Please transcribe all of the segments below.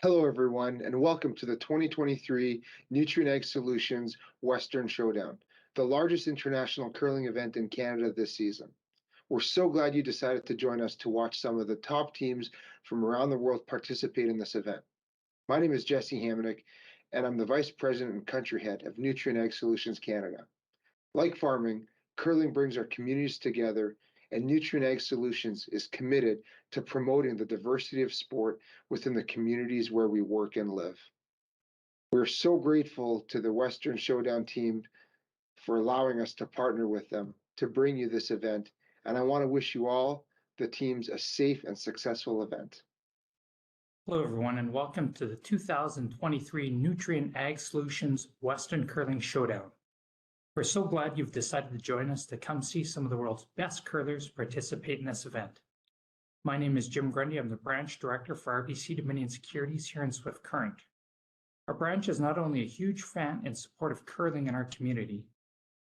Hello, everyone, and welcome to the 2023 Nutrien Ag Solutions Western Showdown, the largest international curling event in Canada this season. We're so glad you decided to join us to watch some of the top teams from around the world participate in this event. My name is Jesse Hamonic, and I'm the Vice President and Country Head of Nutrien Ag Solutions Canada. Like farming, curling brings our communities together, and Nutrien Ag Solutions is committed to promoting the diversity of sport within the communities where we work and live. We're so grateful to the Western Showdown team for allowing us to partner with them to bring you this event, and I want to wish you all, the teams, a safe and successful event. Hello, everyone, and welcome to the 2023 Nutrien Ag Solutions Western Curling Showdown. We're so glad you've decided to join us to come see some of the world's best curlers participate in this event. My name is Jim Grundy. I'm the Branch Director for RBC Dominion Securities here in Swift Current. Our branch is not only a huge fan and support of curling in our community,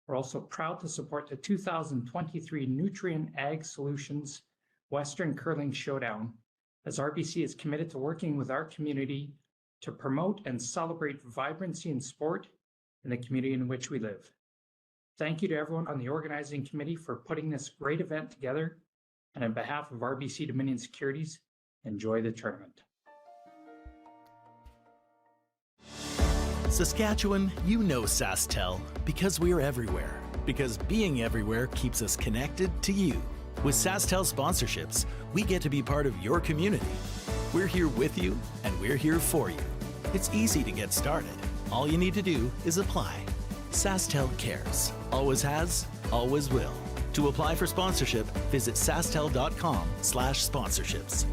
we're also proud to support the 2023 Nutrien Ag Solutions Western Curling Showdown, as RBC is committed to working with our community to promote and celebrate vibrancy in sport in the community in which we live. Thank you to everyone on the organizing committee for putting this great event together, and on behalf of RBC Dominion Securities, enjoy the tournament. Saskatchewan, you know SaskTel because we're everywhere. Because being everywhere keeps us connected to you. With SaskTel sponsorships, we get to be part of your community. We're here with you, and we're here for you. It's easy to get started. All you need to do is apply. SaskTel cares. Always has, always will. To apply for sponsorship, visit sastel.com/sponsorships.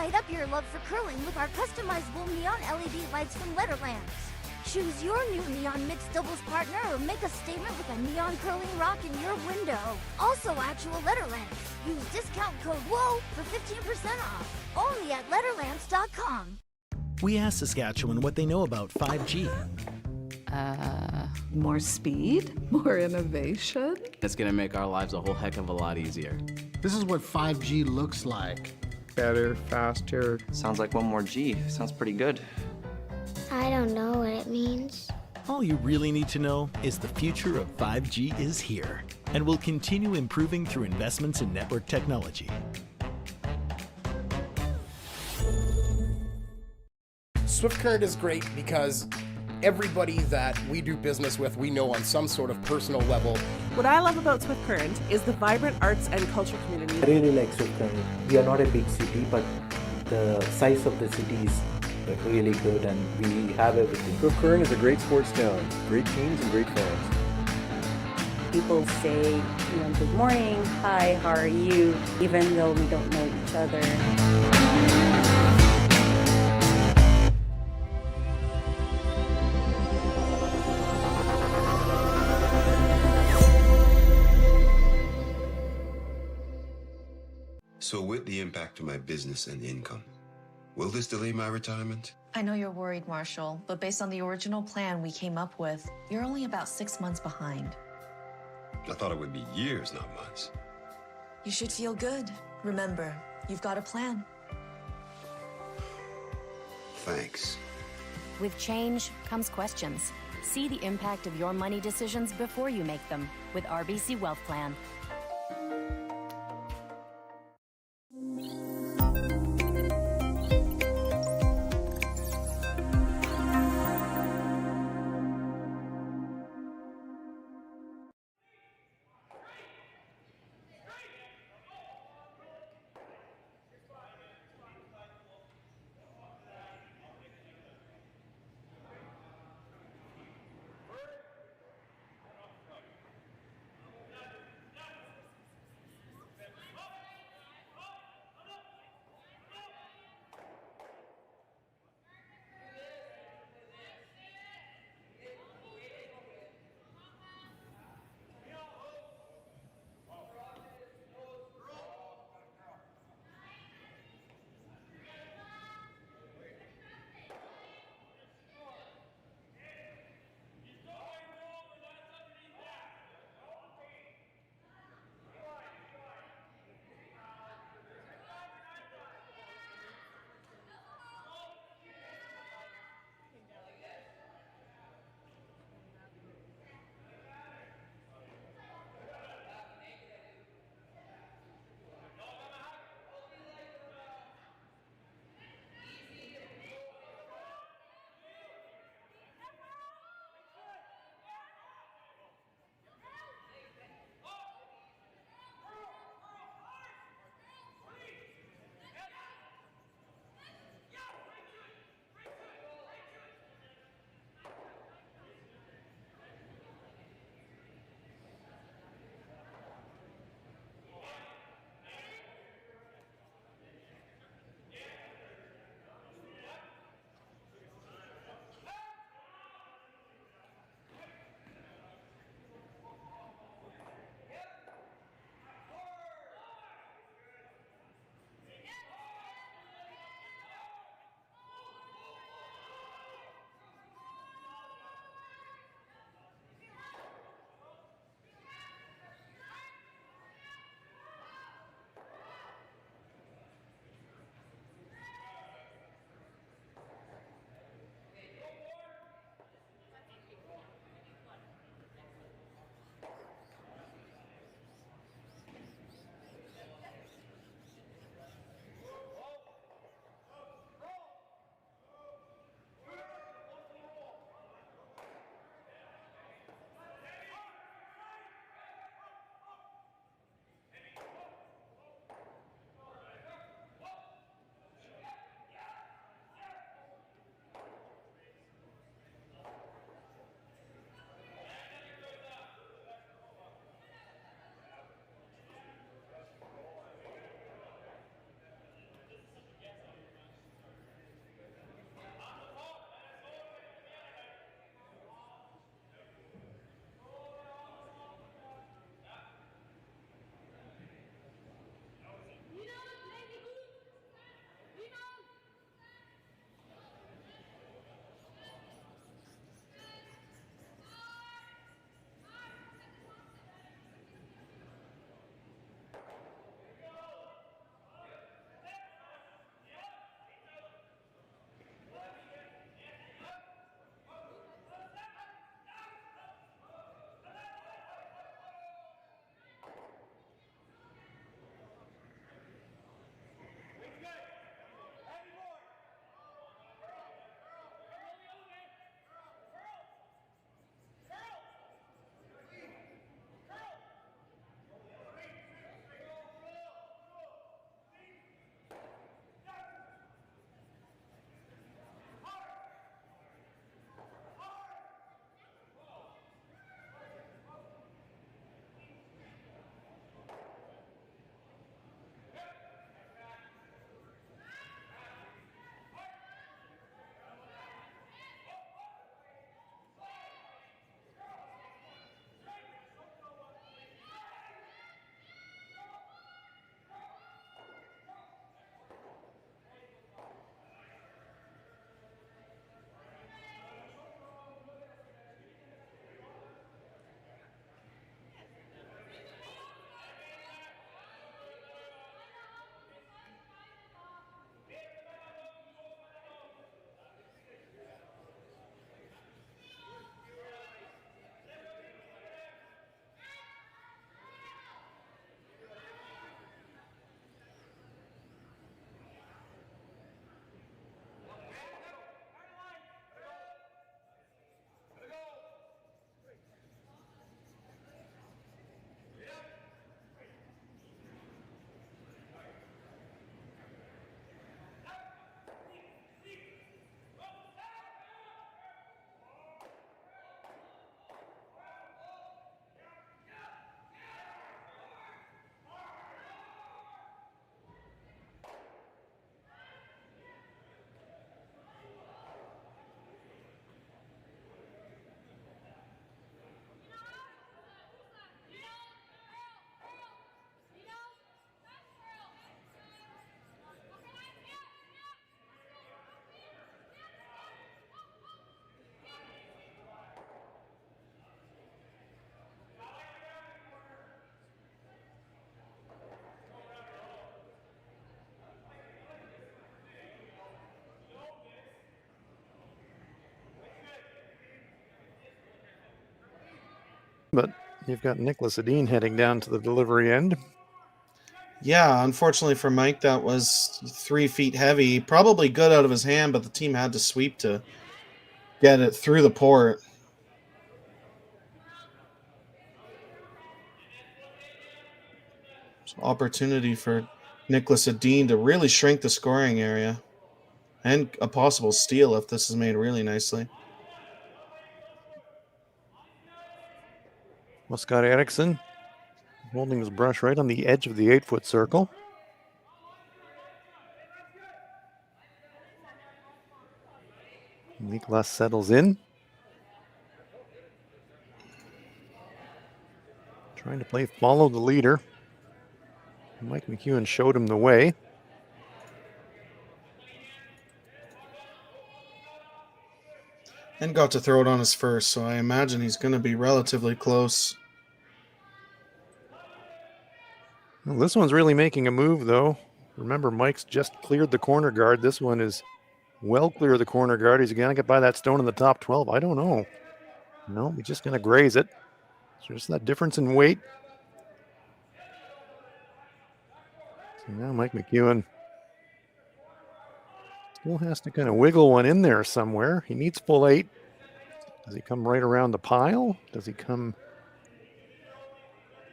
Light up your love for curling with our customizable neon LED lights from Letterlands. Choose your new neon mixed doubles partner or make a statement with a neon curling rock in your window. Also actual Letterlands. Use discount code WHOA for 15% off. Only at Letterlands.com. We asked Saskatchewan what they know about 5G. More speed, more innovation. It's gonna make our lives a whole heck of a lot easier. This is what 5G looks like. Better, faster. Sounds like one more G. Sounds pretty good. I don't know what it means. All you really need to know is the future of 5G is here and will continue improving through investments in network technology. Swift Current is great because everybody that we do business with, we know on some sort of personal level. What I love about Swift Current is the vibrant arts and culture community. I really like Swift Current. We are not a big city, but the size of the city is really good and we have everything. Swift Current is a great sports town, great teams and great fans. People say, good morning, hi, how are you, even though we don't know each other. So with the impact to my business and income, will this delay my retirement? I know you're worried, Marshall, but based on the original plan we came up with, you're only about 6 months behind. I thought it would be years, not months. You should feel good. Remember, you've got a plan. Thanks. With change comes questions. See the impact of your money decisions before you make them with RBC Wealth Plan. but you've got Niklas Edin heading down to the delivery end. Yeah, unfortunately for Mike, that was 3 feet heavy. Probably good out of his hand, but the team had to sweep to get it through the port. So opportunity for Niklas Edin to really shrink the scoring area. And a possible steal if this is made really nicely. Well, Scott Eriksson holding his brush right on the edge of the 8-foot circle. Niklas settles in. Trying to play follow the leader. Mike McEwen showed him the way. And got to throw it on his first, so I imagine he's going to be relatively close. Well, this one's really making a move, though. Remember, Mike's just cleared the corner guard. This one is well clear of the corner guard. He's going to get by that stone in the top 12. I don't know. No, he's just going to graze it. So just that difference in weight. So now Mike McEwen still has to kind of wiggle one in there somewhere. He needs full 8. Does he come right around the pile? Does he come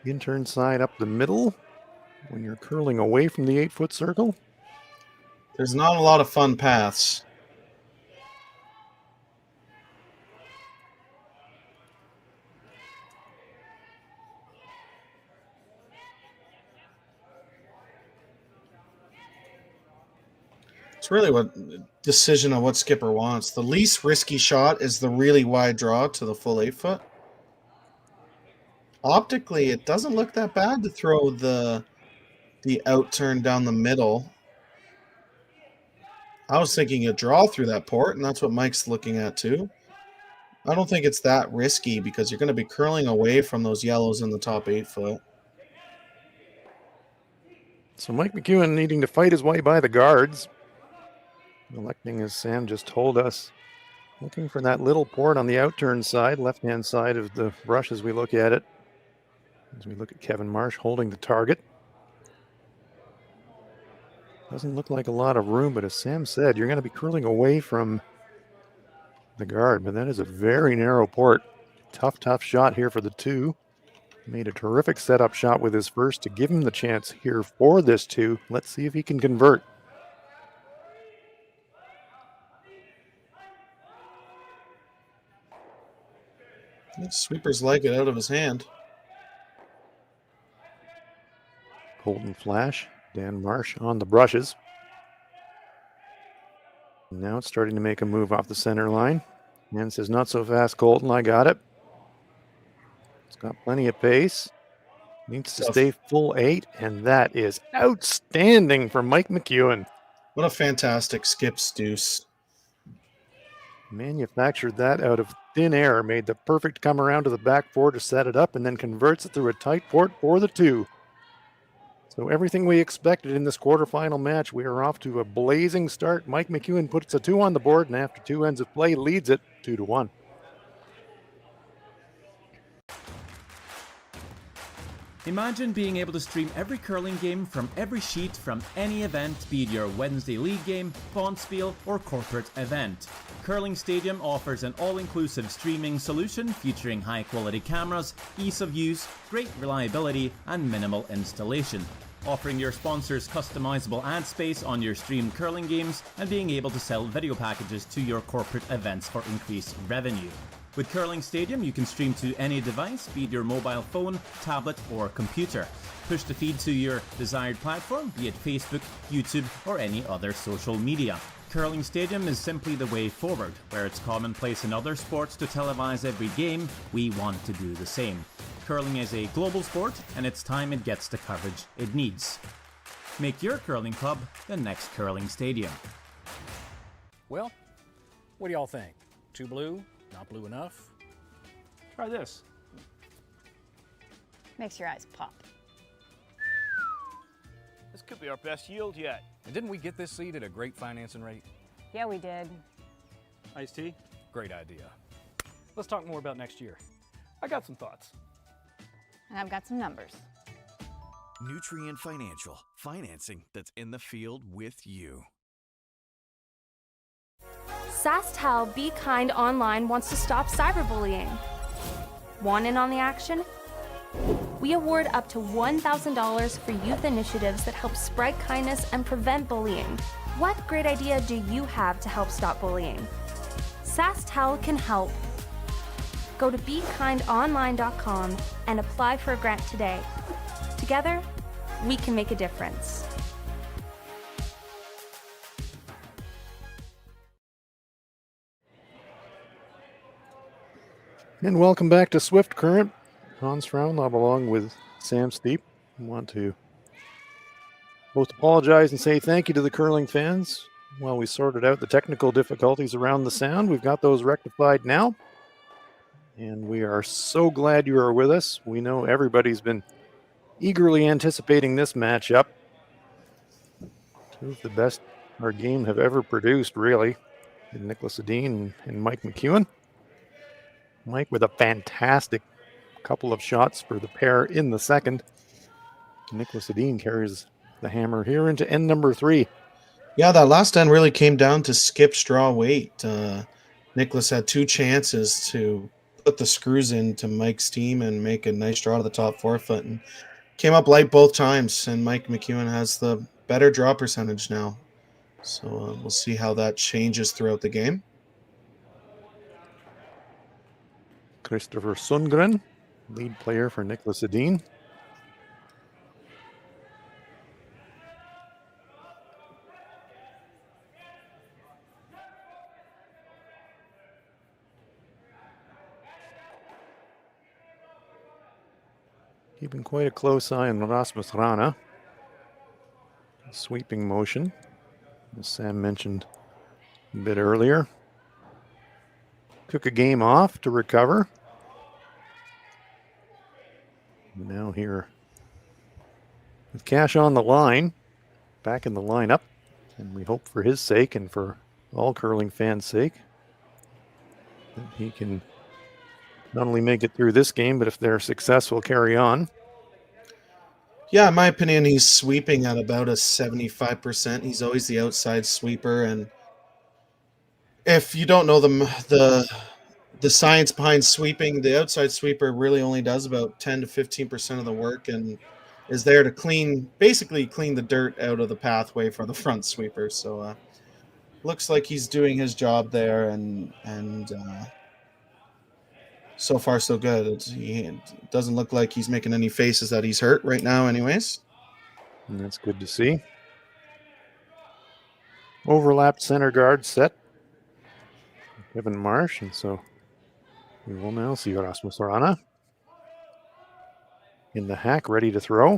intern side up the middle when you're curling away from the 8-foot circle? There's not a lot of fun paths. It's really what decision of what skipper wants. The least risky shot is the really wide draw to the full 8-foot. Optically, it doesn't look that bad to throw the out turn down the middle. I was thinking a draw through that port, and that's what Mike's looking at too. I don't think it's that risky because you're going to be curling away from those yellows in the top 8-foot. So Mike McEwen needing to fight his way by the guards. Electing, as Sam just told us, looking for that little port on the outturn side, left-hand side of the brush as we look at it. As we look at Kevin Marsh holding the target. Doesn't look like a lot of room, but as Sam said, you're going to be curling away from the guard, but that is a very narrow port. Tough shot here for the 2. Made a terrific setup shot with his first to give him the chance here for this 2. Let's see if he can convert. Sweepers like it out of his hand. Colton Flash, Dan Marsh on the brushes. Now it's starting to make a move off the center line. Man says, not so fast, Colton, I got it. It's got plenty of pace. Needs to stay full 8, and that is outstanding for Mike McEwen. What a fantastic skips deuce. Manufactured that out of thin air, made the perfect come around to the back 4 to set it up, and then converts it through a tight port for the 2. So everything we expected in this quarterfinal match, we are off to a blazing start. Mike McEwen puts a 2 on the board, and after 2 ends of play, leads it 2-1. Imagine being able to stream every curling game from every sheet from any event, be it your Wednesday league game, Bonspiel, or corporate event. Curling Stadium offers an all-inclusive streaming solution featuring high-quality cameras, ease of use, great reliability, and minimal installation. Offering your sponsors customizable ad space on your streamed curling games and being able to sell video packages to your corporate events for increased revenue. With Curling Stadium, you can stream to any device, be it your mobile phone, tablet, or computer. Push the feed to your desired platform, be it Facebook, YouTube, or any other social media. Curling Stadium is simply the way forward. Where it's commonplace in other sports to televise every game, we want to do the same. Curling is a global sport, and it's time it gets the coverage it needs. Make your curling club the next Curling Stadium. Well, what do y'all think? Too blue? Not blue enough? Try this. Makes your eyes pop. This could be our best yield yet. And didn't we get this seed at a great financing rate? Yeah, we did. Iced tea? Great idea. Let's talk more about next year. I got some thoughts. and I've got some numbers. Nutrien Financial, financing that's in the field with you. SaskTel Be Kind Online wants to stop cyberbullying. Want in on the action? We award up to $1,000 for youth initiatives that help spread kindness and prevent bullying. What great idea do you have to help stop bullying? SaskTel can help. Go to BeKindOnline.com and apply for a grant today. Together, we can make a difference. And welcome back to Swift Current. Hans Frauenlob along with Sam Steep. I want to both apologize and say thank you to the curling fans. While we sorted out the technical difficulties around the sound, we've got those rectified now. And we are so glad you are with us. We know everybody's been eagerly anticipating this matchup. Two of the best our game have ever produced, really. Niklas Edin and Mike McEwen. Mike with a fantastic couple of shots for the pair in the second. Niklas Edin carries the hammer here into end number 3. Yeah, that last end really came down to skip straw weight. Niklas had 2 chances to put the screws into Mike's team and make a nice draw to the top forefoot, and came up light both times, and Mike McEwen has the better draw percentage now. So we'll see how that changes throughout the game. Christopher Sundgren, lead player for Niklas Edin. Keeping quite a close eye on Rasmus Rana. Sweeping motion, as Sam mentioned a bit earlier. Took a game off to recover. Now here with cash on the line, back in the lineup, and we hope for his sake and for all curling fans' sake that he can not only make it through this game, but if they're successful, carry on. Yeah, in my opinion, he's sweeping at about a 75%. He's always the outside sweeper, and if you don't know the science behind sweeping, the outside sweeper really only does about 10 to 15% of the work and is there to basically clean the dirt out of the pathway for the front sweeper. So looks like he's doing his job there, and so far so good. It doesn't look like he's making any faces that he's hurt right now anyways. And that's good to see. Overlapped center guard set. Kevin Marsh, and so we will now see Rasmus Rana in the hack, ready to throw.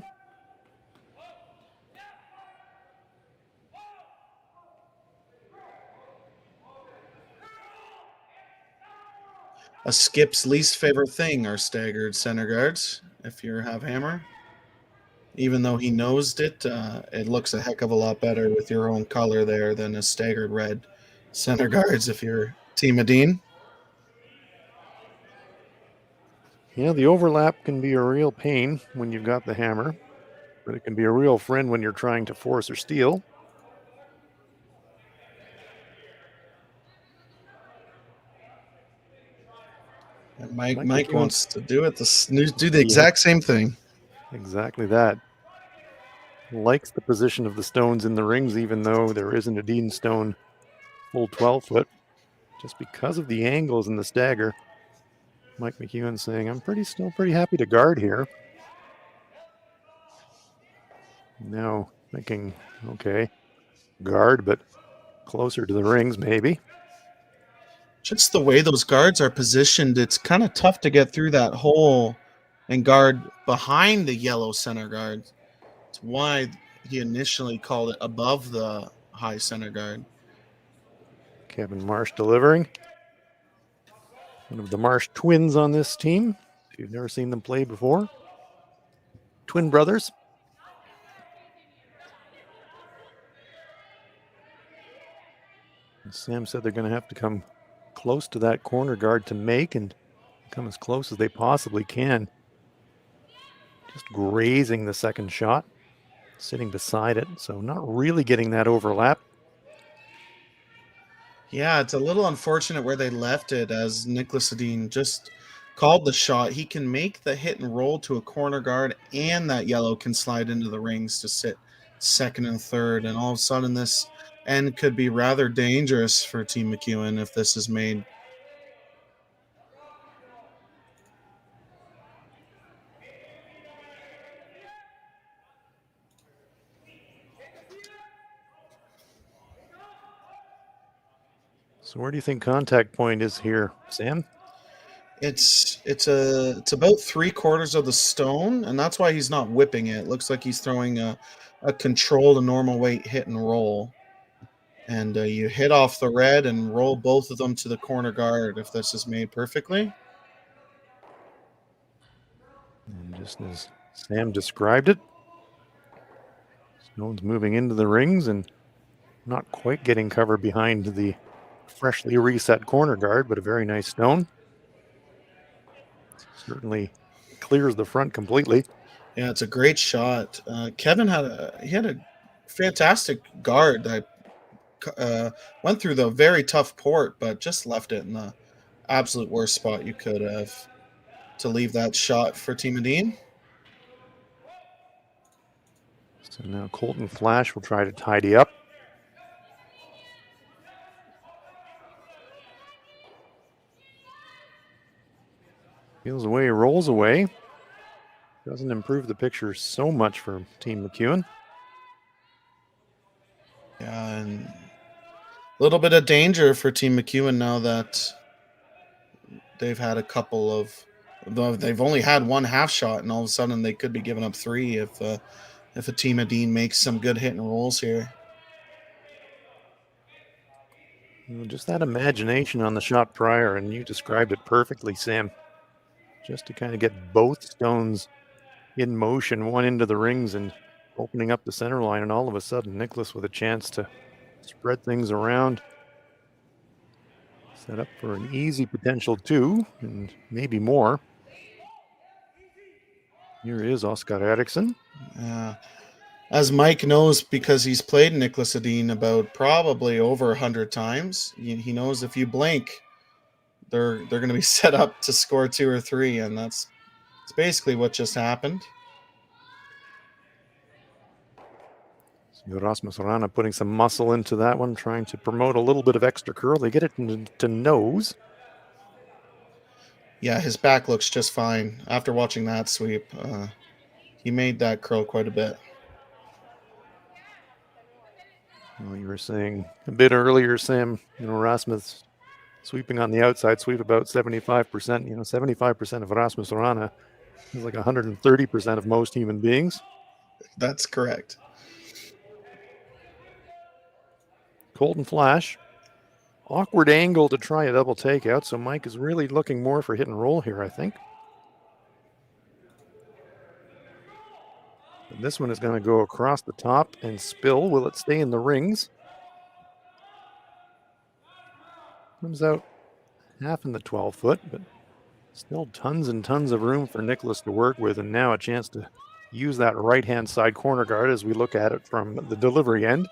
A skip's least favorite thing are staggered center guards, if you have hammer. Even though he nosed it, it looks a heck of a lot better with your own color there than a staggered red center guards if you're Team Edin. Yeah, the overlap can be a real pain when you've got the hammer, but it can be a real friend when you're trying to force or steal. And Mike wants to do the exact same thing. Exactly that. Likes the position of the stones in the rings, even though there isn't a Dean stone full 12 foot, just because of the angles and the stagger. Mike McEwen saying, I'm still pretty happy to guard here. Now thinking, okay, guard, but closer to the rings maybe. Just the way those guards are positioned, it's kind of tough to get through that hole and guard behind the yellow center guard. It's why he initially called it above the high center guard. Kevin Marsh delivering. One of the Marsh twins on this team. If you've never seen them play before. Twin brothers. And Sam said they're going to have to come close to that corner guard to make and come as close as they possibly can just grazing the second shot, sitting beside it, so not really getting that overlap. Yeah, it's a little unfortunate where they left it, as Niklas Edin just called the shot. He can make the hit and roll to a corner guard, and that yellow can slide into the rings to sit second and third. And all of a sudden, this end could be rather dangerous for Team McEwen if this is made. So where do you think contact point is here, Sam? It's about 3/4 of the stone, and that's why he's not whipping it. It looks like he's throwing a controlled, a normal weight hit and roll. And you hit off the red and roll both of them to the corner guard if this is made perfectly. And just as Sam described it, Stone's moving into the rings and not quite getting cover behind the freshly reset corner guard, but a very nice stone. Certainly clears the front completely. Yeah, it's a great shot. Kevin had a fantastic guard that went through the very tough port, but just left it in the absolute worst spot you could have to leave that shot for Team Edin. So now Colton Flash will try to tidy up. Peels away, rolls away. Doesn't improve the picture so much for Team McEwen. Yeah, and a little bit of danger for Team McEwen now that they've had a couple of... They've only had one half shot, and all of a sudden they could be giving up 3 if a Team Edin makes some good hit and rolls here. Well, just that imagination on the shot prior, and you described it perfectly, Sam. Just to kind of get both stones in motion, one into the rings and opening up the center line, and all of a sudden Niklas with a chance to spread things around. Set up for an easy potential 2, and maybe more. Here is Oskar Eriksson. As Mike knows, because he's played Niklas Edin about probably over 100 times, he knows if you blink, they're going to be set up to score 2 or 3, and it's basically what just happened. So Rasmus Rana putting some muscle into that one, trying to promote a little bit of extra curl. They get it to nose. Yeah, his back looks just fine. After watching that sweep, he made that curl quite a bit. Well, you were saying a bit earlier, Sam, Rasmus sweeping on the outside sweep about 75%. 75% of Rasmus Rana is like 130% of most human beings. That's correct. Colton Flash. Awkward angle to try a double takeout, so Mike is really looking more for hit and roll here, I think. And this one is going to go across the top and spill. Will it stay in the rings? Comes out half in the 12-foot, but still tons and tons of room for Niklas to work with, and now a chance to use that right-hand side corner guard as we look at it from the delivery end.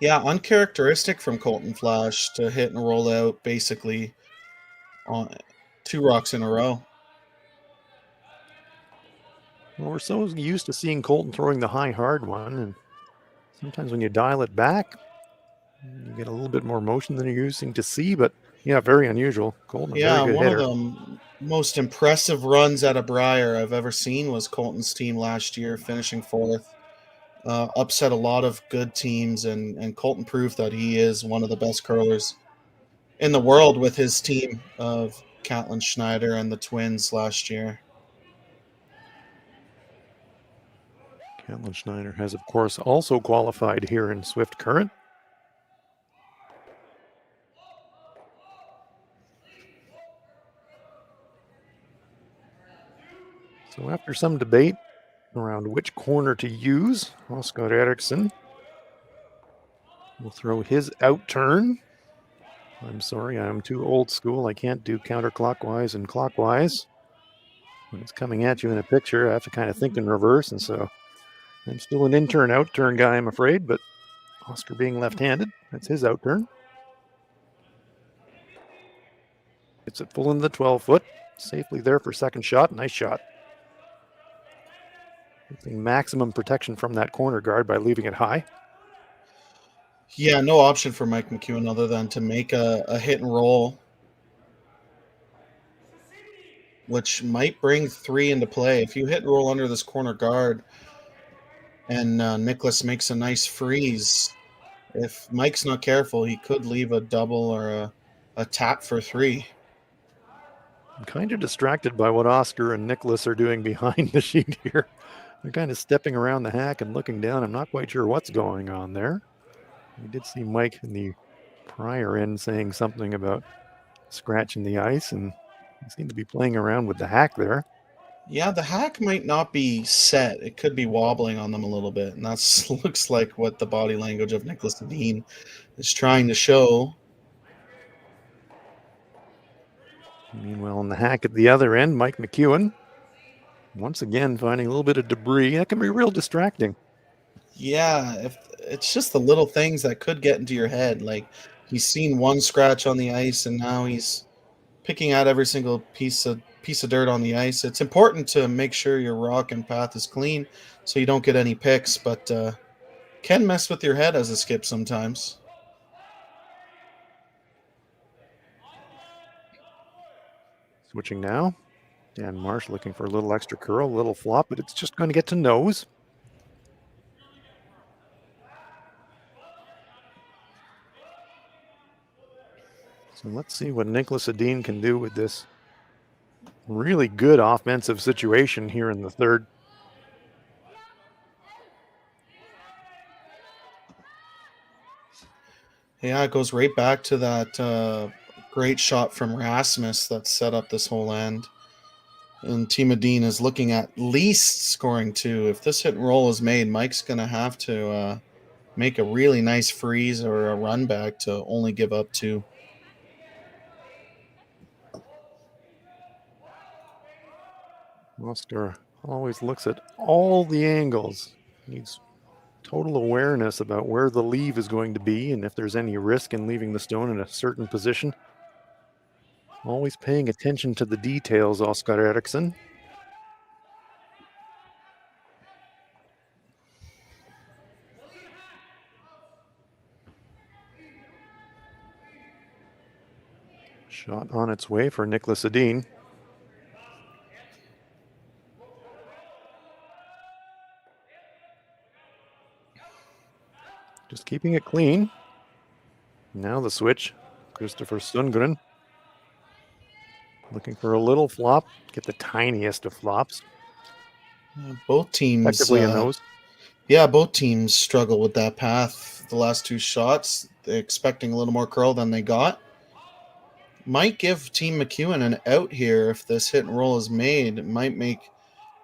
Yeah, uncharacteristic from Colton Flash to hit and roll out basically on 2 rocks in a row. Well, we're so used to seeing Colton throwing the high hard one, and sometimes when you dial it back, you get a little bit more motion than you're using to see, but yeah, very unusual. Colton, Yeah, very good one hitter. of the most impressive runs at a Brier I've ever seen was Colton's team last year, finishing 4th. Upset a lot of good teams, and Colton proved that he is one of the best curlers in the world with his team of Catlin Schneider and the Twins last year. Catlin Schneider has, of course, also qualified here in Swift Current. So after some debate around which corner to use, Oskar Eriksson will throw his out turn. I'm sorry, I'm too old school. I can't do counterclockwise and clockwise. When it's coming at you in a picture, I have to kind of think in reverse, and so I'm still an in-turn, out-turn guy, I'm afraid, but Oscar being left-handed, that's his out-turn. It's it full into the 12-foot, safely there for second shot. Nice shot. Getting maximum protection from that corner guard by leaving it high. Yeah, no option for Mike McEwen other than to make a hit and roll, which might bring 3 into play. If you hit and roll under this corner guard and Niklas makes a nice freeze, if Mike's not careful, he could leave a double or a tap for 3. I'm kind of distracted by what Oscar and Niklas are doing behind the sheet here. They're kind of stepping around the hack and looking down. I'm not quite sure what's going on there. We did see Mike in the prior end saying something about scratching the ice, and he seemed to be playing around with the hack there. Yeah, the hack might not be set. It could be wobbling on them a little bit, and that looks like what the body language of Niklas Edin is trying to show. Meanwhile, on the hack at the other end, Mike McEwen, once again finding a little bit of debris. That can be real distracting. Yeah, if it's just the little things that could get into your head. Like he's seen one scratch on the ice, and now he's picking out every single piece of dirt on the ice. It's important to make sure your rock and path is clean so you don't get any picks, but can mess with your head as a skip sometimes. Switching now. Dan Marsh looking for a little extra curl, a little flop, but it's just going to get to nose. So let's see what Niklas Edin can do with this really good offensive situation here in the third. Yeah, it goes right back to that great shot from Rasmus that set up this whole end. And Team Edin is looking at least scoring 2. If this hit and roll is made, Mike's going to have to make a really nice freeze or a run back to only give up 2. Oscar always looks at all the angles. Needs total awareness about where the leave is going to be and if there's any risk in leaving the stone in a certain position. Always paying attention to the details, Oscar Eriksson. Shot on its way for Niklas Edin. Just keeping it clean. Now the switch. Christopher Sundgren looking for a little flop. Get the tiniest of flops. Both teams effectively in those. Yeah, both teams struggle with that path. The last 2 shots, they're expecting a little more curl than they got. Might give Team McEwen an out here if this hit and roll is made. It might make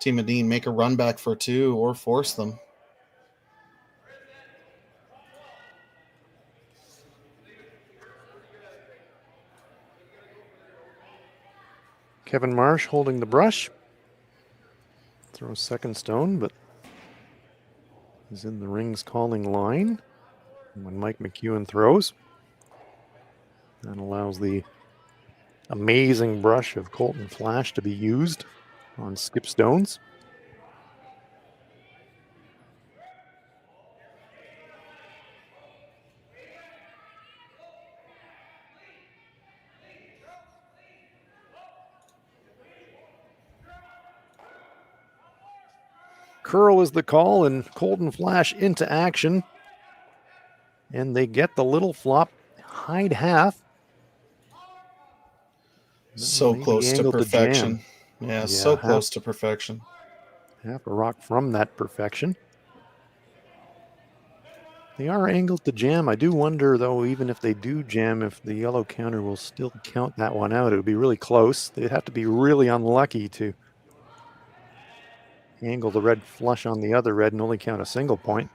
Team Edin make a run back for 2 or force them. Kevin Marsh holding the brush. Throws second stone, but he's in the rings calling line. And when Mike McEwen throws, that allows the amazing brush of Colton Flash to be used on skip stones. Curl is the call, and Colton Flash into action. And they get the little flop hide half. So close to perfection. Yeah, so close to perfection. Half a rock from that perfection. They are angled to jam. I do wonder, though, even if they do jam, if the yellow counter will still count that one out. It would be really close. They'd have to be really unlucky to angle the red flush on the other red and only count a single point.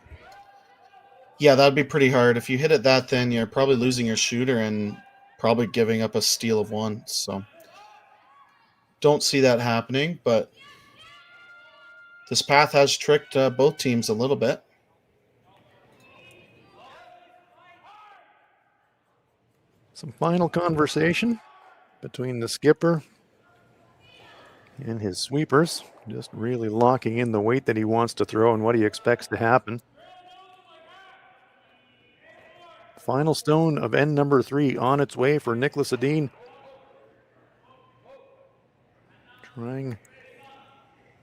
Yeah, that'd be pretty hard. If you hit it that thin, you're probably losing your shooter and probably giving up a steal of 1. So don't see that happening, but this path has tricked both teams a little bit. Some final conversation between the skipper and his sweepers, just really locking in the weight that he wants to throw and what he expects to happen. Final stone of end number 3 on its way for Niklas Edin. Trying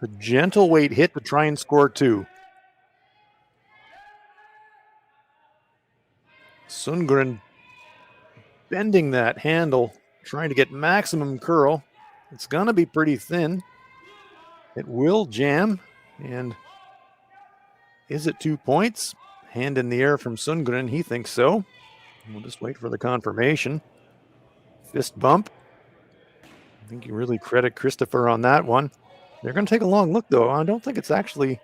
a gentle weight hit to try and score 2. Sundgren bending that handle, trying to get maximum curl. It's going to be pretty thin. It will jam. And is it 2 points? Hand in the air from Sundgren. He thinks so. We'll just wait for the confirmation. Fist bump. I think you really credit Christopher on that one. They're going to take a long look, though. I don't think it's actually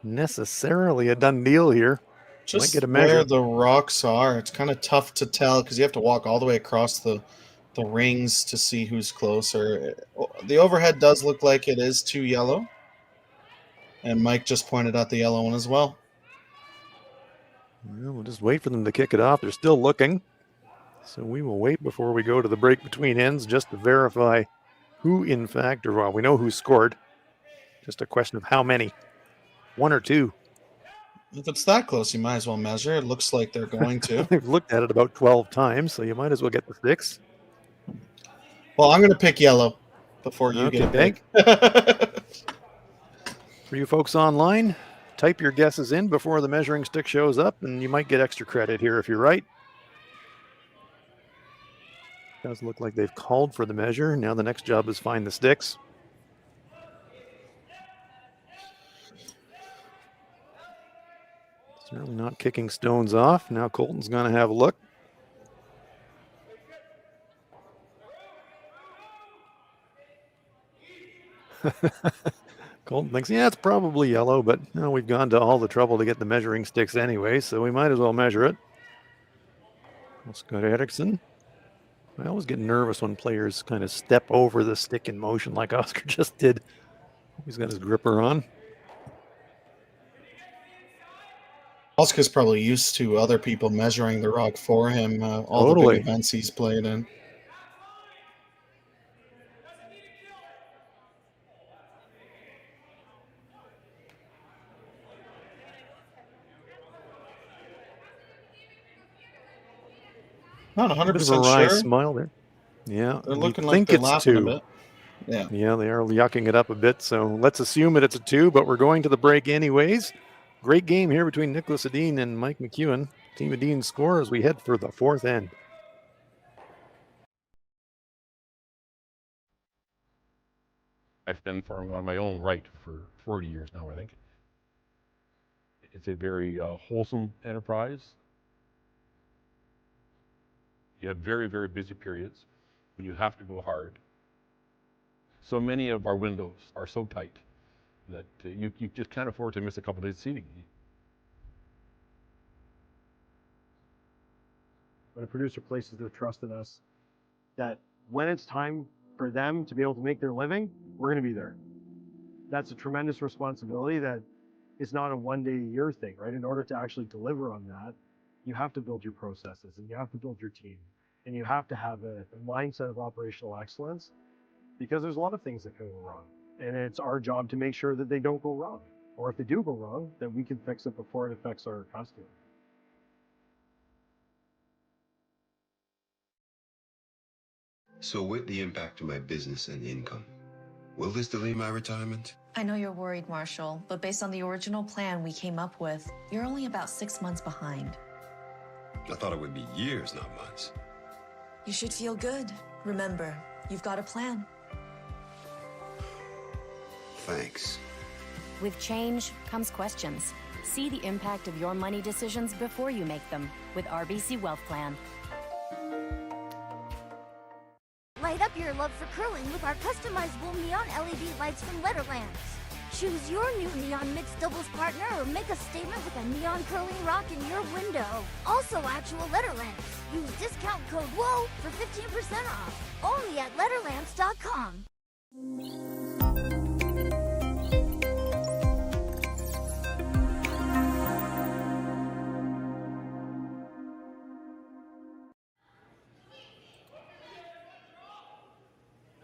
necessarily a done deal here. Just might get a measure. Where the rocks are, it's kind of tough to tell because you have to walk all the way across the rings to see who's closer. The overhead does look like it is too yellow. And Mike just pointed out the yellow one as well. Well, we'll just wait for them to kick it off. They're still looking. So we will wait before we go to the break between ends just to verify who, in fact, or well, we know who scored. Just a question of how many. 1 or 2. If it's that close, you might as well measure. It looks like they're going to. They've looked at it about 12 times, so you might as well get the sticks. Well, I'm going to pick yellow before you get a pick. For you folks online, type your guesses in before the measuring stick shows up, and you might get extra credit here if you're right. Does look like they've called for the measure. Now the next job is find the sticks. Certainly not kicking stones off. Now Colton's going to have a look. Colton thinks, yeah, it's probably yellow, but no, we've gone to all the trouble to get the measuring sticks anyway, so we might as well measure it. Scott Eriksson. I always get nervous when players kind of step over the stick in motion like Oscar just did. He's got his gripper on. Oscar's probably used to other people measuring the rock for him, all the big events he's played in. Not 100% sure. Smile there. Yeah, they're looking like they're laughing a bit. Yeah, they are yucking it up a bit. So let's assume that it's a 2, but we're going to the break anyways. Great game here between Niklas Edin and Mike McEwen. Team Edin score as we head for the 4th end. I've been farming on my own right for 40 years now, I think. It's a very wholesome enterprise. You have very, very busy periods when you have to go hard. So many of our windows are so tight that you just can't afford to miss a couple days seating. When a producer places their trust in us, that when it's time for them to be able to make their living, we're going to be there. That's a tremendous responsibility that is not a one-day-a-year thing, right? In order to actually deliver on that, you have to build your processes and you have to build your team and you have to have a mindset of operational excellence because there's a lot of things that can go wrong. And it's our job to make sure that they don't go wrong. Or if they do go wrong, that we can fix it before it affects our customer. So with the impact to my business and income, will this delay my retirement? I know you're worried, Marshall, but based on the original plan we came up with, you're only about 6 months behind. I thought it would be years, not months. You should feel good. Remember, you've got a plan. Thanks. With change comes questions. See the impact of your money decisions before you make them with RBC Wealth Plan. Light up your love for curling with our customizable neon LED lights from Letterlands. Choose your new neon mixed doubles partner or make a statement with a neon curling rock in your window. Also actual Letterlands. Use discount code WHOA for 15% off. Only at letterlamps.com.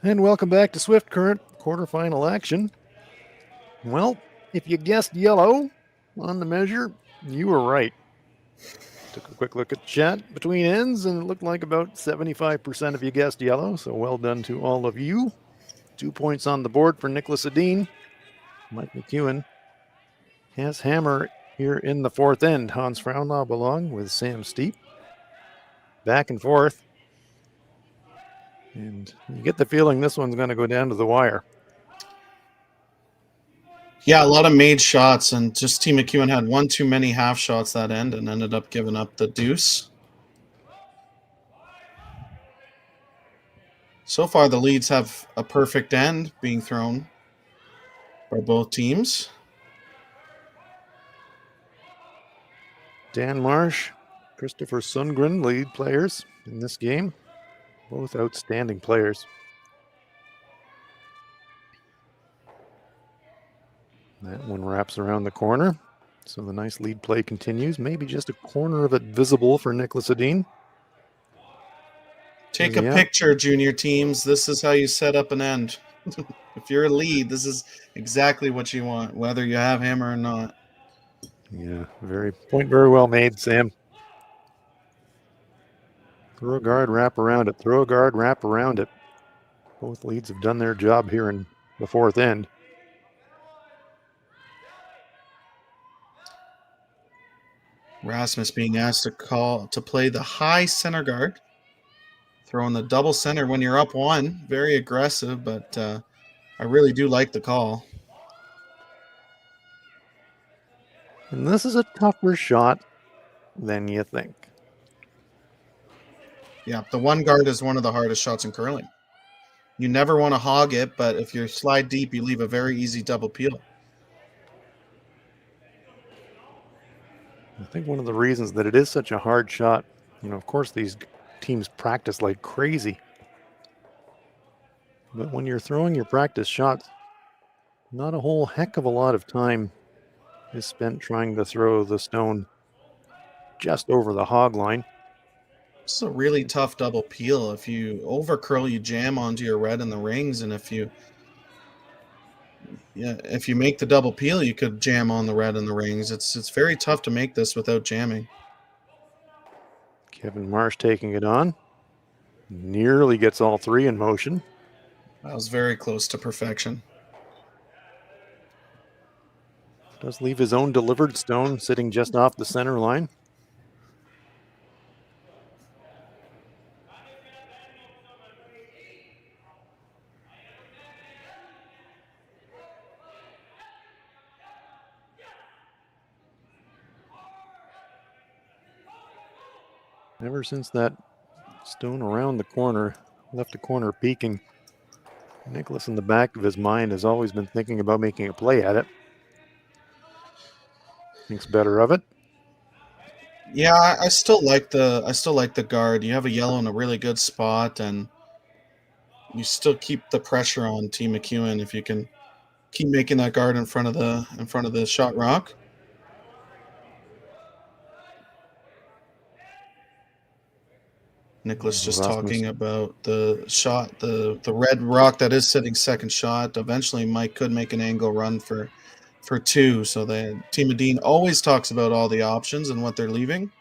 And welcome back to Swift Current quarterfinal action. Well, if you guessed yellow on the measure, you were right. Took a quick look at the chat between ends, and it looked like about 75% of you guessed yellow, so well done to all of you. 2 points on the board for Niklas Edin. Mike McEwen has hammer here in the fourth end. Hans Fraunlaub along with Sam Steep. Back and forth. And you get the feeling this one's going to go down to the wire. Yeah, a lot of made shots, and just Team McEwen had one too many half shots that end and ended up giving up the deuce. So far, the leads have a perfect end being thrown by both teams. Dan Marsh, Christopher Sundgren lead players in this game. Both outstanding players. That one wraps around the corner. So the nice lead play continues. Maybe just a corner of it visible for Niklas Edin. Take a picture, junior teams. This is how you set up an end. If you're a lead, this is exactly what you want, whether you have hammer or not. Yeah, very well made, Sam. Throw a guard, wrap around it. Throw a guard, wrap around it. Both leads have done their job here in the fourth end. Rasmus being asked to play the high center guard. Throwing the double center when you're up one. Very aggressive, but I really do like the call. And this is a tougher shot than you think. Yeah, the one guard is one of the hardest shots in curling. You never want to hog it, but if you slide deep, you leave a very easy double peel. I think one of the reasons that it is such a hard shot, of course these teams practice like crazy. But when you're throwing your practice shots, not a whole heck of a lot of time is spent trying to throw the stone just over the hog line. This is a really tough double peel. If you over curl, you jam onto your red in the rings, and if you make the double peel, you could jam on the red in the rings. It's very tough to make this without jamming. Kevin Marsh taking it on. Nearly gets all three in motion. That was very close to perfection. Does leave his own delivered stone sitting just off the center line. Ever since that stone around the corner, left the corner peeking, Niklas in the back of his mind has always been thinking about making a play at it. Thinks better of it. Yeah, I still like the guard. You have a yellow in a really good spot, and you still keep the pressure on Team McEwen if you can keep making that guard in front of the shot rock. Niklas just talking about the shot, the red rock that is sitting second shot. Eventually, Mike could make an angle run for two. So the Team Edin always talks about all the options and what they're leaving.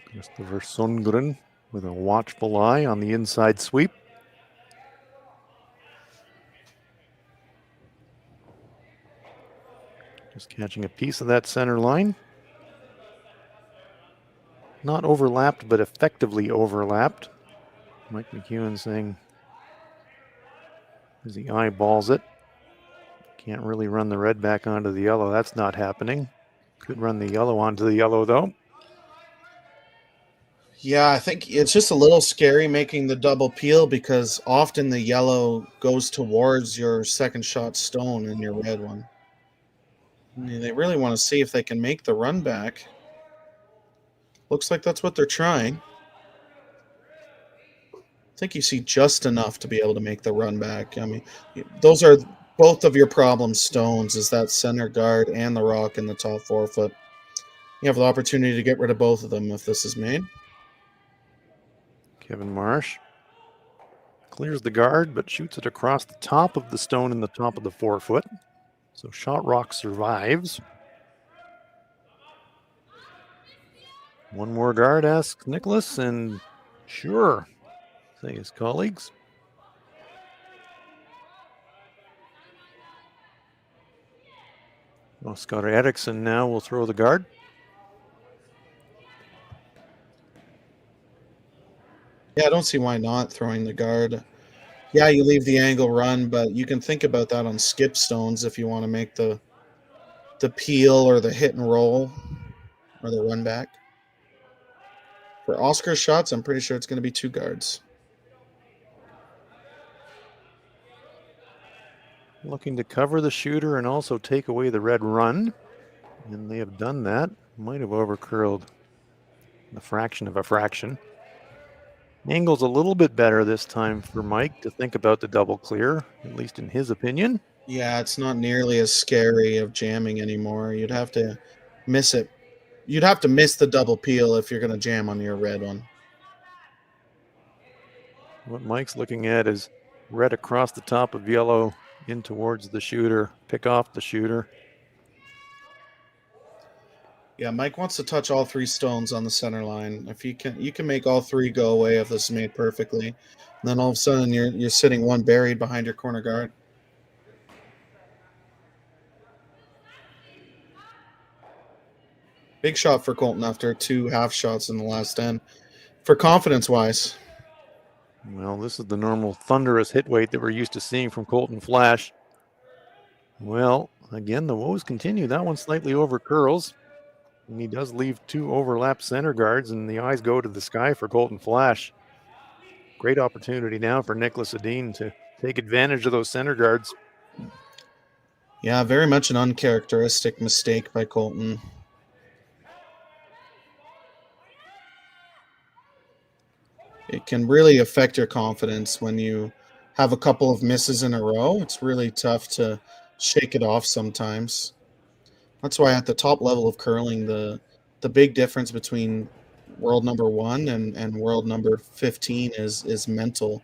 Christopher Sundgren with a watchful eye on the inside sweep. Just catching a piece of that center line. Not overlapped, but effectively overlapped. Mike McEwen saying as he eyeballs it, can't really run the red back onto the yellow. That's not happening. Could run the yellow onto the yellow, though. Yeah, I think it's just a little scary making the double peel because often the yellow goes towards your second shot stone in your red one. They really want to see if they can make the run back. Looks like that's what they're trying. I think you see just enough to be able to make the run back. I mean, those are both of your problem stones, is that center guard and the rock in the top 4 foot. You have the opportunity to get rid of both of them if this is made. Kevin Marsh clears the guard, but shoots it across the top of the stone in the top of the 4 foot. So shot rock survives. One more guard, asks Nicholas, and sure, say his colleagues. Oskar Eriksson now will throw the guard. Yeah, I don't see why not throwing the guard. Yeah, you leave the angle run, but you can think about that on skip stones if you want to make the peel or the hit and roll or the run back. For Oscar shots, I'm pretty sure it's going to be 2 guards. Looking to cover the shooter and also take away the red run. And they have done that. Might have overcurled the fraction of a fraction. Angle's a little bit better this time for Mike to think about the double clear, at least in his opinion. Yeah, it's not nearly as scary of jamming anymore. You'd have to miss it. You'd have to miss the double peel if you're going to jam on your red one. What Mike's looking at is red across the top of yellow in towards the shooter, pick off the shooter. Yeah, Mike wants to touch all 3 stones on the center line. If you can make all 3 go away if this is made perfectly. And then all of a sudden you're sitting one buried behind your corner guard. Big shot for Colton after 2 half shots in the last end. For confidence-wise. Well, this is the normal thunderous hit weight that we're used to seeing from Colton Flash. Well, again, the woes continue. That one slightly over curls. And he does leave 2 overlap center guards, and the eyes go to the sky for Colton Flash. Great opportunity now for Niklas Edin to take advantage of those center guards. Yeah, very much an uncharacteristic mistake by Colton. It can really affect your confidence when you have a couple of misses in a row. It's really tough to shake it off sometimes. That's why at the top level of curling, the big difference between world number 1 and world number 15 is mental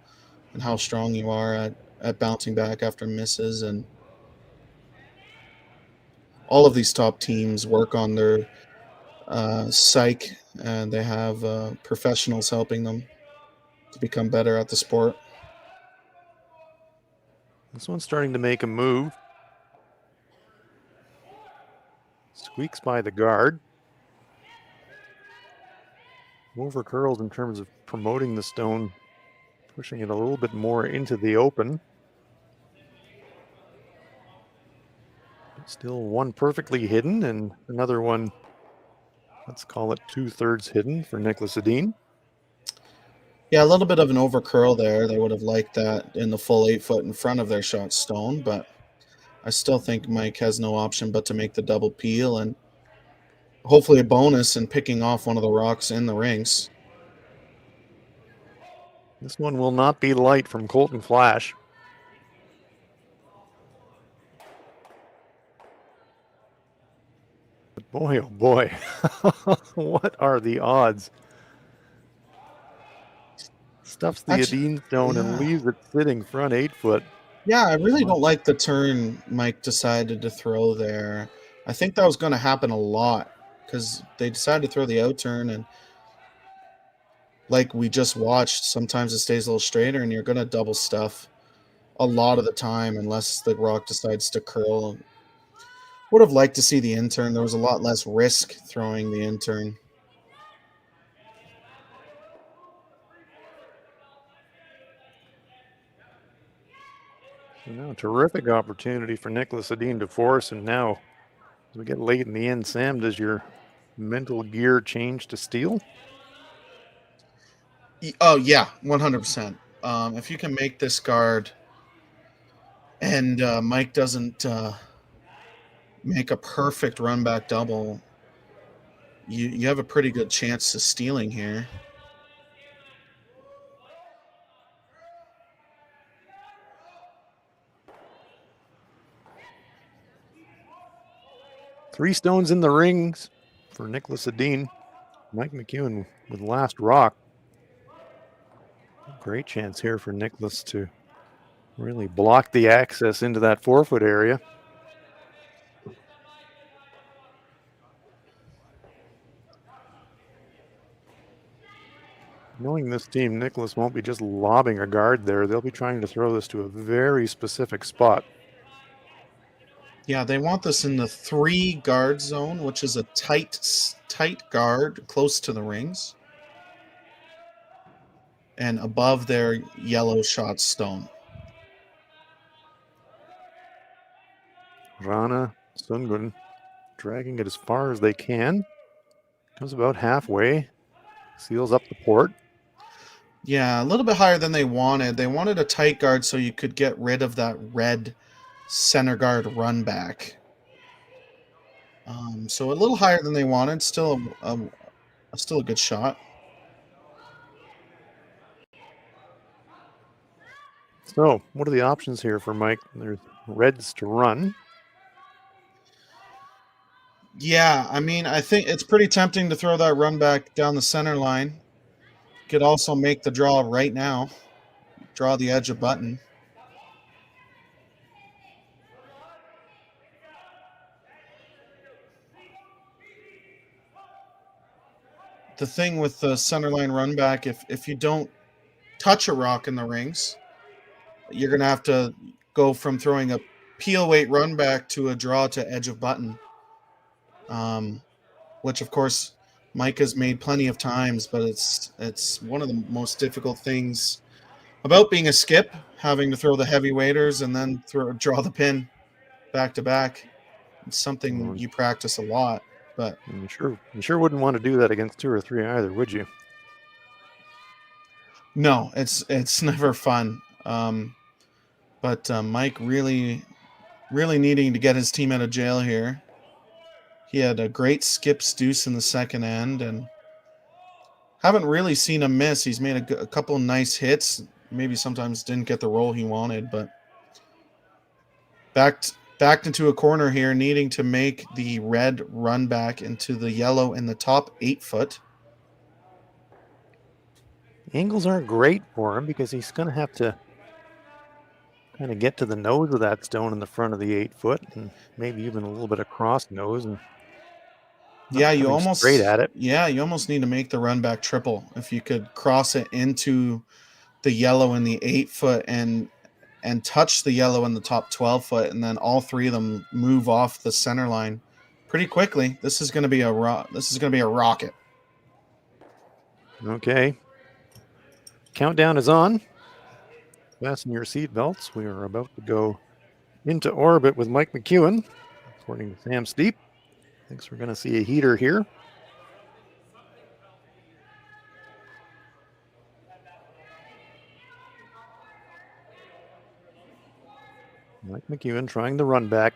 and how strong you are at bouncing back after misses. And all of these top teams work on their psyche, and they have professionals helping them to become better at the sport. This one's starting to make a move. Squeaks by the guard. Over curls in terms of promoting the stone, pushing it a little bit more into the open. Still one perfectly hidden and another one, let's call it 2/3 hidden for Niklas Edin. Yeah, a little bit of an over curl there. They would have liked that in the full 8 foot in front of their shot stone, but I still think Mike has no option but to make the double peel and hopefully a bonus in picking off one of the rocks in the rings. This one will not be light from Colton Flash. But boy, oh boy, what are the odds? Stuffs the Edin stone and leaves it sitting front 8 foot. Yeah, I really don't like the turn Mike decided to throw there. I think that was going to happen a lot because they decided to throw the out turn, and like we just watched, sometimes it stays a little straighter and you're going to double stuff a lot of the time unless the rock decides to curl. Would have liked to see the in turn. There was a lot less risk throwing the in turn. Now, terrific opportunity for Niklas Edin to force, and now as we get late in the end, Sam, does your mental gear change to steel? Oh yeah, 100%. If you can make this guard, and Mike doesn't make a perfect run back double, you have a pretty good chance of stealing here. Three stones in the rings for Niklas Edin. Mike McEwen with last rock. Great chance here for Niklas to really block the access into that 4-foot area. Knowing this team, Niklas won't be just lobbing a guard there. They'll be trying to throw this to a very specific spot. Yeah, they want this in the 3 guard zone, which is a tight guard close to the rings and above their yellow shot stone. Rana Sungun dragging it as far as they can. Comes about halfway. Seals up the port. Yeah, a little bit higher than they wanted. They wanted a tight guard so you could get rid of that red center guard run back. So a little higher than they wanted. Still a good shot. So what are the options here for Mike? There's reds to run. Yeah, I mean, I think it's pretty tempting to throw that run back down the center line. Could also make the draw right now. Draw the edge of button. The thing with the center line run back, if you don't touch a rock in the rings, you're going to have to go from throwing a peel weight run back to a draw to edge of button. Which of course Mike has made plenty of times, but it's one of the most difficult things about being a skip, having to throw the heavy weighters and then draw the pin back to back. It's something you practice a lot, but you sure wouldn't want to do that against 2 or 3 either, would you? No, it's never fun. But Mike really needing to get his team out of jail here. He had a great skips deuce in the second end, and haven't really seen him miss. He's made a couple nice hits. Maybe sometimes didn't get the roll he wanted, but backed into a corner here, needing to make the red run back into the yellow in the top 8 foot. Angles aren't great for him because he's going to have to kind of get to the nose of that stone in the front of the 8 foot, and maybe even a little bit of cross nose. And yeah, you almost straight at it. Yeah, you almost need to make the run back triple if you could cross it into the yellow in the 8 foot and touch the yellow in the top 12 foot, and then all 3 of them move off the center line pretty quickly. This is going to be a rocket. Okay. Countdown is on. Fasten your seatbelts. We are about to go into orbit with Mike McEwen, according to Sam Steep. Thinks we're going to see a heater here. Mike McEwen trying the run back.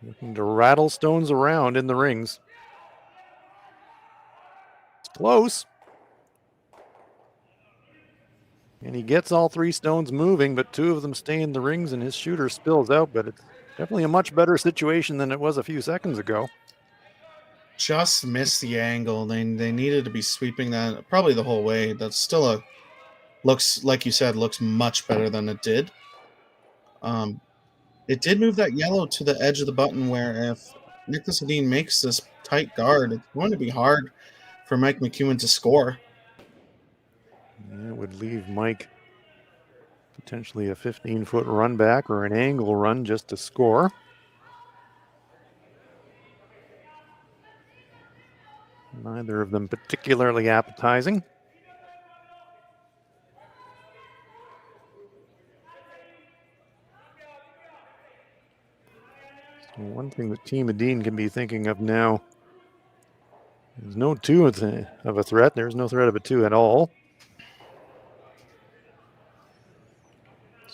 Looking to rattle stones around in the rings. It's close. And he gets all 3 stones moving, but 2 of them stay in the rings and his shooter spills out, but it's definitely a much better situation than it was a few seconds ago. Just missed the angle. They needed to be sweeping that probably the whole way. That's still looks, like you said, looks much better than it did. It did move that yellow to the edge of the button, where if Niklas Edin makes this tight guard, it's going to be hard for Mike McEwen to score. Yeah, it would leave Mike potentially a 15-foot run back or an angle run just to score. Neither of them particularly appetizing. So one thing that Team Edin can be thinking of now, there's no 2 of a threat. There's no threat of a 2 at all.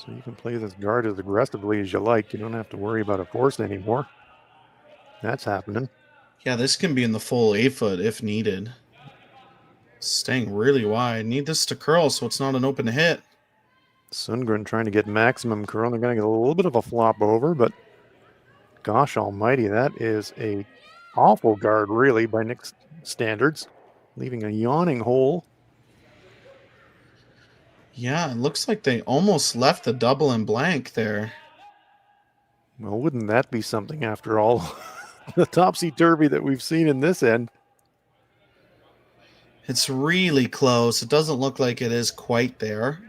So you can play this guard as aggressively as you like. You don't have to worry about a force anymore. That's happening. Yeah, this can be in the full 8-foot if needed. Staying really wide. Need this to curl so it's not an open hit. Sundgren trying to get maximum curl. They're going to get a little bit of a flop over, but gosh almighty, that is a awful guard, really, by Nick's standards, leaving a yawning hole. Yeah, it looks like they almost left the double in blank there. Well, wouldn't that be something after all the topsy-turvy that we've seen in this end? It's really close. It doesn't look like it is quite there.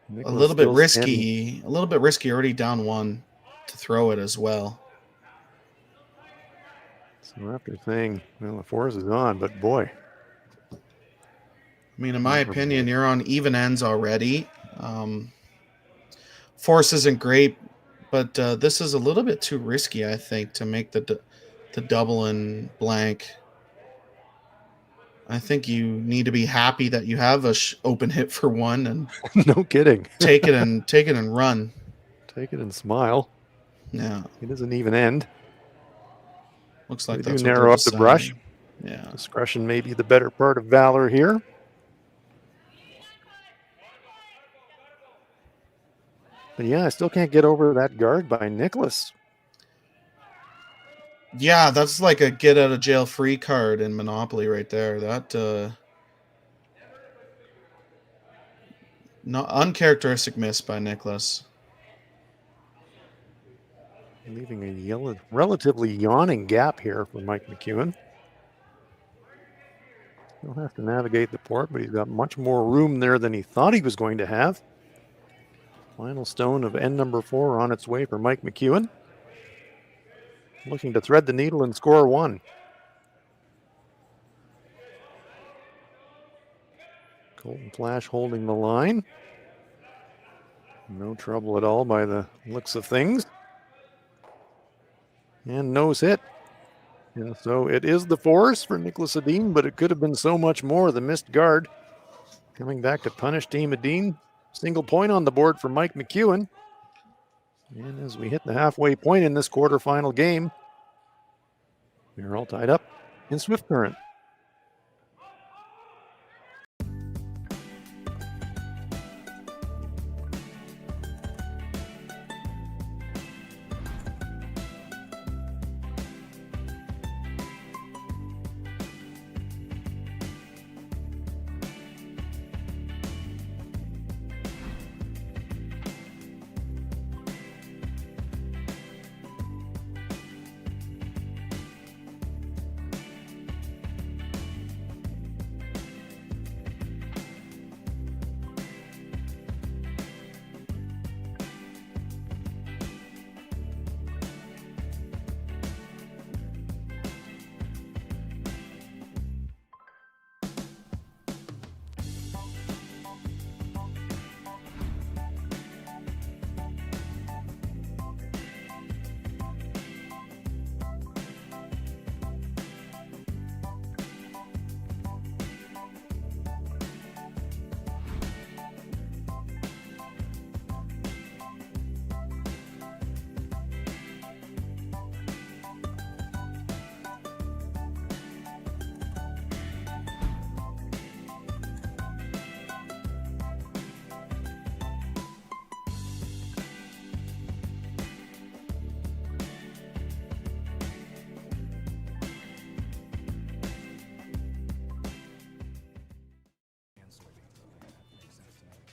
Nicholas a little bit risky. standing. A little bit risky already down one to throw it as well. So after saying, well, the force is on, but boy. I mean, in my opinion, you're on even ends already. Force isn't great, but this is a little bit too risky, I think, to make the double in blank. I think you need to be happy that you have a open hit for one, and no kidding. take it and run. Take it and smile. Yeah, it doesn't even end. Looks like we that's do what narrow up the deciding. brush. Yeah, discretion may be the better part of valor here. But yeah, I still can't get over that guard by Niklas. Yeah, that's like a get out of jail free card in Monopoly right there. That not uncharacteristic miss by Niklas. Leaving a relatively yawning gap here for Mike McEwen. He'll have to navigate the port, but he's got much more room there than he thought he was going to have. Final stone of end number 4 on its way for Mike McEwen. Looking to thread the needle and score 1. Colton Flash holding the line. No trouble at all by the looks of things. And nose hit. And so it is the force for Niklas Edin, but it could have been so much more. The missed guard coming back to punish Team Edin. Single point on the board for Mike McEwen. And as we hit the halfway point in this quarterfinal game, we're all tied up in Swift Current.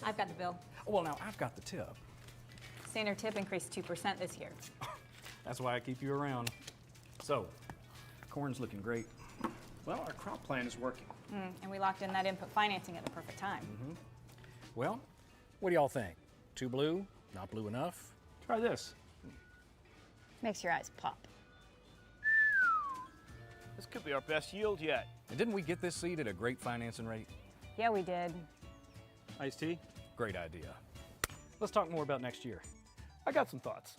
I've got the bill. Well, now I've got the tip. Standard tip increased 2% this year. That's why I keep you around. So, corn's looking great. Well, our crop plan is working. And we locked in that input financing at the perfect time. Well, what do y'all think? Too blue? Not blue enough? Try this. Makes your eyes pop. This could be our best yield yet. And didn't we get this seed at a great financing rate? Yeah, we did. Iced tea? Great idea. Let's talk more about next year. I got some thoughts.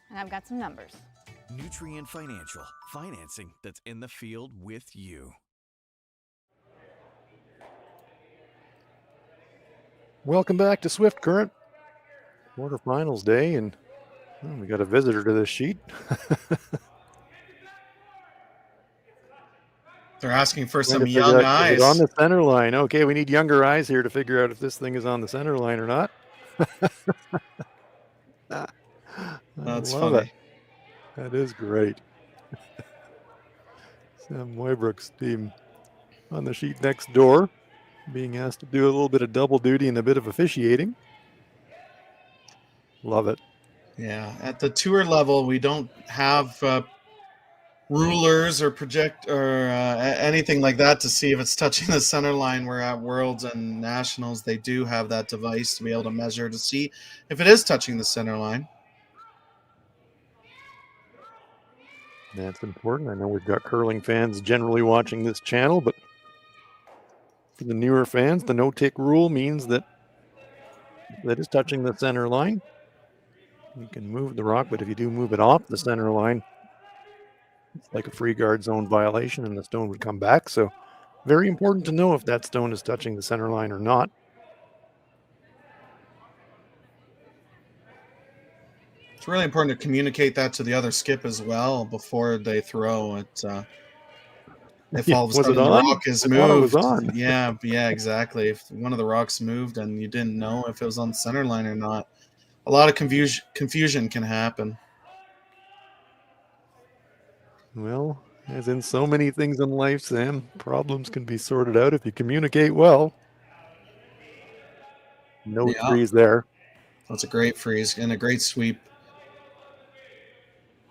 And I've got some numbers. Nutrien Financial, financing that's in the field with you. Welcome back to Swift Current. Quarterfinals day, and we got a visitor to this sheet. They're asking for Trying some to figure young out, eyes. is it on the center line? Okay, we need younger eyes here to figure out if this thing is on the center line or not. That's love funny. it. That is great. Sam Moybrook's team on the sheet next door, being asked to do a little bit of double duty and a bit of officiating. Love it. Yeah, at the tour level, we don't have rulers or project or anything like that to see if it's touching the center line. Where at Worlds and Nationals, they do have that device to be able to measure to see if it is touching the center line. That's important. I know we've got curling fans generally watching this channel, but for the newer fans, the no-tick rule means that it is touching the center line. You can move the rock, but if you do move it off the center line, it's like a free guard zone violation and the stone would come back. So very important to know if that stone is touching the center line or not. It's really important to communicate that to the other skip as well before they throw it. If all of a sudden the rock is moved, yeah, exactly. If one of the rocks moved and you didn't know if it was on the center line or not, a lot of confusion can happen. Well, as in so many things in life, Sam, problems can be sorted out if you communicate well. No freeze there. That's a great freeze and a great sweep.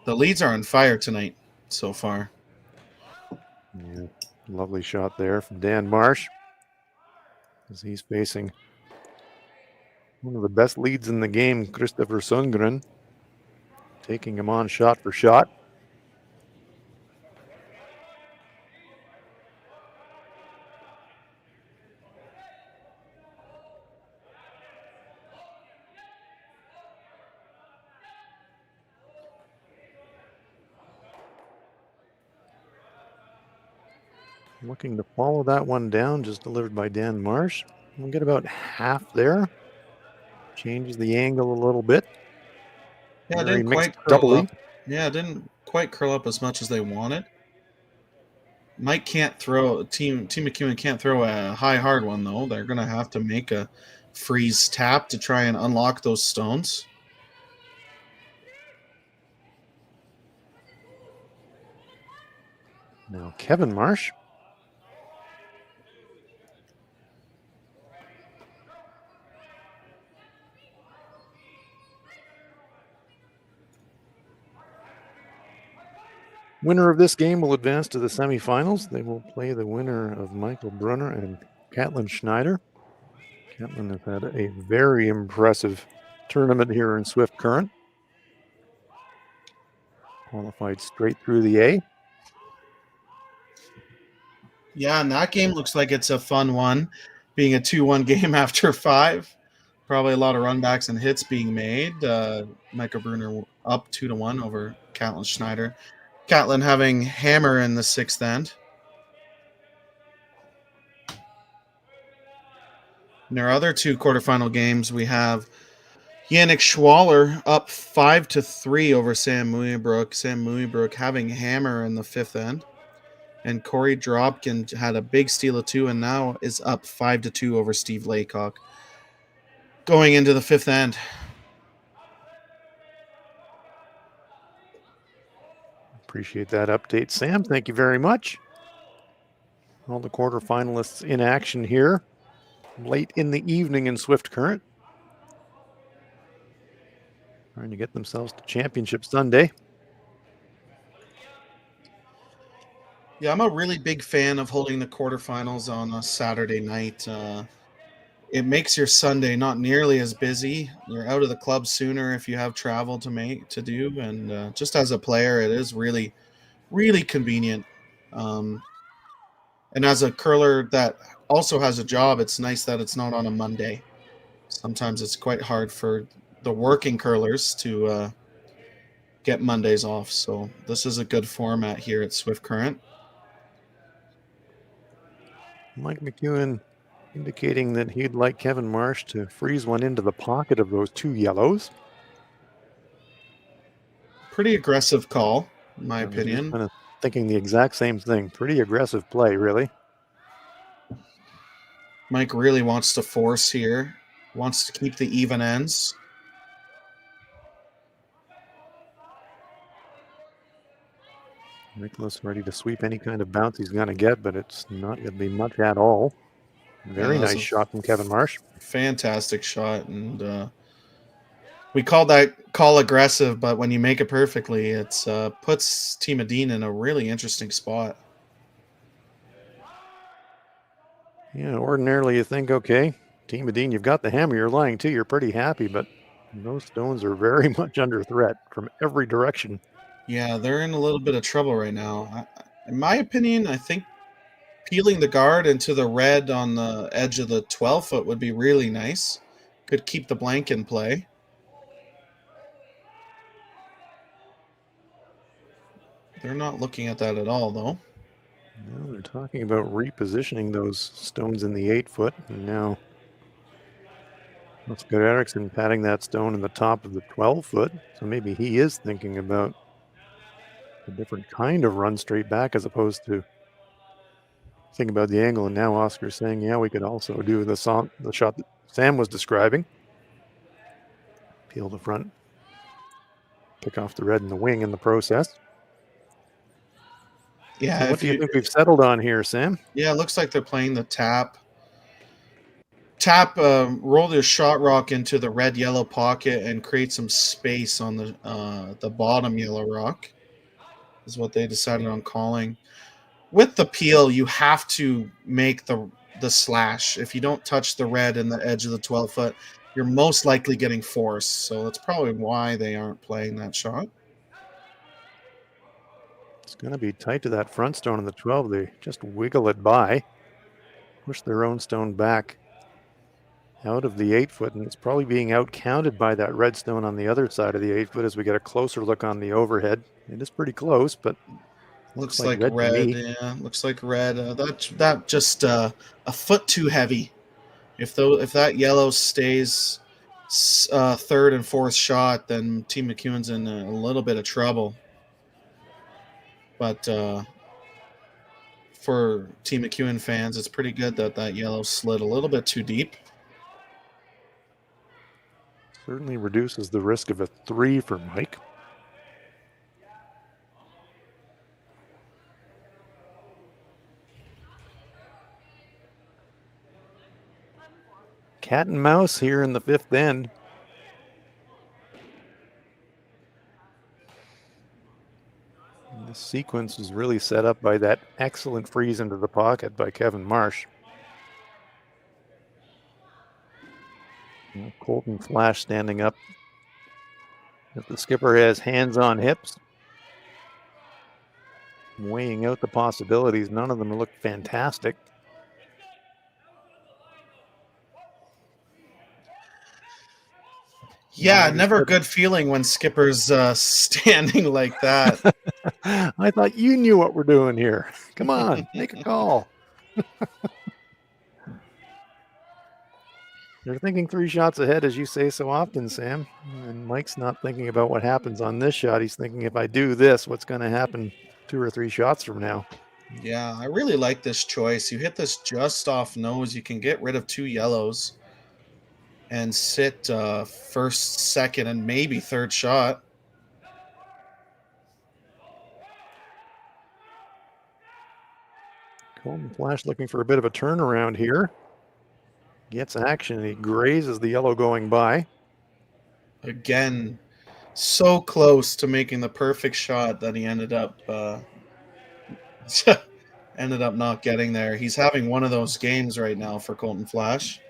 The leads are on fire tonight so far. Yeah, lovely shot there from Dan Marsh as he's facing one of the best leads in the game, Christopher Sundgren, taking him on shot for shot. Looking to follow that one down, just delivered by Dan Marsh. We'll get about half there. Changes the angle a little bit. Yeah, it didn't quite curl up. Yeah, it didn't quite curl up as much as they wanted. Mike can't throw, Team McEwen can't throw a high hard one though. They're gonna have to make a freeze tap to try and unlock those stones. Now Kevin Marsh. Winner of this game will advance to the semifinals. They will play the winner of Michael Brunner and Caitlin Schneider. Caitlin has had a very impressive tournament here in Swift Current. Qualified straight through the A. Yeah, and that game looks like it's a fun one, being a 2-1 game after 5. Probably a lot of runbacks and hits being made. Michael Brunner up 2-1 over Caitlin Schneider. Caitlin having hammer in the 6th end. In our other 2 quarterfinal games, we have Yannick Schwaller up 5-3 over Sam Muybrook. Sam Muybrook having hammer in the 5th end. And Corey Dropkin had a big steal of 2 and now is up 5-2 over Steve Laycock. Going into the 5th end. Appreciate that update, Sam. Thank you very much. All the quarterfinalists in action here late in the evening in Swift Current. Trying to get themselves to Championship Sunday. Yeah, I'm a really big fan of holding the quarterfinals on a Saturday night. It makes your Sunday not nearly as busy. You're out of the club sooner if you have travel to do, and just as a player, it is really, really convenient. And as a curler that also has a job, it's nice that it's not on a Monday. Sometimes it's quite hard for the working curlers to get Mondays off. So this is a good format here at Swift Current. Mike McEwen indicating that he'd like Kevin Marsh to freeze one into the pocket of those 2 yellows. Pretty aggressive call, in my I was just opinion. kind of thinking the exact same thing. Pretty aggressive play, really. Mike really wants to force here. Wants to keep the even ends. Niklas ready to sweep any kind of bounce he's going to get, but it's not going to be much at all. Very nice shot from Kevin Marsh. Fantastic shot. And we called that call aggressive, but when you make it perfectly, it puts Team Edin in a really interesting spot. Yeah, ordinarily you think, okay, Team Edin, you've got the hammer, you're lying too, you're pretty happy, but those stones are very much under threat from every direction. Yeah, they're in a little bit of trouble right now. In my opinion, I think peeling the guard into the red on the edge of the 12-foot would be really nice. Could keep the blank in play. They're not looking at that at all, though. No, they're talking about repositioning those stones in the 8-foot, and now let's get Erickson patting that stone in the top of the 12-foot, so maybe he is thinking about a different kind of run straight back as opposed to think about the angle. And now Oscar's saying, yeah, we could also do the shot that Sam was describing. Peel the front, pick off the red and the wing in the process. Yeah. So what do you think we've settled on here, Sam? Yeah, it looks like they're playing the tap. Roll their shot rock into the red-yellow pocket and create some space on the bottom yellow rock. Is what they decided on calling. With the peel, you have to make the slash. If you don't touch the red in the edge of the 12-foot, you're most likely getting forced. So that's probably why they aren't playing that shot. It's going to be tight to that front stone in the 12. They just wiggle it by, push their own stone back out of the 8-foot, and it's probably being outcounted by that red stone on the other side of the 8-foot as we get a closer look on the overhead. It is pretty close, but looks like red. Yeah, looks like red. That just a foot too heavy. If that yellow stays third and fourth shot, then Team McEwen's in a little bit of trouble. But for Team McEwen fans, it's pretty good that yellow slid a little bit too deep. Certainly reduces the risk of a 3 for Mike. Cat and mouse here in the 5th end. And this sequence is really set up by that excellent freeze into the pocket by Kevin Marsh. Colton Flash standing up. If the skipper has hands on hips, weighing out the possibilities. None of them look fantastic. Yeah, never a good feeling when skipper's standing like that. I thought you knew what we're doing here. Come on, make a call. They're thinking 3 shots ahead, as you say so often, Sam. And Mike's not thinking about what happens on this shot. He's thinking, if I do this, what's going to happen 2 or 3 shots from now? Yeah, I really like this choice. You hit this just off nose. You can get rid of 2 yellows and sit first, second, and maybe third shot. Colton Flash looking for a bit of a turnaround here. Gets action. He grazes the yellow going by. Again, so close to making the perfect shot that he ended up not getting there. He's having one of those games right now for Colton Flash.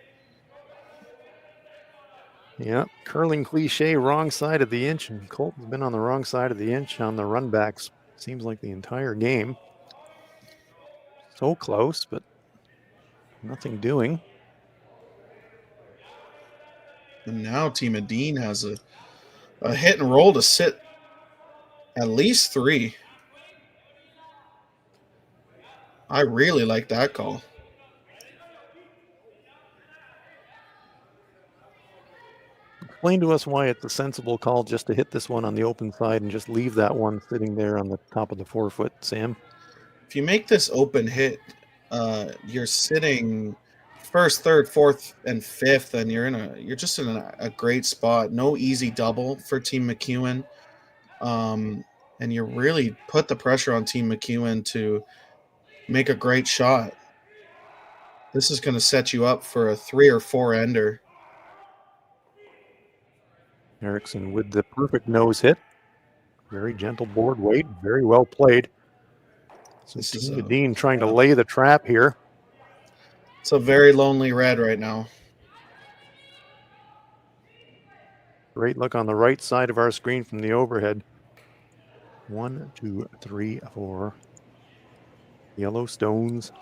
Yeah, curling cliche, wrong side of the inch, and Colton's been on the wrong side of the inch on the runbacks. Seems like the entire game. So close, but nothing doing. And now Team Edin has a hit and roll to sit at least 3. I really like that call. Explain to us why it's a sensible call just to hit this one on the open side and just leave that one sitting there on the top of the 4 foot, Sam. If you make this open hit, you're sitting first, third, fourth, and fifth, and you're just in a great spot. No easy double for Team McEwen, and you really put the pressure on Team McEwen to make a great shot. This is going to set you up for a 3 or 4 ender. Erickson with the perfect nose hit. Very gentle board weight, very well played. So Team Edin trying to lay the trap here. It's a very lonely red right now. Great look on the right side of our screen from the overhead. 1, 2, 3, 4. Yellow stones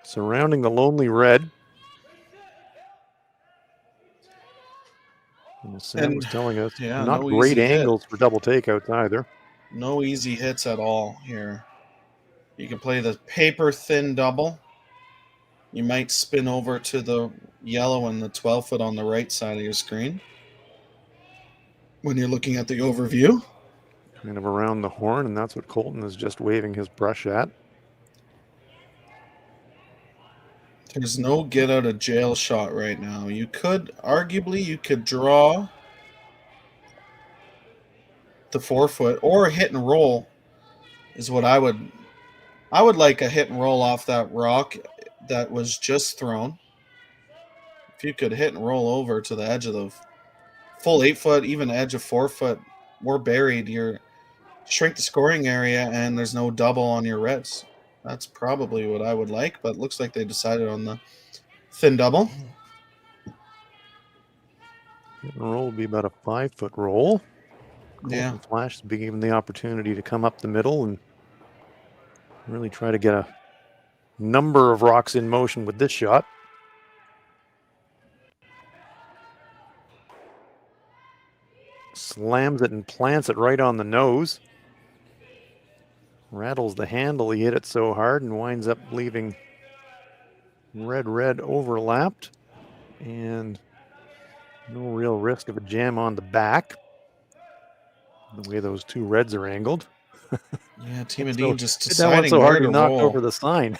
surrounding the lonely red. And Sam was telling us, not no great easy angles for double takeouts either. No easy hits at all here. You can play the paper thin double. You might spin over to the yellow and the 12 foot on the right side of your screen when you're looking at the overview. Kind of around the horn, and that's what Colton is just waving his brush at. There's no get out of jail shot right now. You could, arguably, you could draw the 4 foot or hit and roll is what I would like a hit and roll off that rock that was just thrown. If you could hit and roll over to the edge of the full 8 foot, even edge of 4 foot, we're buried. You're shrink the scoring area and there's no double on your reds. That's probably what I would like, but it looks like they decided on the thin double. Hit and roll would be about a 5 foot roll. Yeah. Flash being given the opportunity to come up the middle and really try to get a number of rocks in motion with this shot. Slams it and plants it right on the nose. Rattles the handle. He hit it so hard and winds up leaving red overlapped. And no real risk of a jam on the back. The way those two reds are angled. Yeah, Team Edin just deciding so hard where to knocked roll. Over the sign.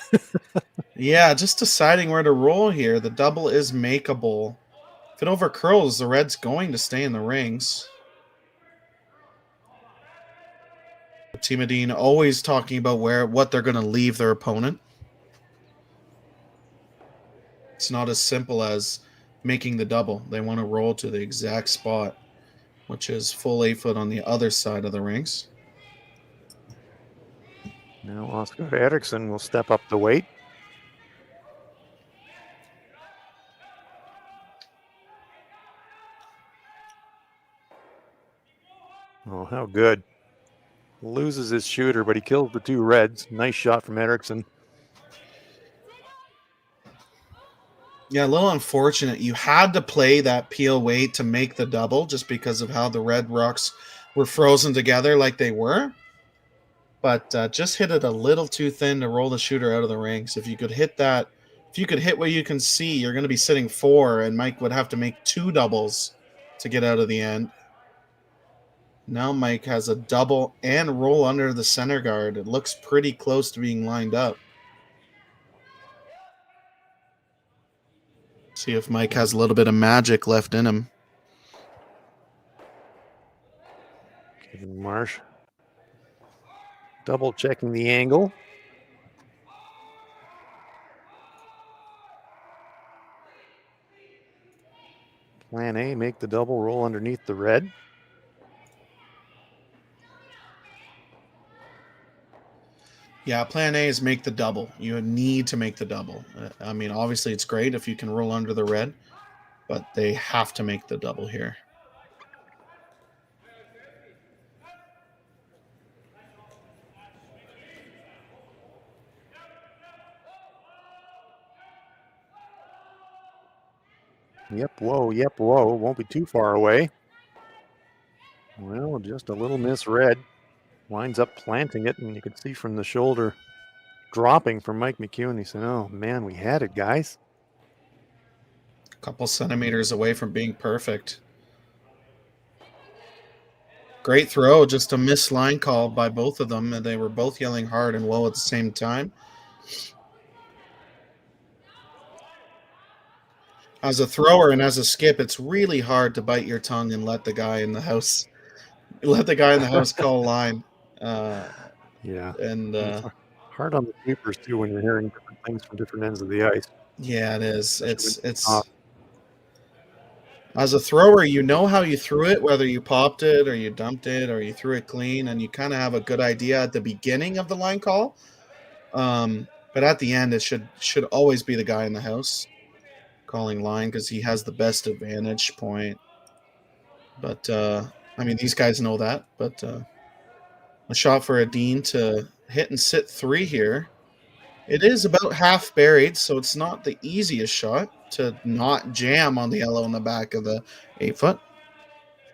Yeah, just deciding where to roll here. The double is makeable. If it overcurls, the red's going to stay in the rings. Team Edin always talking about what they're going to leave their opponent. It's not as simple as making the double. They want to roll to the exact spot, which is full 8 foot on the other side of the rings. Now Oscar Eriksson will step up the weight. Oh, how good. Loses his shooter, but he kills the two reds. Nice shot from Eriksson. Yeah, a little unfortunate. You had to play that peel weight to make the double just because of how the red rocks were frozen together like they were. But just hit it a little too thin to roll the shooter out of the rings. If you could hit that, if you could hit what you can see, you're going to be sitting 4, and Mike would have to make 2 doubles to get out of the end. Now Mike has a double and roll under the center guard. It looks pretty close to being lined up. See if Mike has a little bit of magic left in him. Kevin Marsh double checking the angle. Plan A, make the double, roll underneath the red. Yeah, plan A is make the double. You need to make the double. I mean, obviously it's great if you can roll under the red, but they have to make the double here. Yep, whoa. Won't be too far away. Well, just a little misread. Winds up planting it, and you can see from the shoulder dropping from Mike McEwen. He said, oh, man, we had it, guys. couple centimeters away from being perfect. Great throw, just a missed line call by both of them, and they were both yelling hard and low at the same time. As a thrower and as a skip, it's really hard to bite your tongue and let the guy in the house call line. Yeah. And it's hard on the sweepers too when you're hearing different things from different ends of the ice. yeah, it is. Especially It's as a thrower, you know how you threw it, whether you popped it or you dumped it or you threw it clean, and you kind of have a good idea at the beginning of the line call. But at the end, it should always be the guy in the house calling line because he has the best advantage point. But I mean, these guys know that. But a shot for Edin to hit and sit 3 here. It is about half buried, so it's not the easiest shot to not jam on the yellow in the back of the 8-foot.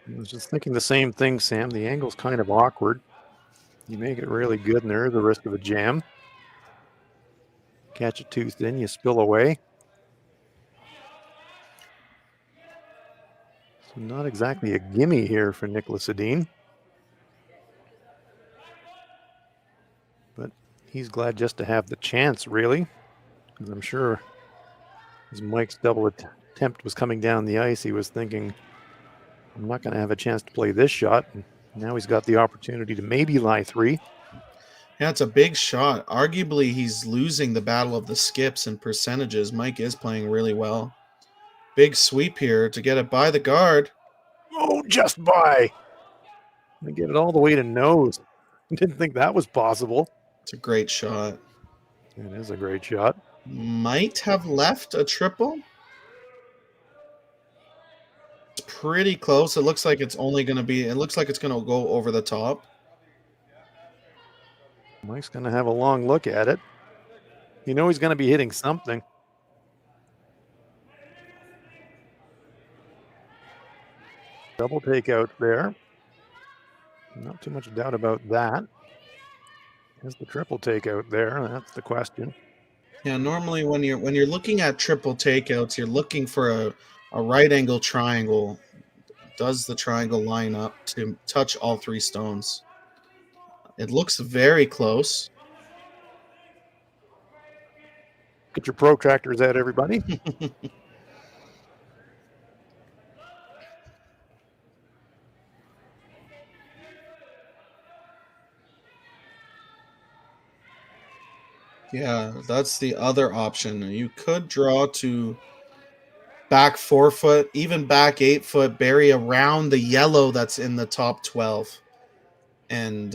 I was just thinking the same thing, Sam. The angle's kind of awkward. You make it really good, and there is a risk of a jam. Catch it too thin, you spill away. So not exactly a gimme here for Niklas Edin. But he's glad just to have the chance, really. Because I'm sure as Mike's double attempt was coming down the ice, he was thinking, I'm not going to have a chance to play this shot. And now he's got the opportunity to maybe lie 3. Yeah, it's a big shot. Arguably, he's losing the battle of the skips and percentages. Mike is playing really well. Big sweep here to get it by the guard. Oh, just by. And get it all the way to nose. Didn't think that was possible. It's a great shot. It is a great shot. Might have left a triple. It's pretty close. It looks like it's only going to be, it looks like it's going to go over the top. Mike's going to have a long look at it. You know he's going to be hitting something. Double takeout there. Not too much doubt about that. There's the triple takeout there. That's the question. Yeah, normally when you're looking at triple takeouts, you're looking for a right angle triangle. Does the triangle line up to touch all 3 stones? It looks very close. Get your protractors out, everybody. Yeah, that's the other option. You could draw to back 4 foot, even back 8 foot, bury around the yellow that's in the top 12. And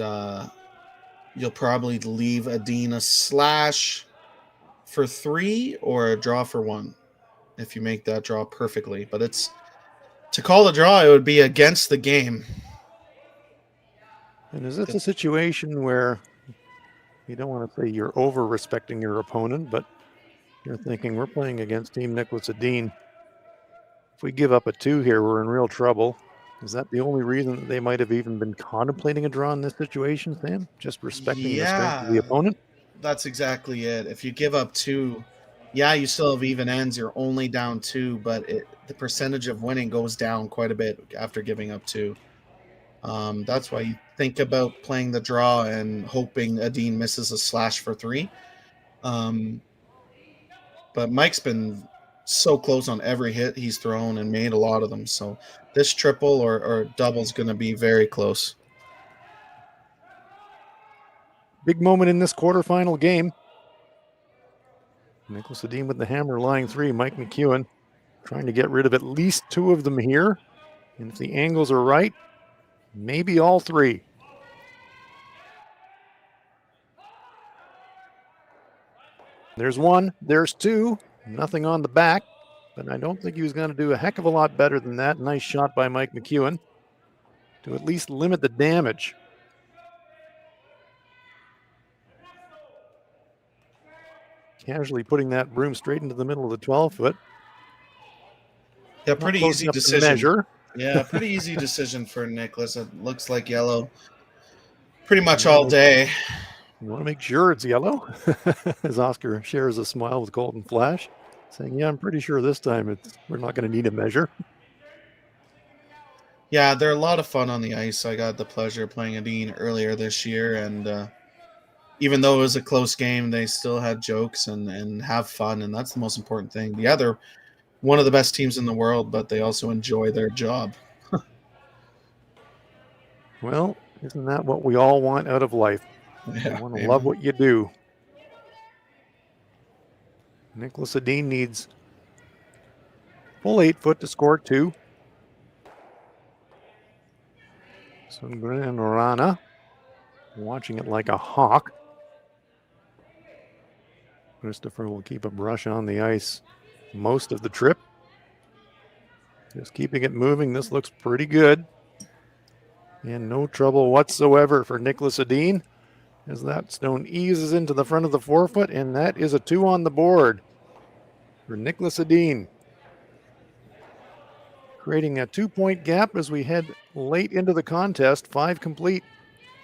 you'll probably leave Edin a slash for 3 or a draw for 1 if you make that draw perfectly. But it's to call the draw, it would be against the game. And is this a situation where you don't want to say you're over-respecting your opponent, but you're thinking we're playing against Team Niklas Edin. If we give up a 2 here, we're in real trouble. Is that the only reason that they might have even been contemplating a draw in this situation, Sam? Just respecting the strength of the opponent? That's exactly it. If you give up 2, yeah, you still have even ends. You're only down 2, but the percentage of winning goes down quite a bit after giving up 2. That's why you think about playing the draw and hoping Edin misses a slash for 3. But Mike's been so close on every hit he's thrown and made a lot of them. So this triple or double is going to be very close. Big moment in this quarterfinal game. Niklas Edin with the hammer lying 3. Mike McEwen trying to get rid of at least 2 of them here. And if the angles are right, maybe all 3. There's 1, there's 2, nothing on the back, but I don't think he was going to do a heck of a lot better than that. Nice shot by Mike McEwen to at least limit the damage. Casually putting that broom straight into the middle of the 12-foot. Yeah, pretty easy decision. Measure. Yeah, pretty easy decision for Niklas. It looks like yellow pretty much all day. You want to make sure it's yellow? As Oscar shares a smile with Colton Flash. saying, yeah, I'm pretty sure this time we're not going to need a measure. Yeah, they're a lot of fun on the ice. I got the pleasure of playing Edin earlier this year, and even though it was a close game, they still had jokes and have fun, and that's the most important thing. Yeah, they're one of the best teams in the world, but they also enjoy their job. Well, isn't that what we all want out of life? Yeah, you want to amen. love what you do. Niklas Edin needs full 8 foot to score 2. So Rana watching it like a hawk. Christopher will keep a brush on the ice most of the trip. Just keeping it moving. This looks pretty good. And no trouble whatsoever for Niklas Edin as that stone eases into the front of the forefoot, and that is a 2 on the board for Niklas Edin. Creating a 2-point gap as we head late into the contest. 5 complete.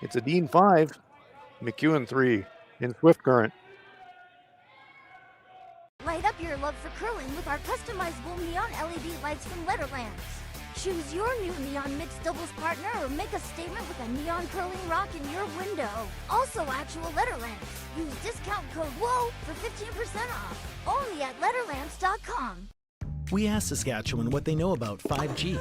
It's Edin 5, McEwen 3 in Swift Current. Light up your love for curling with our customizable neon LED lights from Letterlands. Choose your new neon mixed doubles partner or make a statement with a neon curling rock in your window. Also actual Letterlands. Use discount code WHOA for 15% off. Only at Letterlands.com. We asked Saskatchewan what they know about 5G.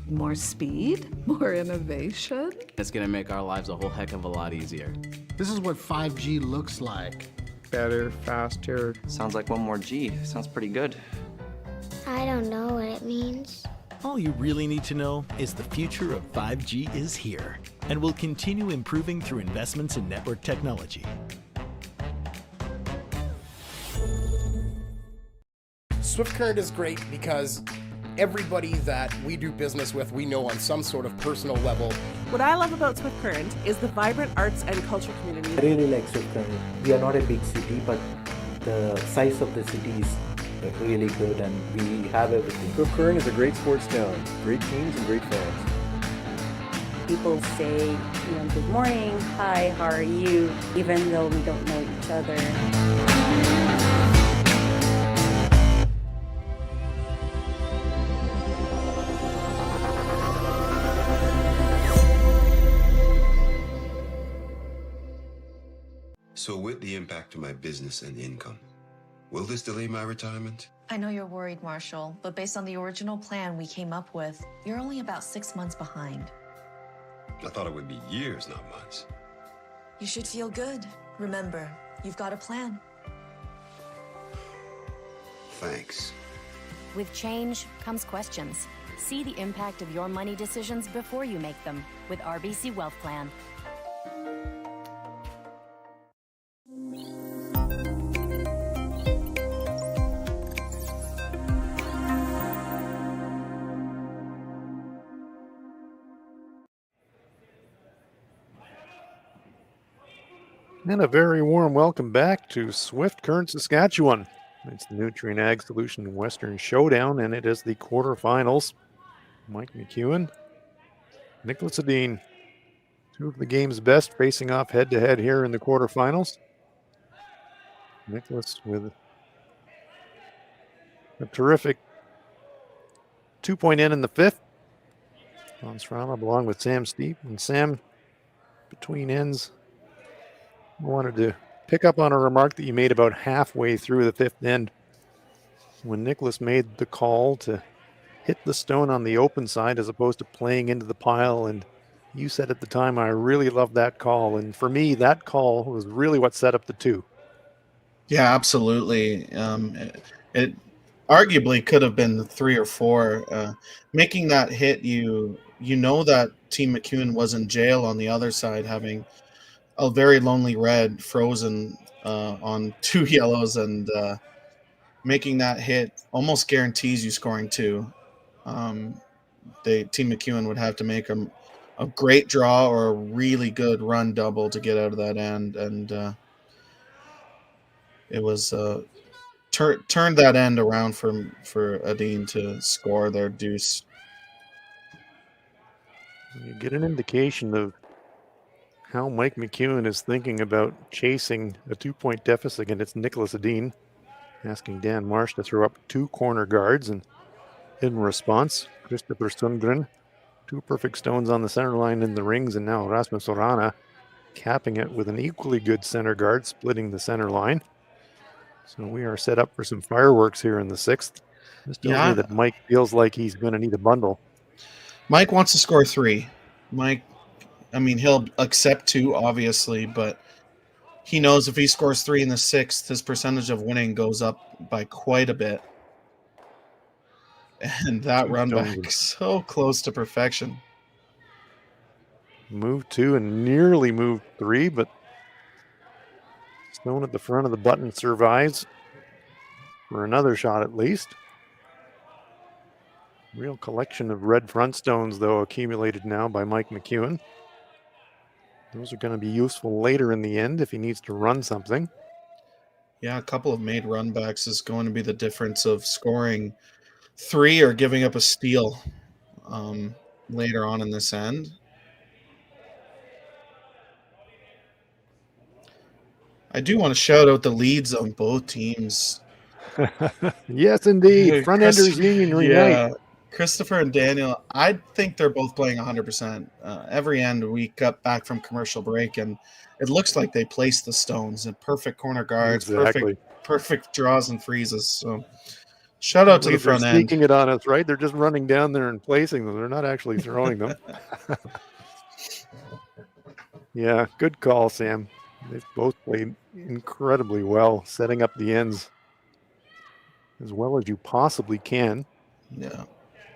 More speed, more innovation. It's gonna make our lives a whole heck of a lot easier. This is what 5G looks like. Better, faster. Sounds like one more G. Sounds pretty good. I don't know what it means. All you really need to know is the future of 5G is here and will continue improving through investments in network technology. Swift Current is great because everybody that we do business with, we know on some sort of personal level. What I love about Swift Current is the vibrant arts and culture community. I really like Swift Current. We are not a big city, but the size of the city is really good, and we have everything. Swift Current is a great sports town, great teams and great fans. People say, good morning, hi, how are you, even though we don't know each other. So with the impact to my business and income, will this delay my retirement? I know you're worried, Marshall, but based on the original plan we came up with, you're only about 6 months behind. I thought it would be years, not months. You should feel good. Remember, you've got a plan. Thanks. With change comes questions. See the impact of your money decisions before you make them with RBC Wealth Plan. And a very warm welcome back to Swift Current, Saskatchewan. It's the Nutrien Ag Solution Western Showdown, and it is the quarterfinals. Mike McEwen, Niklas Edin, 2 of the game's best facing off head-to-head here in the quarterfinals. Niklas with a terrific 2-point in the 5th. On Srama along with Sam Steep. And Sam, between ends, I wanted to pick up on a remark that you made about halfway through the 5th end when Niklas made the call to hit the stone on the open side as opposed to playing into the pile. And you said at the time, I really love that call. And for me, that call was really what set up the 2. Yeah, absolutely. It arguably could have been 3 or 4. Making that hit, you know that Team McEwen was in jail on the other side, having a very lonely red frozen on 2 yellows, and making that hit almost guarantees you scoring 2. Team McEwen would have to make a great draw or a really good run double to get out of that end, and it was turned that end around for Edin to score their deuce. You get an indication of how Mike McEwen is thinking about chasing a 2-point deficit against Niklas Edin. asking Dan Marsh to throw up 2 corner guards, and in response, Christopher Sundgren, 2 perfect stones on the center line in the rings, and now Rasmus Orana capping it with an equally good center guard, splitting the center line. So we are set up for some fireworks here in the 6th. This tells me that Mike feels like he's going to need a bundle. Mike wants to score 3. Mike, I mean, he'll accept 2, obviously, but he knows if he scores 3 in the 6th, his percentage of winning goes up by quite a bit. And that run back, so close to perfection. Move 2 and nearly move 3, but stone at the front of the button survives for another shot at least. Real collection of red front stones, though, accumulated now by Mike McEwen. Those are going to be useful later in the end if he needs to run something. Yeah, a couple of made run backs is going to be the difference of scoring 3 or giving up a steal later on in this end. I do want to shout out the leads on both teams. Yes, indeed. Front-enders Union Unite. Yeah, Christopher and Daniel, I think they're both playing 100%. Every end we got back from commercial break, and it looks like they placed the stones in perfect corner guards, Exactly. perfect draws and freezes. So shout out to the front end. They're sneaking it on us, right? They're just running down there and placing them. They're not actually throwing them. Yeah, good call, Sam. They've both played incredibly well, setting up the ends as well as you possibly can. Yeah.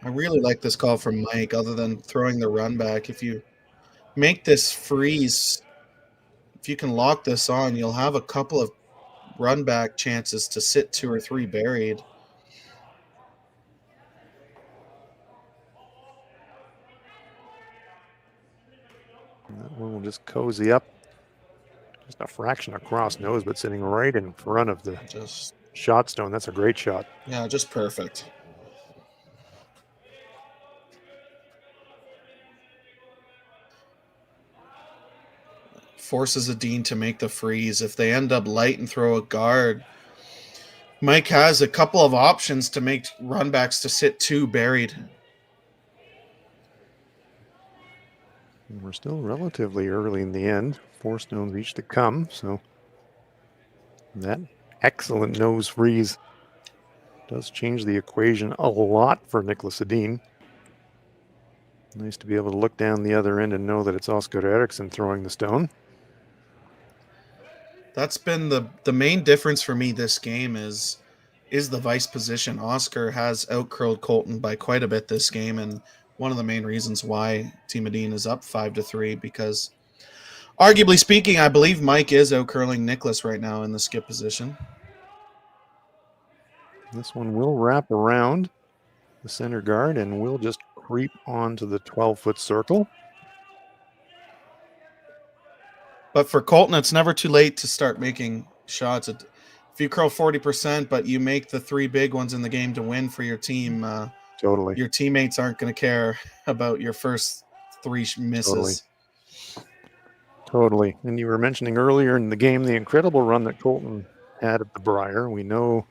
I really like this call from Mike, other than throwing the run back. If you make this freeze, if you can lock this on, you'll have a couple of run back chances to sit 2 or 3 buried. That one will just cozy up. Just a fraction across nose, but sitting right in front of the shot stone. That's a great shot. Yeah, just perfect. Forces Edin to make the freeze. If they end up light and throw a guard, Mike has a couple of options to make run backs to sit 2 buried. And we're still relatively early in the end. 4 stones each to come, so that excellent nose freeze does change the equation a lot for Niklas Edin. Nice to be able to look down the other end and know that it's Oscar Eriksson throwing the stone. That's been the main difference for me this game is the vice position. Oscar has outcurled Colton by quite a bit this game, and one of the main reasons why Team Edin is up 5-3, because arguably speaking, I believe Mike is outcurling Niklas right now in the skip position. This one will wrap around the center guard and will just creep onto the 12-foot circle. But for Colton, it's never too late to start making shots. If you curl 40%, but you make the 3 big ones in the game to win for your team, totally, your teammates aren't going to care about your first 3 misses. Totally. And you were mentioning earlier in the game the incredible run that Colton had at the Briar. We know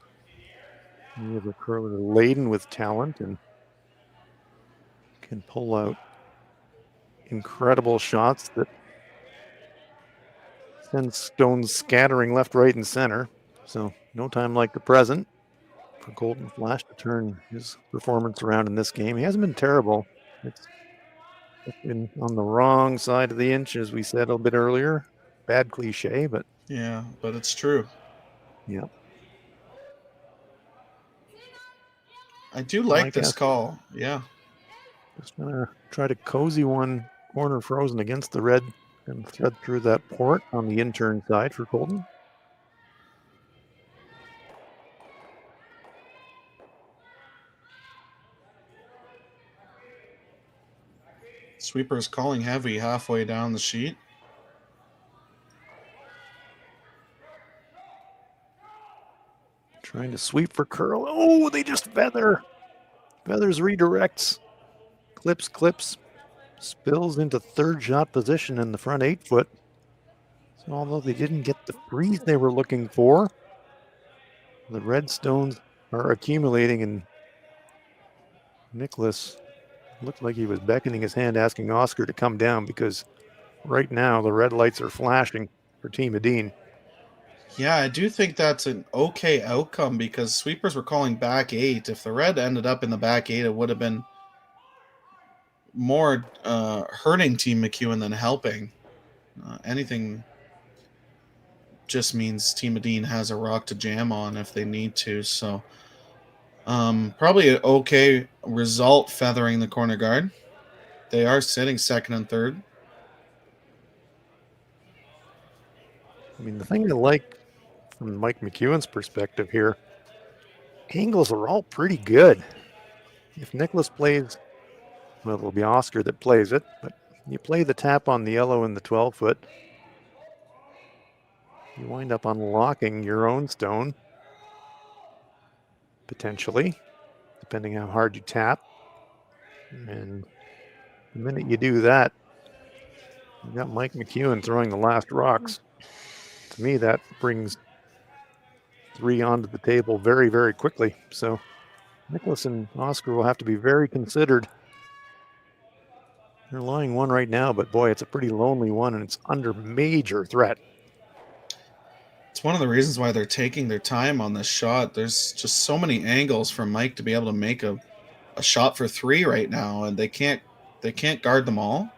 he is a curler laden with talent and can pull out incredible shots that send stones scattering left, right, and center. So no time like the present for Colton Flash to turn his performance around in this game. He hasn't been terrible. It's been on the wrong side of the inch, as we said a little bit earlier. Bad cliche, but yeah, but it's true. Yeah. I do like this call. Yeah. Just gonna try to cozy one corner frozen against the red and thread through that port on the intern side for Colton. Sweeper is calling heavy halfway down the sheet. Trying to sweep for curl. Oh, they just feather. Feathers redirects. Clips. Spills into 3rd shot position in the front 8-foot. So although they didn't get the freeze they were looking for, The red stones are accumulating, and Niklas looked like he was beckoning his hand, asking Oscar to come down, because right now the red lights are flashing for Team Edin. Yeah, I do think that's an okay outcome because sweepers were calling back 8. If the red ended up in the back 8, it would have been more hurting Team McEwen than helping. Anything just means Team Edin has a rock to jam on if they need to. So probably an okay result feathering the corner guard. They are sitting second and third. I mean, the thing I like from Mike McEwen's perspective here, angles are all pretty good. If Niklas plays, well, it'll be Oscar that plays it, but you play the tap on the yellow in the 12-foot, you wind up unlocking your own stone, potentially, depending how hard you tap. And the minute you do that, you got Mike McEwen throwing the last rocks. To me, that brings 3 onto the table very, very quickly. So Niklas and Oscar will have to be very considered. They're lying 1 right now, but boy, it's a pretty lonely one, and it's under major threat. It's one of the reasons why they're taking their time on this shot. There's just so many angles for Mike to be able to make a shot for 3 right now, and they can't guard them all.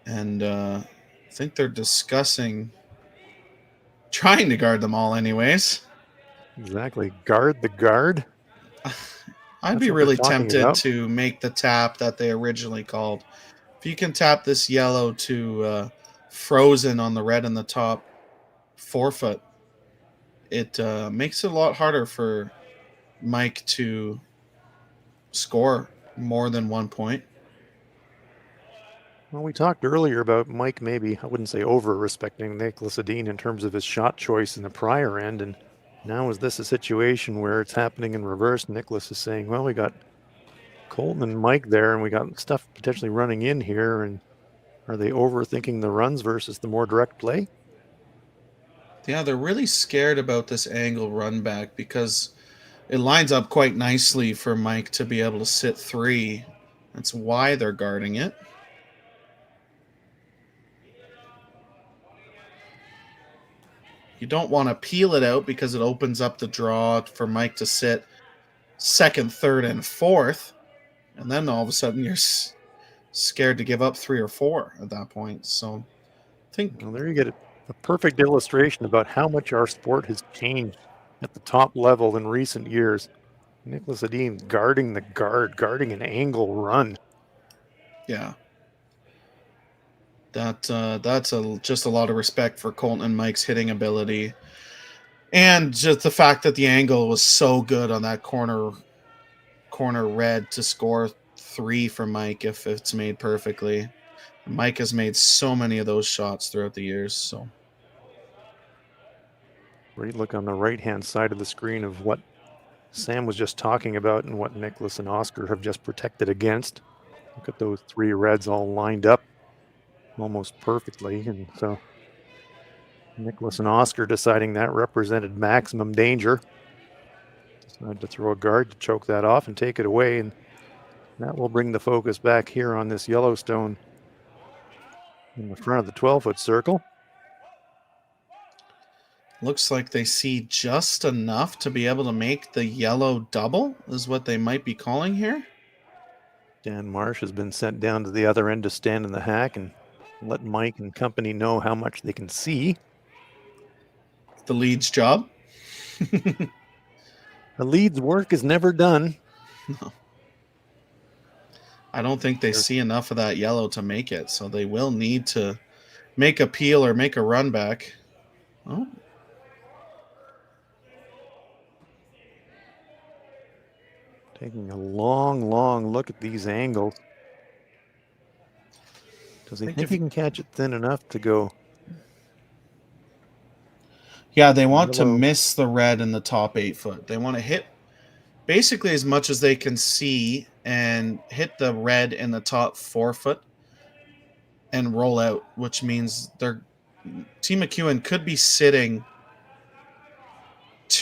And I think they're discussing trying to guard them all anyways. Exactly. Guard the guard. I'd be really tempted to make the tap that they originally called. If you can tap this yellow to frozen on the red in the top 4-foot, it makes it a lot harder for Mike to score more than 1 point. Well, we talked earlier about Mike maybe, I wouldn't say over-respecting Niklas Edin in terms of his shot choice in the prior end, and now is this a situation where it's happening in reverse? Niklas is saying, well, we got Colton and Mike there, and we got stuff potentially running in here, and are they overthinking the runs versus the more direct play? Yeah, they're really scared about this angle run back because it lines up quite nicely for Mike to be able to sit 3. That's why they're guarding it. You don't want to peel it out because it opens up the draw for Mike to sit 2nd, 3rd, and 4th. And then all of a sudden you're scared to give up 3 or 4 at that point. So I think... Well, there you get a perfect illustration about how much our sport has changed at the top level in recent years. Niklas Edin guarding the guard, guarding an angle run. Yeah. That's just a lot of respect for Colton and Mike's hitting ability. And just the fact that the angle was so good on that corner red to score 3 for Mike if it's made perfectly. Mike has made so many of those shots throughout the years. So Great look on the right-hand side of the screen of what Sam was just talking about and what Niklas and Oscar have just protected against. Look at those 3 reds all lined up almost perfectly. And so Niklas and Oscar deciding that represented maximum danger. Decided to throw a guard to choke that off and take it away. And that will bring the focus back here on this Yellowstone in the front of the 12-foot circle. Looks like they see just enough to be able to make the yellow double, is what they might be calling here. Dan Marsh has been sent down to the other end to stand in the hack and let Mike and company know how much they can see. The lead's job. The lead's work is never done. No. I don't think they see enough of that yellow to make it, so they will need to make a peel or make a run back. Oh. Taking a long, long look at these angles. Does he think he can catch it thin enough to go? Yeah, they want to miss the red in the top 8-foot. They want to hit basically as much as they can see and hit the red in the top 4-foot and roll out, which means Team McEwen could be sitting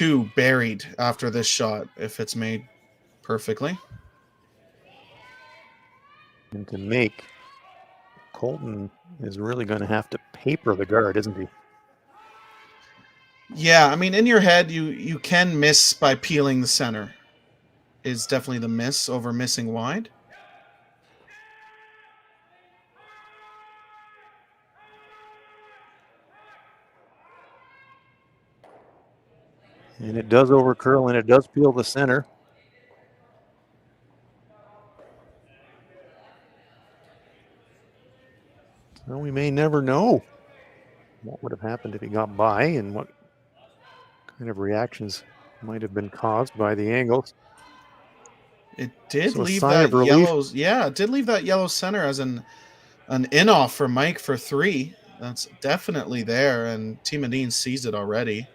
2 buried after this shot if it's made perfectly. And to make, Colton is really going to have to paper the guard, isn't he? Yeah, I mean, in your head, you can miss by peeling the center. Is definitely the miss over missing wide. And it does overcurl and it does peel the center. So we may never know what would have happened if he got by and what kind of reactions might have been caused by the angles. It did So a leave sign that of relief. yellows. Yeah, it did leave that yellow center as an in-off for Mike for 3. That's definitely there, and Team Edin sees it already.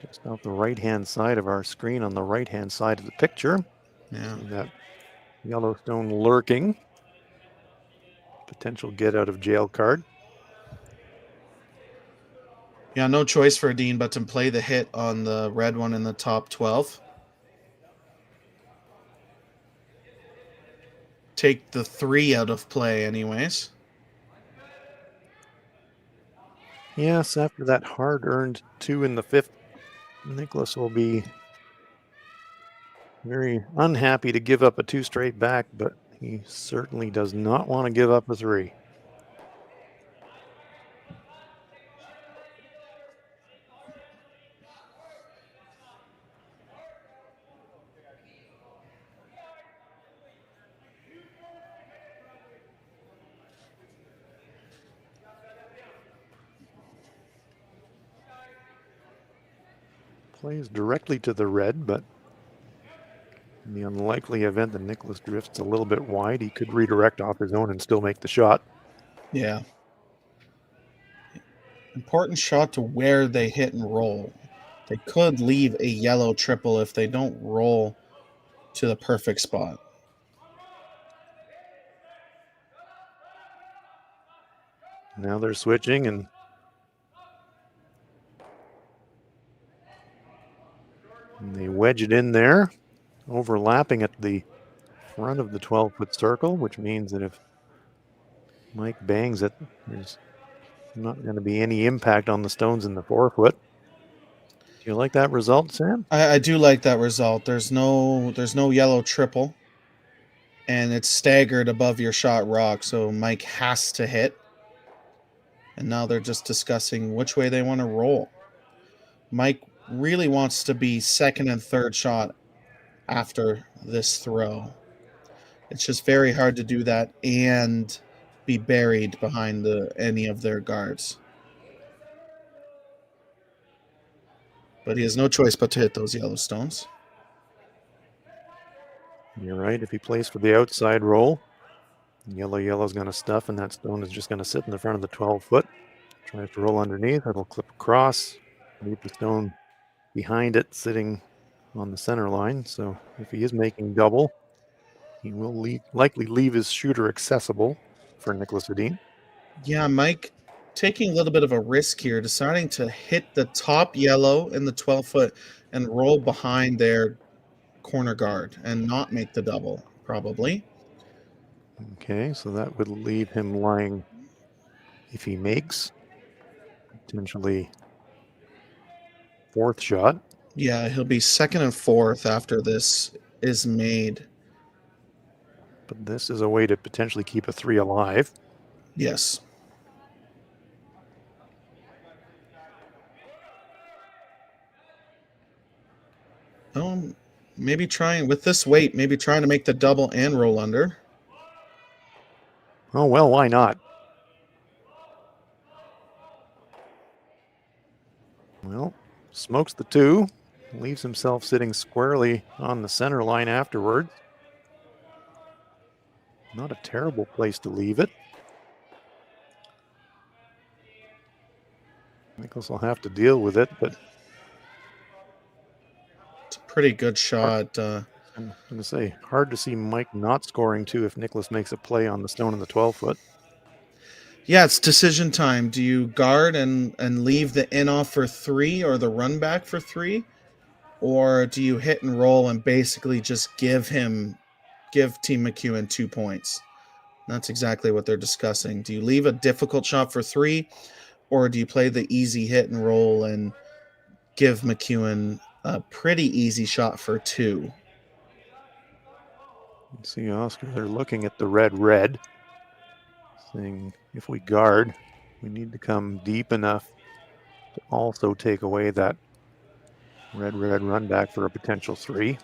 Just out the right-hand side of our screen on the right-hand side of the picture. Yeah. See that Yellowstone lurking. Potential get out of jail card. Yeah, no choice for Edin but to play the hit on the red one in the top 12. Take the 3 out of play anyways. Yes, after that hard-earned 2 in the 5th, Niklas will be very unhappy to give up a 2 straight back, but he certainly does not want to give up a 3. Plays directly to the red, but in the unlikely event that Niklas drifts a little bit wide, he could redirect off his own and still make the shot. Yeah. Important shot to where they hit and roll. They could leave a yellow triple if they don't roll to the perfect spot. Now they're switching and they wedge it in there, overlapping at the front of the 12-foot circle, which means that if Mike bangs it, there's not going to be any impact on the stones in the 4-foot. Do you like that result, Sam? I do like that result. There's no yellow triple, and it's staggered above your shot rock, so Mike has to hit. And now they're just discussing which way they want to roll. Mike really wants to be second and third shot after this throw. It's just very hard to do that and be buried behind any of their guards. But he has no choice but to hit those yellow stones. You're right. If he plays for the outside roll, yellow's going to stuff, and that stone is just going to sit in the front of the 12-foot. Tries to roll underneath. It'll clip across, leave the stone behind it, sitting on the center line. So if he is making double, he will likely leave his shooter accessible for Niklas Edin. Yeah, Mike taking a little bit of a risk here, deciding to hit the top yellow in the 12-foot and roll behind their corner guard and not make the double, probably. Okay, so that would leave him lying, if he makes, potentially 4th shot. Yeah, he'll be 2nd and 4th after this is made. But this is a way to potentially keep a 3 alive. Yes. Maybe trying, with this weight, maybe trying to make the double and roll under. Oh, well, why not? Well, smokes the 2, leaves himself sitting squarely on the center line afterwards. Not a terrible place to leave it. Niklas will have to deal with it, but it's a pretty good shot. I'm going to say, hard to see Mike not scoring 2 if Niklas makes a play on the stone in the 12-foot. Yeah, it's decision time. Do you guard and leave the in off for 3 or the run back for 3? Or do you hit and roll and basically just give Team McEwen 2 points? That's exactly what they're discussing. Do you leave a difficult shot for 3, or do you play the easy hit and roll and give McEwen a pretty easy shot for 2? See, Oscar, they're looking at the red, saying if we guard, we need to come deep enough to also take away that red run back for a potential 3.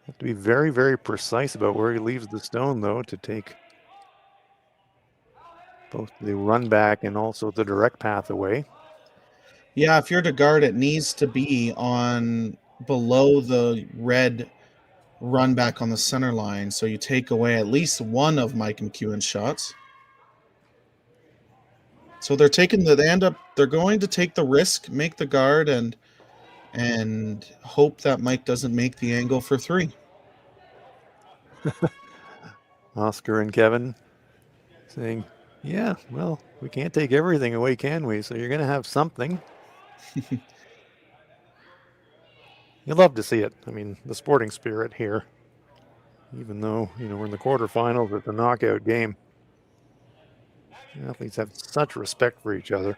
Have to be very, very precise about where he leaves the stone, though, to take both the run back and also the direct path away. Yeah, if you're to guard, it needs to be on below the red run back on the center line, so you take away at least one of Mike McEwen's shots. So they're going to take the risk, make the guard, and hope that Mike doesn't make the angle for 3. Oscar and Kevin saying, yeah, well, we can't take everything away, can we? So you're going to have something. You love to see it. I mean, the sporting spirit here, even though, we're in the quarterfinals, it's a knockout game. Athletes have such respect for each other.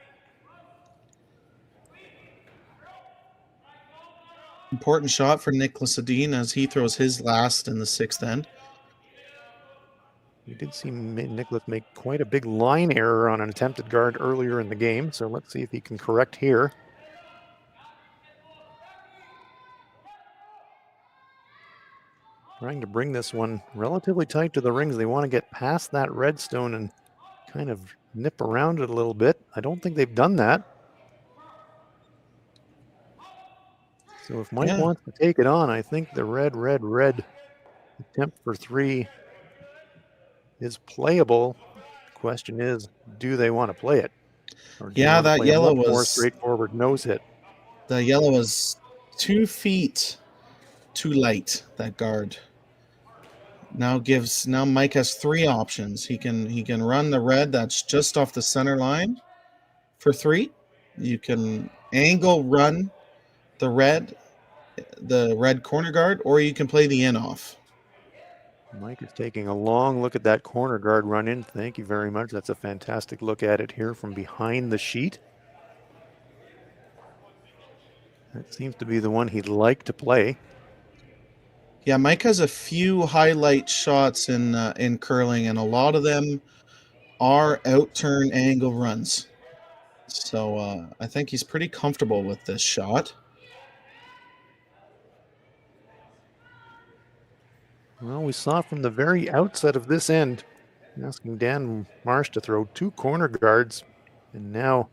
Important shot for Niklas Edin as he throws his last in the 6th end. We did see Niklas make quite a big line error on an attempted guard earlier in the game, so let's see if he can correct here. Trying to bring this one relatively tight to the rings. They want to get past that red stone and kind of nip around it a little bit. I don't think they've done that. So if Mike wants to take it on, I think the red attempt for 3 is playable. The question is, do they want to play it? Or do That yellow was more straightforward nose hit. The yellow was 2 feet too light, that guard. Now Mike has 3 options. He can run the red that's just off the center line for 3. You can angle run the red corner guard, or you can play the in off. Mike is taking a long look at that corner guard run in. Thank you very much. That's a fantastic look at it here from behind the sheet. That seems to be the one he'd like to play. Yeah, Mike has a few highlight shots in curling, and a lot of them are out-turn angle runs. So I think he's pretty comfortable with this shot. Well, we saw from the very outset of this end, asking Dan Marsh to throw 2 corner guards, and now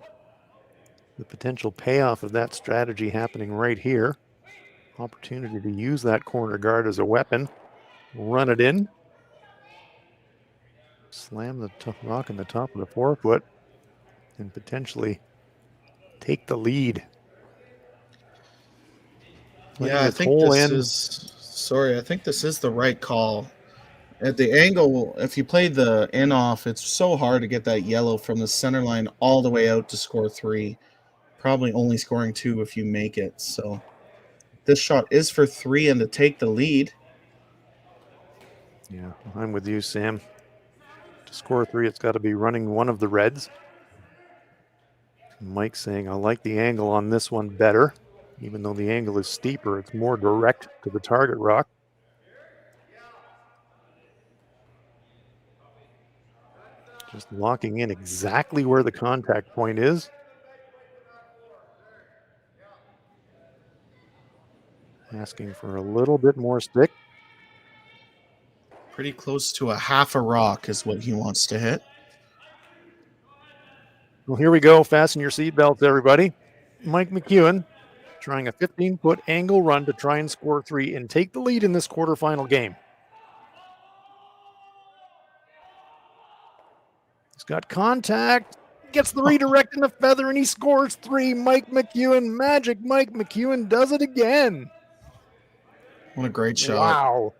the potential payoff of that strategy happening right here. Opportunity to use that corner guard as a weapon. Run it in. Slam the rock in the top of the forefoot and potentially take the lead. Yeah, I think I think this is the right call. At the angle, if you play the in off, it's so hard to get that yellow from the center line all the way out to score 3. Probably only scoring 2 if you make it. So this shot is for 3 and to take the lead. Yeah, I'm with you, Sam. To score 3, it's got to be running one of the reds. Mike saying, I like the angle on this one better. Even though the angle is steeper, it's more direct to the target rock. Just locking in exactly where the contact point is. Asking for a little bit more stick. Pretty close to a half a rock is what he wants to hit. Well, here we go. Fasten your seatbelts, everybody. Mike McEwen trying a 15-foot angle run to try and score 3 and take the lead in this quarterfinal game. He's got contact, gets the redirect in the feather, and he scores 3. Mike McEwen, magic Mike McEwen does it again. What a great shot. Wow.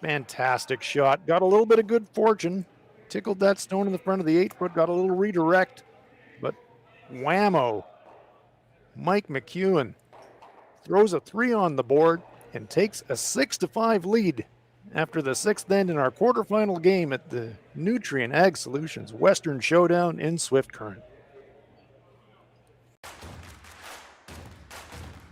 Fantastic shot. Got a little bit of good fortune. Tickled that stone in the front of the 8-foot, got a little redirect. But whammo. Mike McEwen throws a 3 on the board and takes a 6-5 lead after the 6th end in our quarterfinal game at the Nutrien Ag Solutions Western Showdown in Swift Current.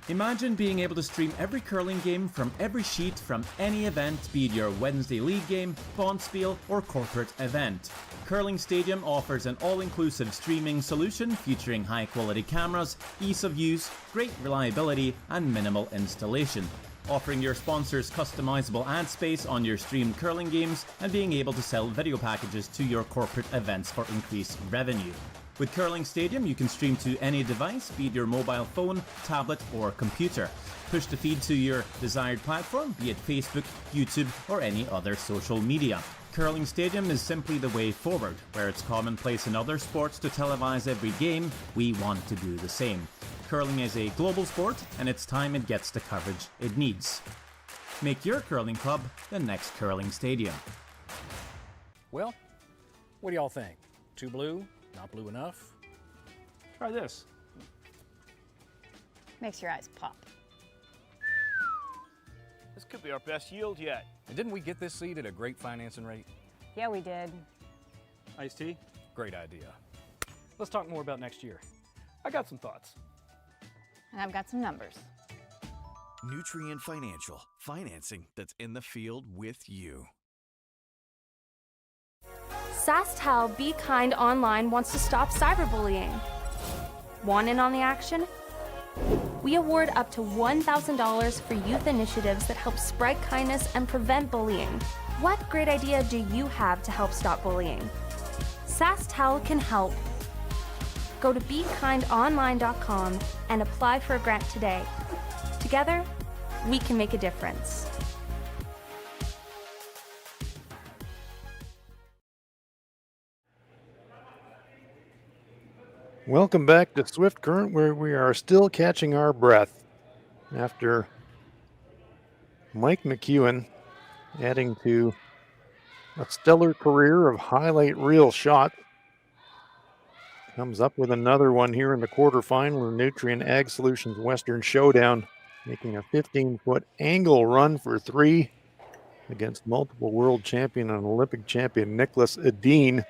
Imagine being able to stream every curling game from every sheet from any event, be it your Wednesday league game, bonspiel, or corporate event. Curling Stadium offers an all-inclusive streaming solution featuring high-quality cameras, ease of use, great reliability, and minimal installation. Offering your sponsors customizable ad space on your streamed curling games and being able to sell video packages to your corporate events for increased revenue. With Curling Stadium, you can stream to any device, be it your mobile phone, tablet, or computer. Push the feed to your desired platform, be it Facebook, YouTube, or any other social media. Curling Stadium is simply the way forward. Where it's commonplace in other sports to televise every game, we want to do the same. Curling is a global sport, and it's time it gets the coverage it needs. Make your curling club the next Curling Stadium. Well, what do y'all think? Too blue? Not blue enough? Try this. Makes your eyes pop. This could be our best yield yet. And didn't we get this seed at a great financing rate? Yeah, we did. Iced tea? Great idea. Let's talk more about next year. I got some thoughts. And I've got some numbers. Nutrien Financial, financing that's in the field with you. SaskTel Be Kind Online wants to stop cyberbullying. Want in on the action? We award up to $1,000 for youth initiatives that help spread kindness and prevent bullying. What great idea do you have to help stop bullying? SaskTel can help. Go to BeKindOnline.com and apply for a grant today. Together, we can make a difference. Welcome back to Swift Current, where we are still catching our breath after Mike McEwen adding to a stellar career of highlight reel shot. Comes up with another one here in the quarterfinal of Nutrien Ag Solutions Western Showdown, making a 15-foot angle run for 3 against multiple world champion and Olympic champion Niklas Edin.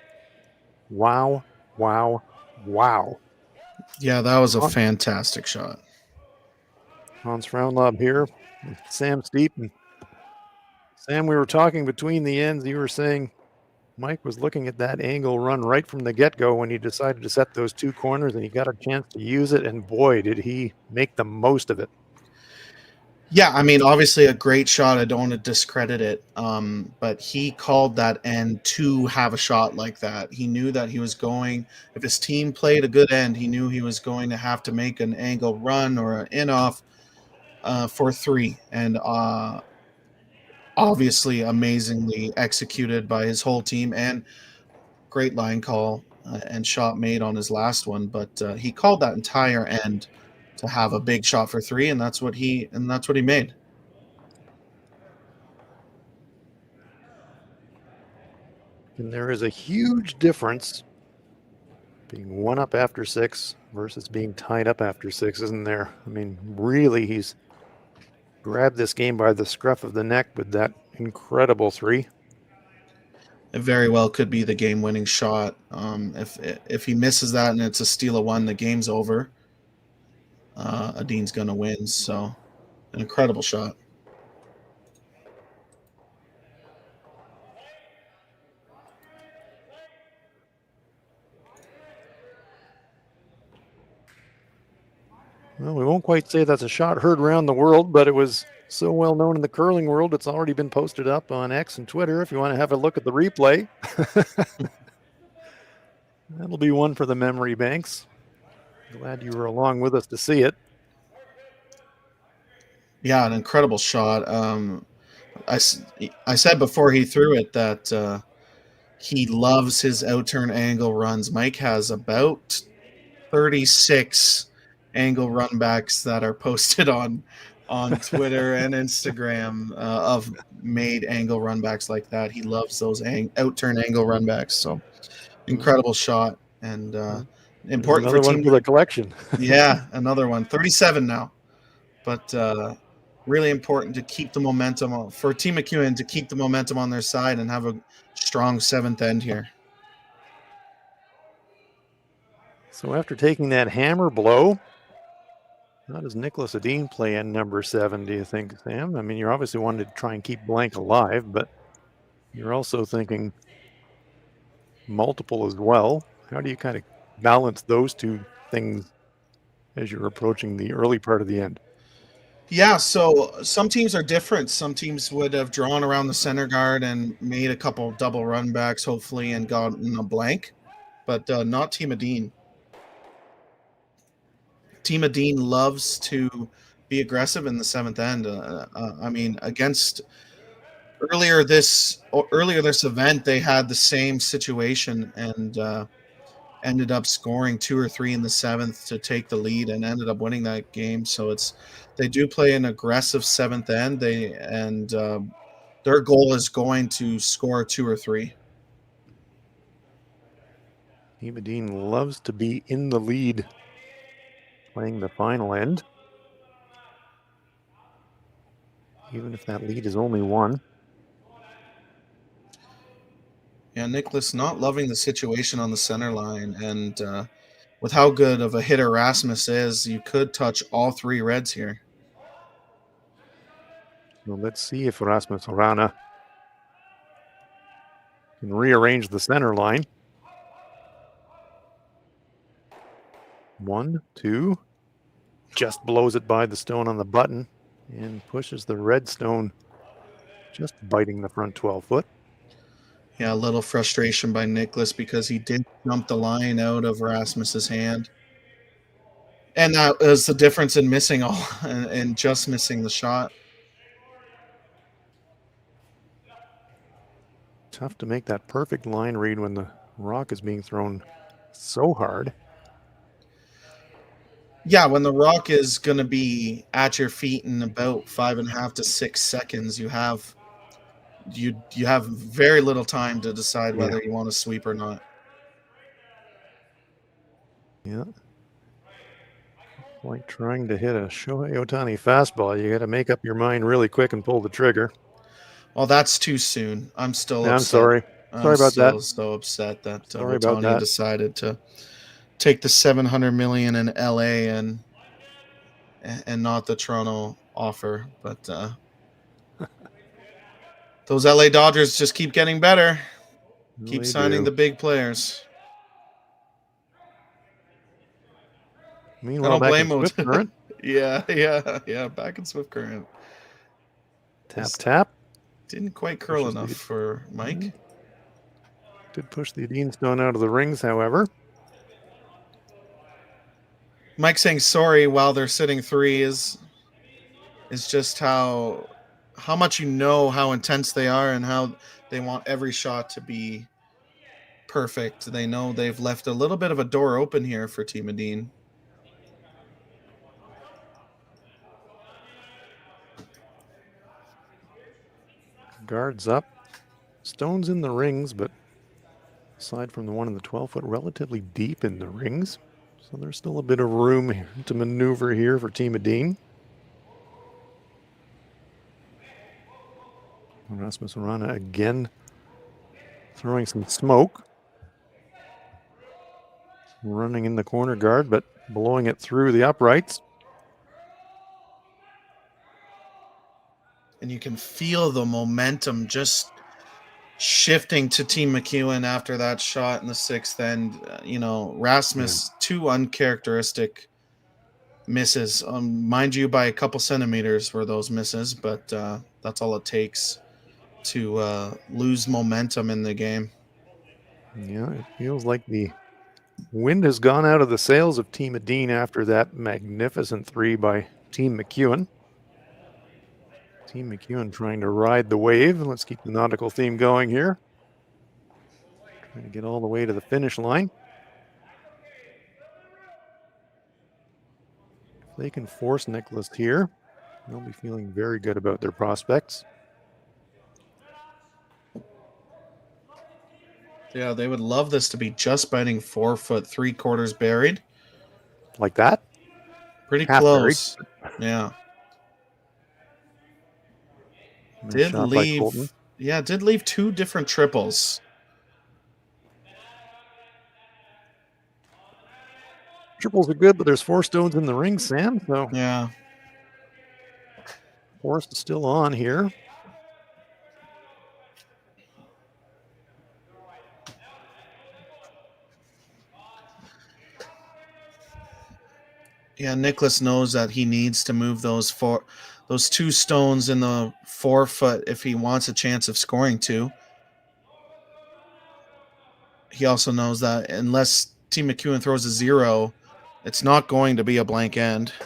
Wow, wow, wow. Yeah, that was a fantastic shot. Hans Fraunlob here with Sam Steep. And Sam, we were talking between the ends. You were saying Mike was looking at that angle run right from the get-go when he decided to set those 2 corners, and he got a chance to use it, and boy, did he make the most of it. Yeah, I mean, obviously a great shot. I don't want to discredit it, but he called that end to have a shot like that. He knew that he was going, if his team played a good end, he knew he was going to have to make an angle run or an in-off for 3. And obviously amazingly executed by his whole team, and great line call and shot made on his last one. But he called that entire end to have a big shot for 3, and that's what he made. And there is a huge difference being 1 up after 6 versus being tied up after 6, isn't there? I mean, really, he's grabbed this game by the scruff of the neck with that incredible 3. It very well could be the game-winning shot. If he misses that and it's a steal of 1, the game's over. Edin's going to win, so an incredible shot. Well, we won't quite say that's a shot heard around the world, but it was so well known in the curling world, it's already been posted up on X and Twitter if you want to have a look at the replay. That'll be one for the memory banks. Glad you were along with us to see it. Yeah, an incredible shot. I said before he threw it that he loves his outturn angle runs. Mike has about 36 angle run backs that are posted on on Twitter and Instagram of made angle runbacks like that. He loves those out-turn angle runbacks. So incredible shot and important Another for one team. for the collection. Yeah, another one. 37 now. But really important to keep the momentum for Team McEwen to keep the momentum on their side and have a strong seventh end here. So after taking that hammer blow, how does Niklas Edin play in number 7, do you think, Sam? I mean, you're obviously wanting to try and keep blank alive, but you're also thinking multiple as well. How do you kind of balance those two things as you're approaching the early part of the end? Yeah, so some teams are different. Some teams would have drawn around the center guard and made a couple double run backs, hopefully, and gotten a blank, but not Team Edin. Team Edin loves to be aggressive in the seventh end. I mean, against earlier this event, they had the same situation and ended up scoring 2 or 3 in the seventh to take the lead and ended up winning that game. So they do play an aggressive seventh end. Their goal is going to score 2 or 3. Team Edin loves to be in the lead playing the final end, even if that lead is only 1. Yeah, Niklas not loving the situation on the center line, and with how good of a hitter Rasmus is, you could touch all 3 reds here. So let's see if Rasmus Rana can rearrange the center line. 1, 2, just blows it by the stone on the button and pushes the red stone just biting the front 12 foot. Yeah, a little frustration by Niklas because he did jump the line out of Rasmus's hand. And that was the difference in missing and just missing the shot. Tough to make that perfect line read when the rock is being thrown so hard. Yeah, when the rock is going to be at your feet in about 5.5 to 6 seconds, you have very little time to decide whether you want to sweep or not. Yeah. Like trying to hit a Shohei Ohtani fastball. You got to make up your mind really quick and pull the trigger. Well, that's too soon. I'm still upset. I'm sorry. Sorry about that. I'm so upset that Ohtani decided to take the $700 million in LA and not the Toronto offer. But those LA Dodgers just keep getting better. Keep signing the big players. Meanwhile, back in Swift Current. Yeah. Back in Swift Current. Tap. Didn't quite curl enough for Mike. Did push the Edin stone out of the rings, however. Mike saying sorry while they're sitting 3 is just how much you know how intense they are and how they want every shot to be perfect. They know they've left a little bit of a door open here for Team Edin. Guards up. Stones in the rings, but aside from the one in the 12-foot, relatively deep in the rings. So there's still a bit of room here to maneuver here for Team Edin. Rasmus Rana again throwing some smoke. Running in the corner guard, but blowing it through the uprights. And you can feel the momentum just shifting to Team McEwen after that shot in the 6th end. Rasmus, 2 uncharacteristic misses. Mind you, by a couple centimeters were those misses, but that's all it takes to lose momentum in the game. Yeah, it feels like the wind has gone out of the sails of Team Edin after that magnificent 3 by Team McEwen. Team McEwen trying to ride the wave. Let's keep the nautical theme going here. Trying to get all the way to the finish line. If they can force Niklas here, They'll be feeling very good about their prospects. Yeah, they would love this to be just biting 4 foot 3/4 buried. Like that? Pretty Half close. Yeah. Nice shot by Colton. Did leave 2 different triples. Triples are good, but there's 4 stones in the ring, Sam. So yeah, Forrest is still on here. Yeah, Niklas knows that he needs to move those 2 stones in the 4 foot if he wants a chance of scoring 2. He also knows that unless Team McEwen throws a 0, it's not going to be a blank end. I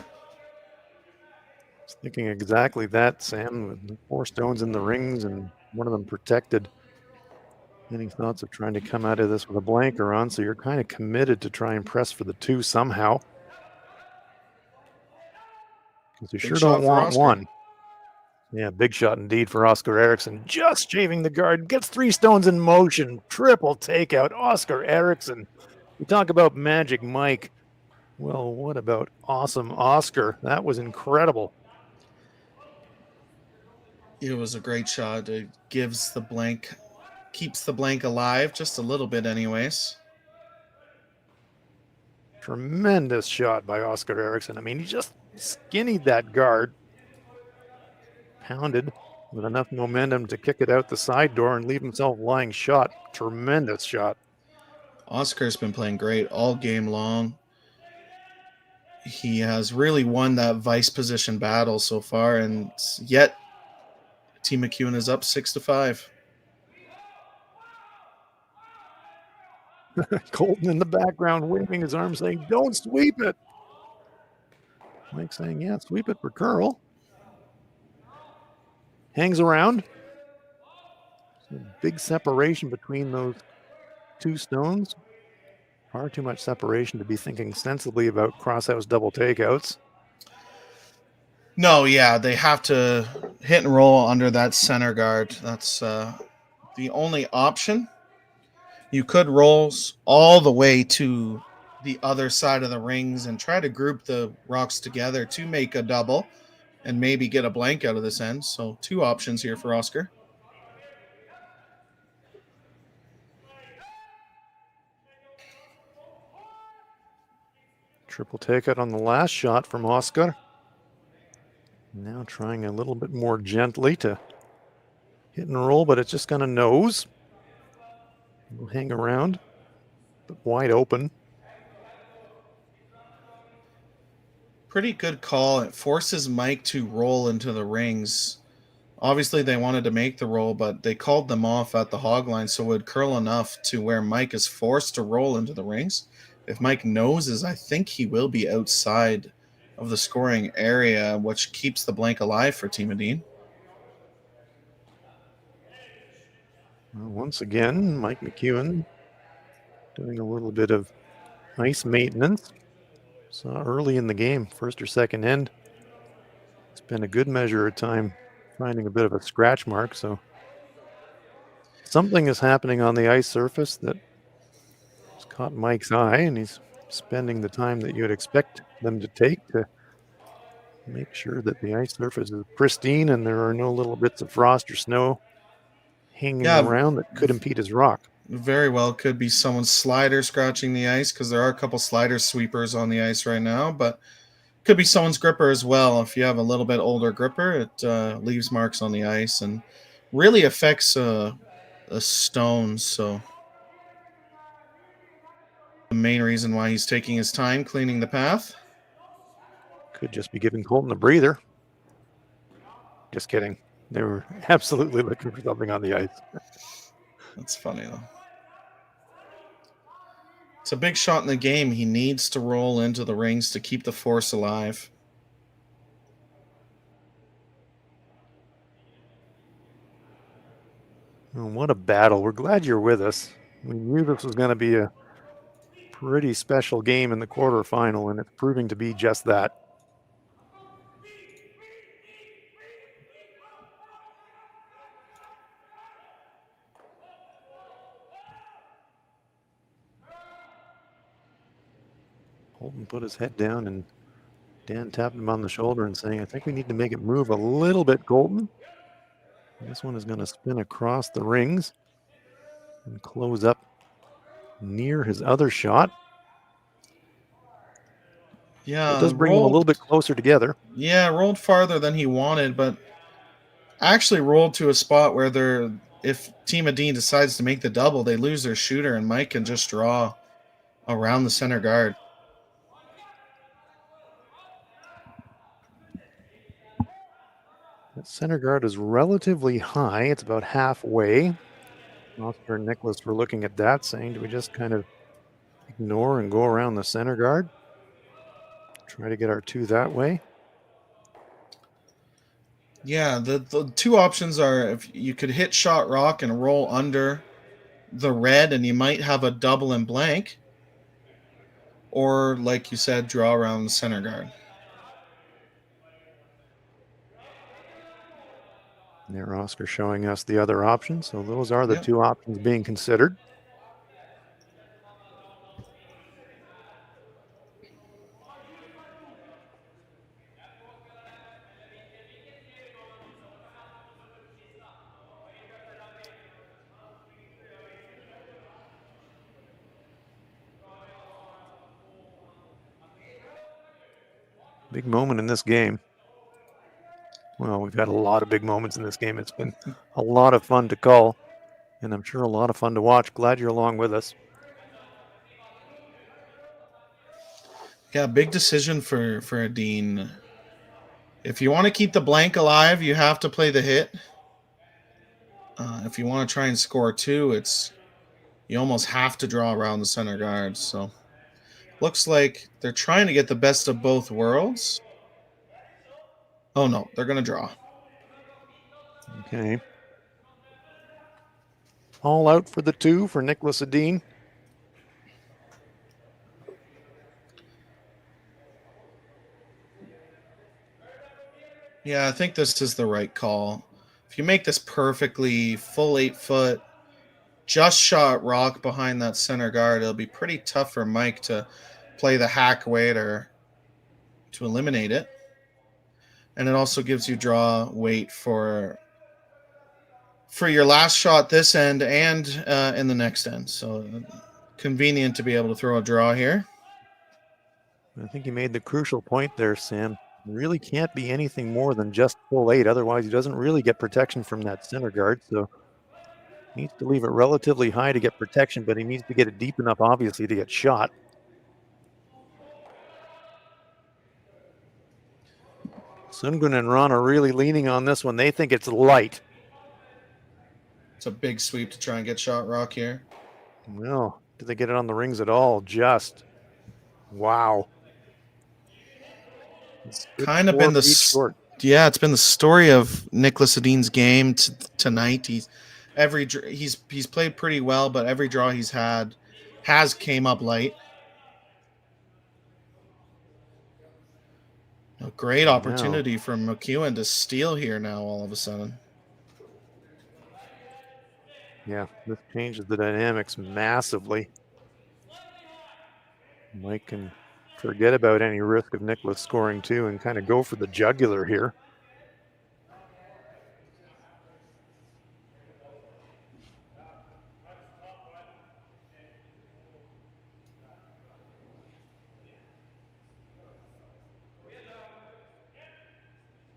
was thinking exactly that, Sam. With 4 stones in the rings and one of them protected. Any thoughts of trying to come out of this with a blanker on? So you're kind of committed to try and press for the 2 somehow. Because you sure don't want 1. Yeah, big shot indeed for Oscar Eriksson. Just shaving the guard. Gets 3 stones in motion. Triple takeout. Oscar Eriksson. We talk about Magic Mike. Well, what about awesome Oscar? That was incredible. It was a great shot. It keeps the blank alive just a little bit anyways. Tremendous shot by Oscar Eriksson. I mean, he just skinnied that guard. Pounded with enough momentum to kick it out the side door and leave himself lying shot. Tremendous shot. Oscar's been playing great all game long. He has really won that vice position battle so far, and yet Team McEwen is up 6-5. Colton in the background waving his arm saying, don't sweep it. Mike saying, yeah, sweep it for Curl. Hangs around. Big separation between those 2 stones. Far too much separation to be thinking sensibly about crosshouse double takeouts. No, yeah, they have to hit and roll under that center guard. That's the only option. You could roll all the way to the other side of the rings and try to group the rocks together to make a double and maybe get a blank out of this end. So 2 options here for Oscar. Triple takeout on the last shot from Oscar. Now trying a little bit more gently to hit and roll, but it's just going to nose. We'll hang around, but wide open. Pretty good call. It forces Mike to roll into the rings. Obviously, they wanted to make the roll, but they called them off at the hog line, so it would curl enough to where Mike is forced to roll into the rings. If Mike noses, I think he will be outside of the scoring area, which keeps the blank alive for Team Edin. Well, once again, Mike McEwen doing a little bit of ice maintenance. Saw early in the game, first or second end. Spent a good measure of time finding a bit of a scratch mark, so something is happening on the ice surface that has caught Mike's eye, and he's spending the time that you'd expect them to take to make sure that the ice surface is pristine and there are no little bits of frost or snow hanging around that could impede his rock. Very well could be someone's slider scratching the ice, because there are a couple slider sweepers on the ice right now, but could be someone's gripper as well. If you have a little bit older gripper, it leaves marks on the ice and really affects a stone. So the main reason why he's taking his time cleaning the path. Could just be giving Colton a breather. Just kidding. They were absolutely looking for something on the ice. That's funny, though. It's a big shot in the game. He needs to roll into the rings to keep the force alive. Oh, what a battle. We're glad you're with us. We knew this was going to be a pretty special game in the quarterfinal, and it's proving to be just that. Colton put his head down and Dan tapped him on the shoulder and saying, I think we need to make it move a little bit, Colton. This one is going to spin across the rings and close up near his other shot. Yeah, it does bring them a little bit closer together. Yeah, rolled farther than he wanted, but actually rolled to a spot where if Team Edin decides to make the double, they lose their shooter and Mike can just draw around the center guard. That center guard is relatively high. It's about halfway. Oscar and Niklas were looking at that, saying, do we just kind of ignore and go around the center guard? Try to get our two that way? Yeah, the two options are if you could hit shot rock and roll under the red and you might have a double and blank. Or, like you said, draw around the center guard. There, Oscar showing us the other options. So those are the two options being considered. Big moment in this game. Well, we've had a lot of big moments in this game. It's been a lot of fun to call, and I'm sure a lot of fun to watch. Glad you're along with us. Yeah, big decision for Edin. If you want to keep the blank alive, you have to play the hit. If you want to try and score two, you almost have to draw around the center guard. So looks like they're trying to get the best of both worlds. Oh, no, they're going to draw. Okay. All out for the two for Niklas Edin. Yeah, I think this is the right call. If you make this perfectly, full 8 foot, just shot rock behind that center guard, it'll be pretty tough for Mike to play the hack weight or to eliminate it. And it also gives you draw weight for your last shot this end and in the next end. So convenient to be able to throw a draw here. I think you made the crucial point there, Sam. Really can't be anything more than just full 8. Otherwise, he doesn't really get protection from that center guard. So needs to leave it relatively high to get protection, but he needs to get it deep enough, obviously, to get shot. Sungun and Ron are really leaning on this one. They think it's light. It's a big sweep to try and get shot rock here. Well, did they get it on the rings at all? Just. Wow. It's kind of been the yeah, it's been the story of Niklas Edin's game tonight. He's played pretty well, but every draw he's had has came up light. A great opportunity for McEwen to steal here now all of a sudden. Yeah, this changes the dynamics massively. Mike can forget about any risk of Niklas scoring two and kind of go for the jugular here.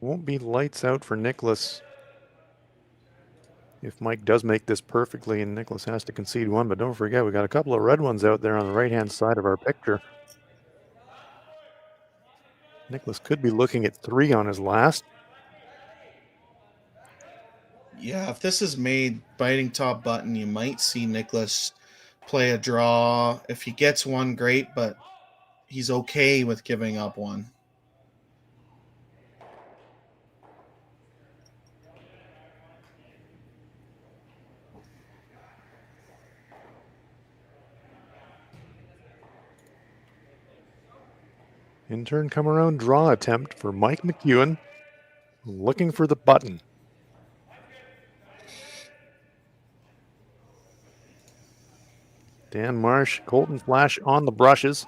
Won't be lights out for Niklas if Mike does make this perfectly and Niklas has to concede one. But don't forget, we got a couple of red ones out there on the right-hand side of our picture. Niklas could be looking at 3 on his last. Yeah, if this is made biting top button, you might see Niklas play a draw. If he gets one, great, but he's okay with giving up one. In turn, come around draw attempt for Mike McEwen, looking for the button. Dan Marsh, Colton Flash on the brushes.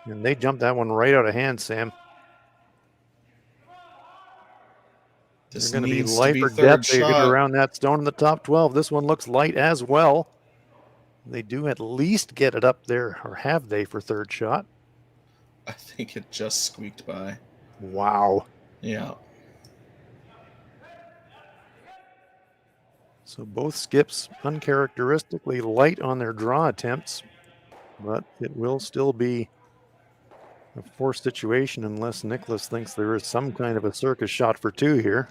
And they jumped that one right out of hand, Sam. This They're going to be needs to life be or third death. They get shot. around that stone in the top 12. This one looks light as well. They do at least get it up there, or have they, for third shot? I think it just squeaked by. Wow. Yeah. So both skips uncharacteristically light on their draw attempts, but it will still be a forced situation unless Niklas thinks there is some kind of a circus shot for two here.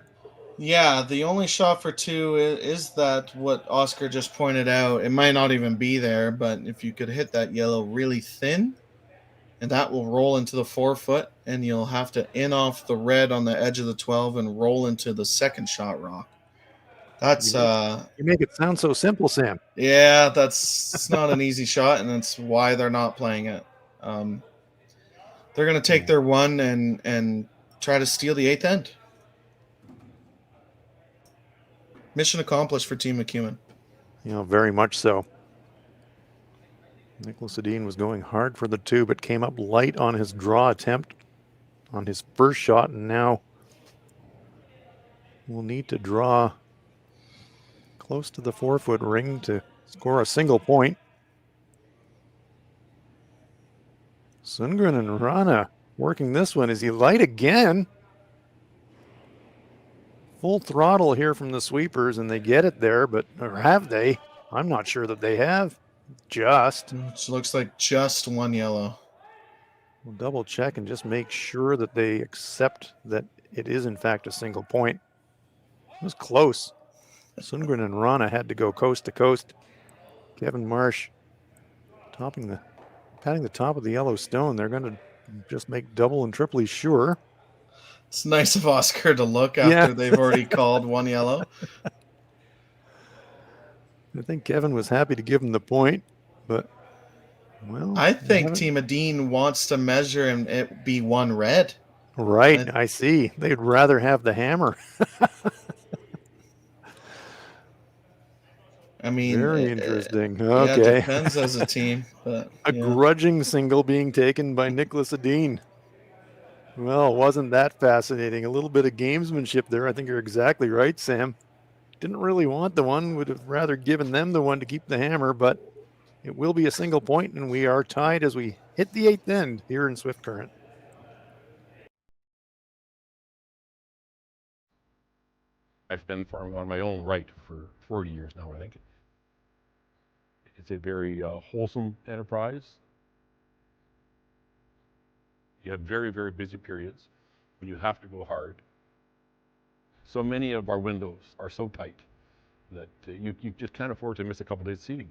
Yeah, the only shot for two is that what Oscar just pointed out. It might not even be there, but if you could hit that yellow really thin, and that will roll into the 4-foot, and you'll have to in off the red on the edge of the 12 and roll into the second shot rock. That's you make it sound so simple, Sam. Yeah, it's not an easy shot, and that's why they're not playing it. They're going to take their one and try to steal the eighth end. Mission accomplished for Team McEwen. You know, very much so. Niklas Edin was going hard for the two, but came up light on his draw attempt on his first shot, and now will need to draw close to the 4-foot ring to score a single point. Sundgren and Rana working this one. Is he light again? Full throttle here from the sweepers, and they get it there, but or have they? I'm not sure that they have. Just. It looks like just one yellow. We'll double check and just make sure that they accept that it is in fact a single point. It was close. Sundgren and Rana had to go coast to coast. Kevin Marsh patting the top of the yellow stone. They're going to just make double and triply sure. It's nice of Oscar to look after they've already called one yellow. I think Kevin was happy to give him the point, but, well. I think Team Edin wants to measure and it be one red. Right, I see. They'd rather have the hammer. I mean, very interesting. Okay. Yeah, it depends as a team. But, a grudging single being taken by Niklas Edin. Well, wasn't that fascinating? A little bit of gamesmanship there. I think you're exactly right, Sam. Didn't really want the one, would have rather given them the one to keep the hammer, but it will be a single point, and we are tied as we hit the eighth end here in Swift Current. I've been farming on my own right for 40 years now, I think. It's a very wholesome enterprise. You have very, very busy periods when you have to go hard. So many of our windows are so tight that you just can't afford to miss a couple days seating.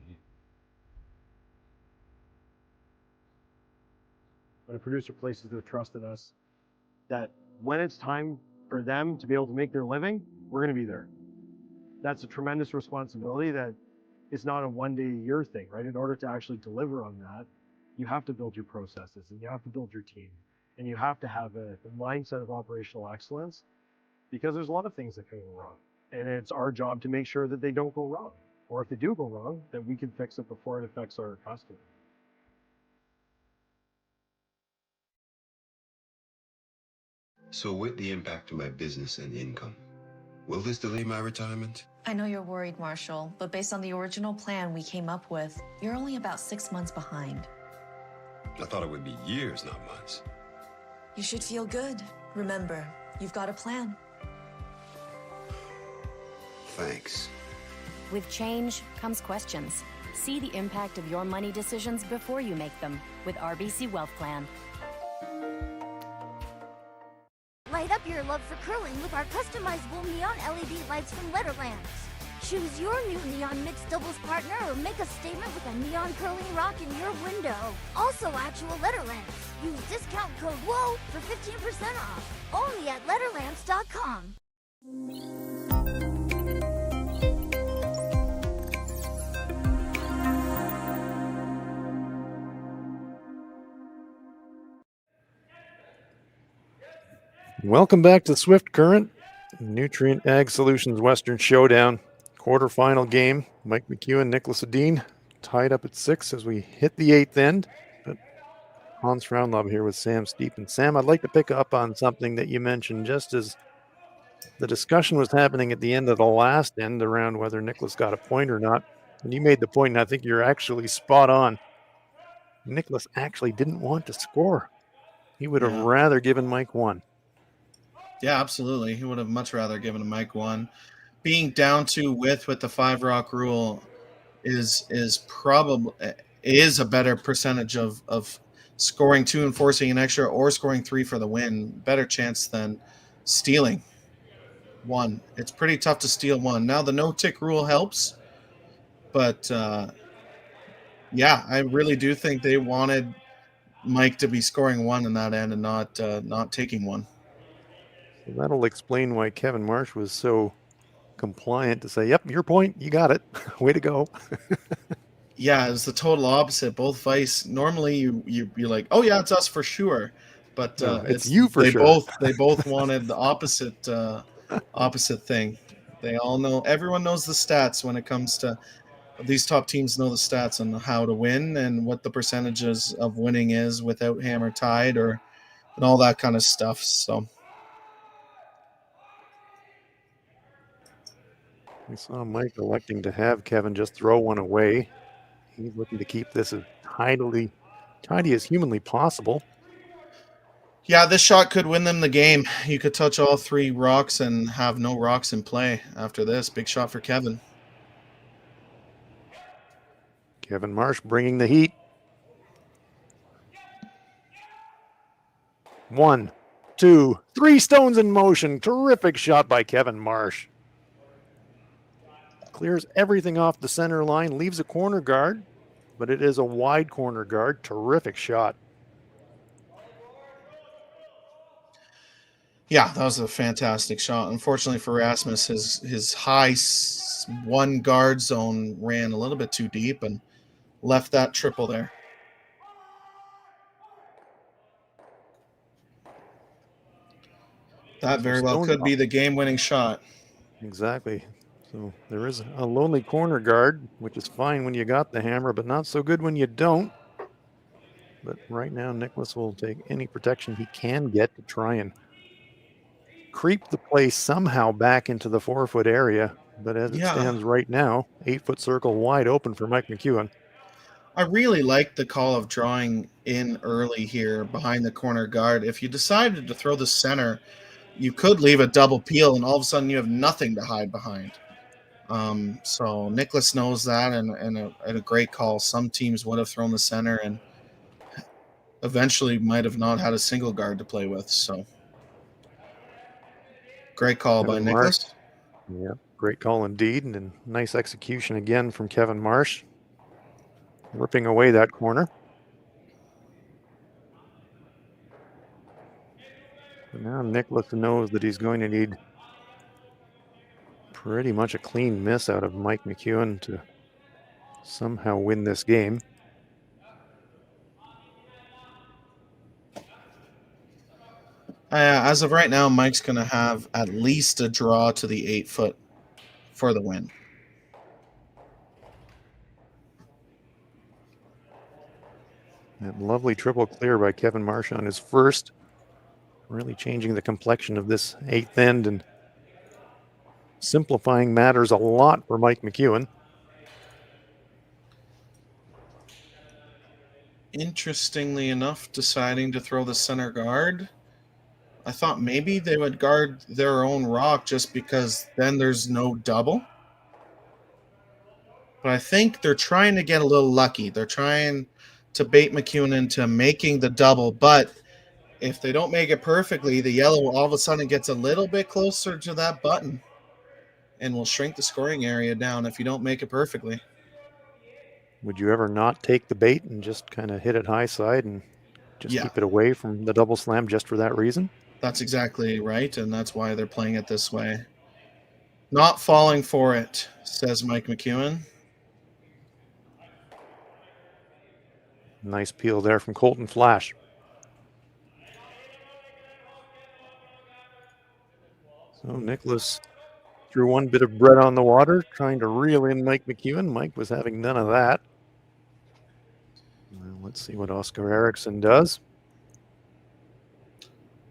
When a producer places their trust in us, that when it's time for them to be able to make their living, we're going to be there. That's a tremendous responsibility that it's not a one-day-a-year thing, right? In order to actually deliver on that, you have to build your processes and you have to build your team and you have to have a mindset of operational excellence, because there's a lot of things that can go wrong. And it's our job to make sure that they don't go wrong. Or if they do go wrong, that we can fix it before it affects our customer. So with the impact to my business and income, will this delay my retirement? I know you're worried, Marshall, but based on the original plan we came up with, you're only about 6 months behind. I thought it would be years, not months. You should feel good. Remember, you've got a plan. Thanks. With change comes questions. See the impact of your money decisions before you make them with RBC Wealth Plan. Light up your love for curling with our customizable neon LED lights from Letterlands. Choose your new neon mixed doubles partner or make a statement with a neon curling rock in your window. Also actual Letterlands. Use discount code WHOA for 15% off. Only at Letterlands.com. Welcome back to Swift Current, Nutrien Ag Solutions Western Showdown. Quarterfinal game. Mike McEwen, Niklas Edin tied up at 6 as we hit the eighth end. But Hans Frauenlob here with Sam Steep. And Sam, I'd like to pick up on something that you mentioned just as the discussion was happening at the end of the last end around whether Niklas got a point or not. And you made the point, and I think you're actually spot on. Niklas actually didn't want to score. He would have rather given Mike one. Yeah, absolutely. He would have much rather given Mike one. Being down 2 with the 5 rock rule is probably a better percentage of scoring 2 and forcing an extra, or scoring 3 for the win. Better chance than stealing 1. It's pretty tough to steal 1. Now the no tick rule helps, but yeah, I really do think they wanted Mike to be scoring 1 in that end and not taking 1. So that'll explain why Kevin Marsh was so compliant to say, "Yep, your point, you got it. Way to go." Yeah, it's the total opposite. Both Vice, normally you're like, oh yeah, it's us for sure, but No, it's you for sure. They both wanted the opposite thing. They all know. Everyone knows the stats when it comes to these top teams. Know the stats on how to win and what the percentages of winning is without hammer tied and all that kind of stuff. So. We saw Mike electing to have Kevin just throw one away. He's looking to keep this as tidy as humanly possible. Yeah, this shot could win them the game. You could touch all 3 rocks and have no rocks in play after this. Big shot for Kevin. Kevin Marsh bringing the heat. 1, 2, 3 stones in motion. Terrific shot by Kevin Marsh. Clears everything off the center line, leaves a corner guard, but it is a wide corner guard. Terrific shot. Yeah, that was a fantastic shot. Unfortunately for Rasmus, his high 1 guard zone ran a little bit too deep and left that triple there. That very well could be the game-winning shot. Exactly. So there is a lonely corner guard, which is fine when you got the hammer, but not so good when you don't. But right now, Niklas will take any protection he can get to try and creep the play somehow back into the 4-foot area. But as it stands right now, 8-foot circle wide open for Mike McEwen. I really like the call of drawing in early here behind the corner guard. If you decided to throw the center, you could leave a double peel, and all of a sudden you have nothing to hide behind. So Niklas knows that, and a great call. Some teams would have thrown the center and eventually might have not had a single guard to play with. So great call by Niklas. Yeah, great call indeed, and nice execution again from Kevin Marsh, ripping away that corner. But now Niklas knows that he's going to need pretty much a clean miss out of Mike McEwen to somehow win this game. As of right now, Mike's going to have at least a draw to the 8-foot for the win. That lovely triple clear by Kevin Marsh on his first, really changing the complexion of this 8th end and simplifying matters a lot for Mike McEwen. Interestingly enough, deciding to throw the center guard. I thought maybe they would guard their own rock just because then there's no double. But I think they're trying to get a little lucky. They're trying to bait McEwen into making the double, but if they don't make it perfectly, the yellow all of a sudden gets a little bit closer to that button and will shrink the scoring area down if you don't make it perfectly. Would you ever not take the bait and just kind of hit it high side and just keep it away from the double slam just for that reason? That's exactly right, and that's why they're playing it this way. Not falling for it, says Mike McEwen. Nice peel there from Colton Flash. So Niklas threw one bit of bread on the water, trying to reel in Mike McEwen. Mike was having none of that. Well, Let's see what Oscar Eriksson does.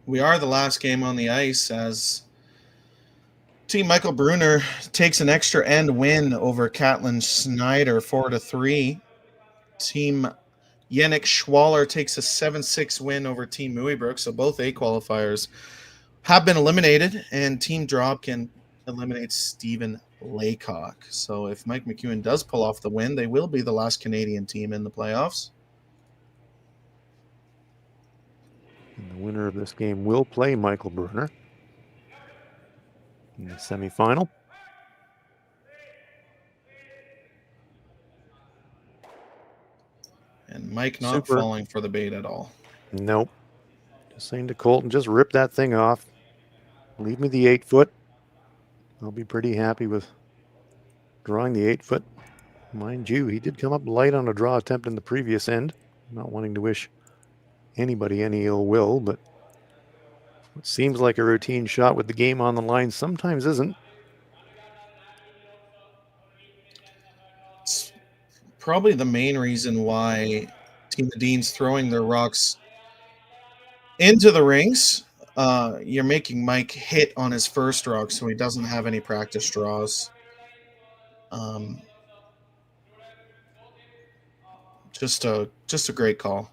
We are the last game on the ice as Team Michael Brunner takes an extra end win over Catlin Snyder 4-3. Team Yannick Schwaller takes a 7-6 win over Team Muibruk. So both A qualifiers have been eliminated, and Team Dropkin eliminates Stephen Laycock. So if Mike McEwen does pull off the win, they will be the last Canadian team in the playoffs. And the winner of this game will play Michael Brunner in the semifinal. And Mike not falling for the bait at all. Nope. Just saying to Colton, just rip that thing off. Leave me the 8-foot. I'll be pretty happy with drawing the 8-foot. Mind you, he did come up light on a draw attempt in the previous end. Not wanting to wish anybody any ill will, but what seems like a routine shot with the game on the line sometimes isn't. It's probably the main reason why Team Edin's throwing their rocks into the rings. You're making Mike hit on his first rock, so he doesn't have any practice draws. Just a great call.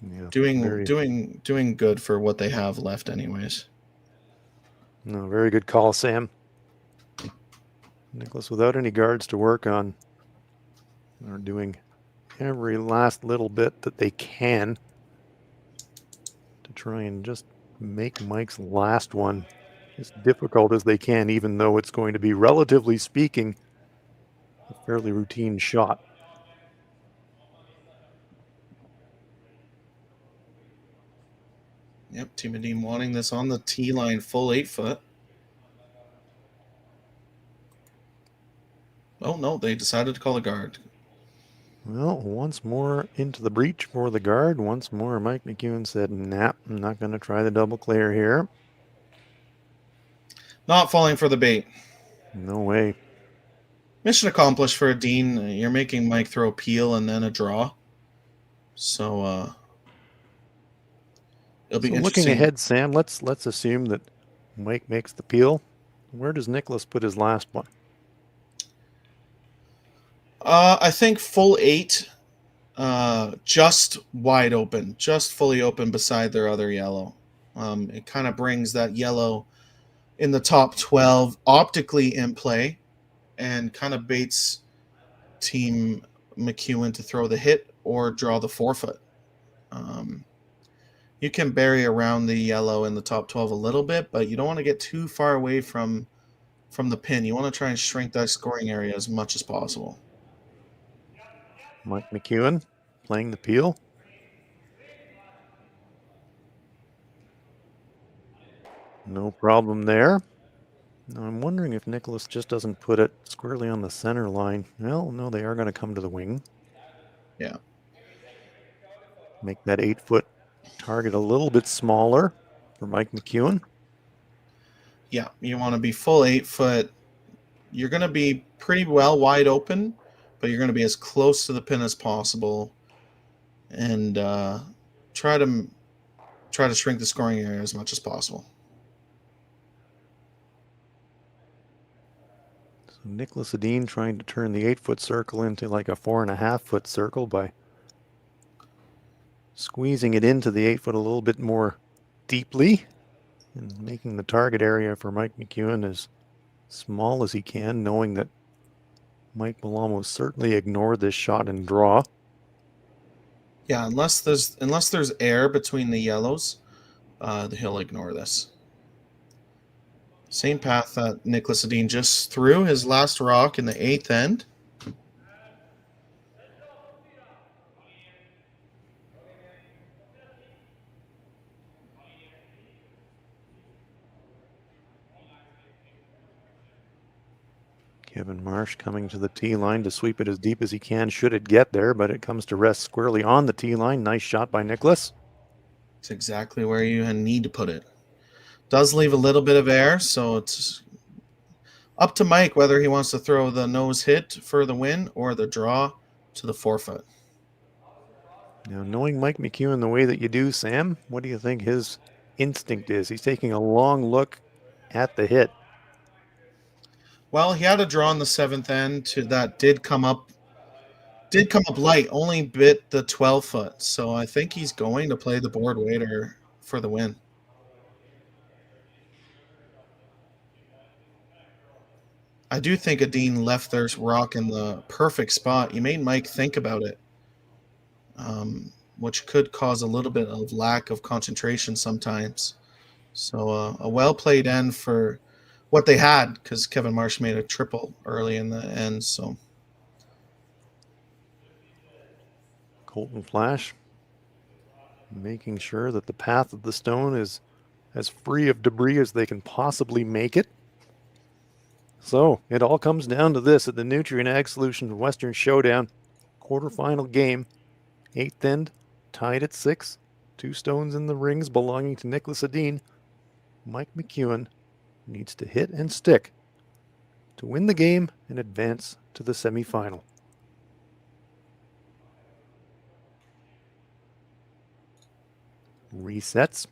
Yeah, doing good for what they have left, anyways. No, very good call, Sam. Nicholas, without any guards to work on, are doing every last little bit that they can to try and just make Mike's last one as difficult as they can, even though it's going to be, relatively speaking, a fairly routine shot. Yep, Team Edin wanting this on the tee line, full 8-foot. Oh, no, they decided to call a guard. Well, once more into the breach for the guard. Once more, Mike McEwen said, nah, I'm not going to try the double clear here. Not falling for the bait. No way. Mission accomplished for Edin. You're making Mike throw a peel and then a draw. So, it'll be interesting. Looking ahead, Sam, let's assume that Mike makes the peel. Where does Nicholas put his last one? I think full 8, just wide open, just fully open beside their other yellow. It kind of brings that yellow in the top 12 optically in play and kind of baits Team McEwen to throw the hit or draw the 4-foot. You can bury around the yellow in the top 12 a little bit, but you don't want to get too far away from the pin. You want to try and shrink that scoring area as much as possible. Mike McEwen playing the peel. No problem there. Now I'm wondering if Nicholas just doesn't put it squarely on the center line. Well, no, they are going to come to the wing. Yeah. Make that 8-foot target a little bit smaller for Mike McEwen. Yeah, you want to be full 8-foot. You're going to be pretty well wide open, but you're going to be as close to the pin as possible and try to shrink the scoring area as much as possible. So Niklas Edin trying to turn the 8-foot circle into like a 4.5-foot circle by squeezing it into the 8-foot a little bit more deeply and making the target area for Mike McEwen as small as he can, knowing that Mike will almost certainly ignore this shot and draw. Yeah, unless there's air between the yellows, he'll ignore this. Same path that Niklas Edin just threw his last rock in the 8th end. Kevin Marsh coming to the tee line to sweep it as deep as he can should it get there, but it comes to rest squarely on the tee line. Nice shot by Nicholas. It's exactly where you need to put it. Does leave a little bit of air, so it's up to Mike whether he wants to throw the nose hit for the win or the draw to the 4-foot. Now, knowing Mike McEwen the way that you do, Sam, what do you think his instinct is? He's taking a long look at the hit. Well, he had a draw on the 7th end that did come up light, only bit the 12-foot. So I think he's going to play the board waiter for the win. I do think Edin left their rock in the perfect spot. He made Mike think about it, which could cause a little bit of lack of concentration sometimes. So a well-played end for what they had, because Kevin Marsh made a triple early in the end. So Colton Flash making sure that the path of the stone is as free of debris as they can possibly make it. So it all comes down to this at the Nutrien Ag Solutions Western Showdown quarterfinal game. 8th end, tied at 6. 2 stones in the rings belonging to Niklas Edin. Mike McEwen needs to hit and stick to win the game and advance to the semifinal. Resets.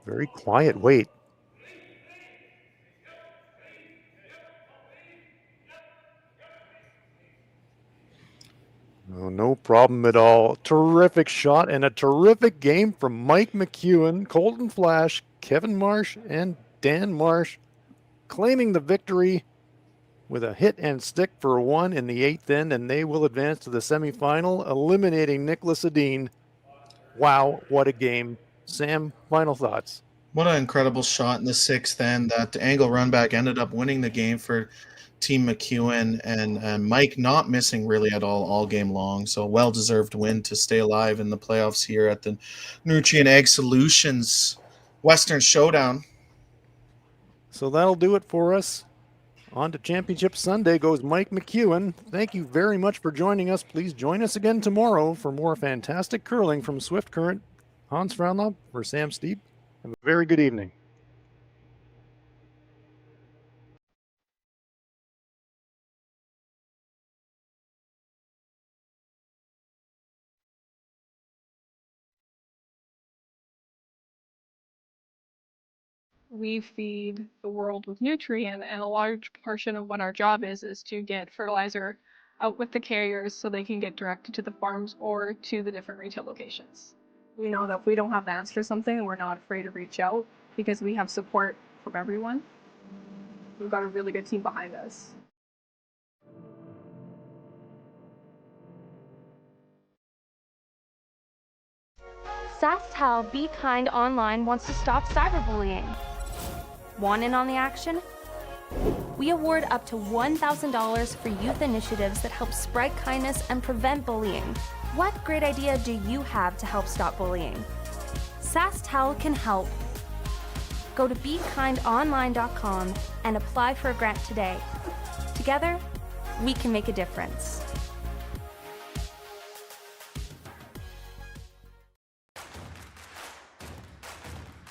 Very quiet wait. Oh, no problem at all. Terrific shot and a terrific game from Mike McEwen, Colton Flash, Kevin Marsh, and Dan Marsh claiming the victory with a hit and stick for 1 in the 8th end, and they will advance to the semifinal, eliminating Niklas Edin. Wow, what a game. Sam, final thoughts. what an incredible shot in the 6th end. That angle run back ended up winning the game for Team McEwen, and Mike not missing really at all game long. So well-deserved win to stay alive in the playoffs here at the Nutrien Ag Solutions Western Showdown. So that'll do it for us. On to Championship Sunday goes Mike McEwen. Thank you very much for joining us. Please join us again tomorrow for more fantastic curling from Swift Current. Hans Franlop for Sam Steep. Have a very good evening. We feed the world with Nutrien, and a large portion of what our job is to get fertilizer out with the carriers so they can get directed to the farms or to the different retail locations. We know that if we don't have the answer to something, we're not afraid to reach out because we have support from everyone. We've got a really good team behind us. SaskTel Be Kind Online wants to stop cyberbullying. Want in on the action? We award up to $1,000 for youth initiatives that help spread kindness and prevent bullying. What great idea do you have to help stop bullying? SaskTel can help. Go to BeKindOnline.com and apply for a grant today. Together, we can make a difference.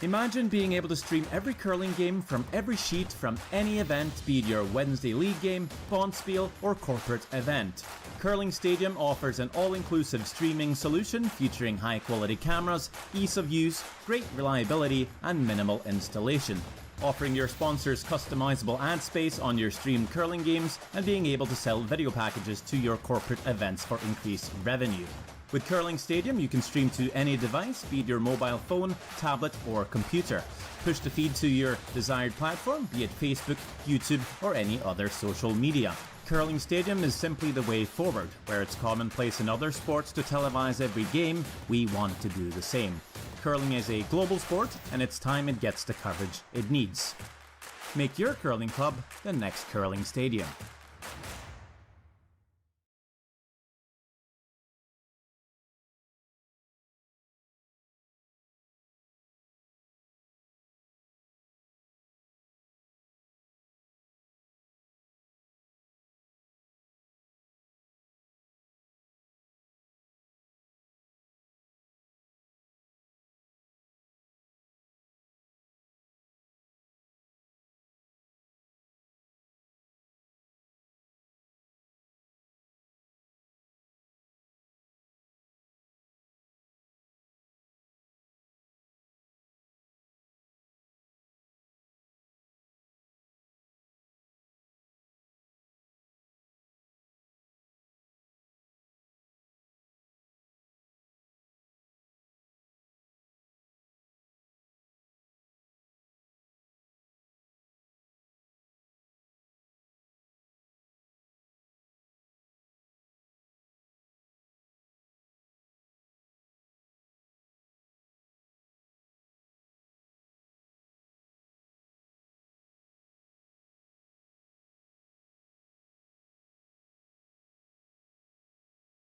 Imagine being able to stream every curling game from every sheet from any event, be it your Wednesday league game, bonspiel, or corporate event. Curling Stadium offers an all-inclusive streaming solution featuring high-quality cameras, ease of use, great reliability, and minimal installation. Offering your sponsors customizable ad space on your streamed curling games and being able to sell video packages to your corporate events for increased revenue. With Curling Stadium, you can stream to any device, be it your mobile phone, tablet, or computer. Push the feed to your desired platform, be it Facebook, YouTube, or any other social media. Curling Stadium is simply the way forward. Where it's commonplace in other sports to televise every game, we want to do the same. Curling is a global sport, and it's time it gets the coverage it needs. Make your curling club the next Curling Stadium.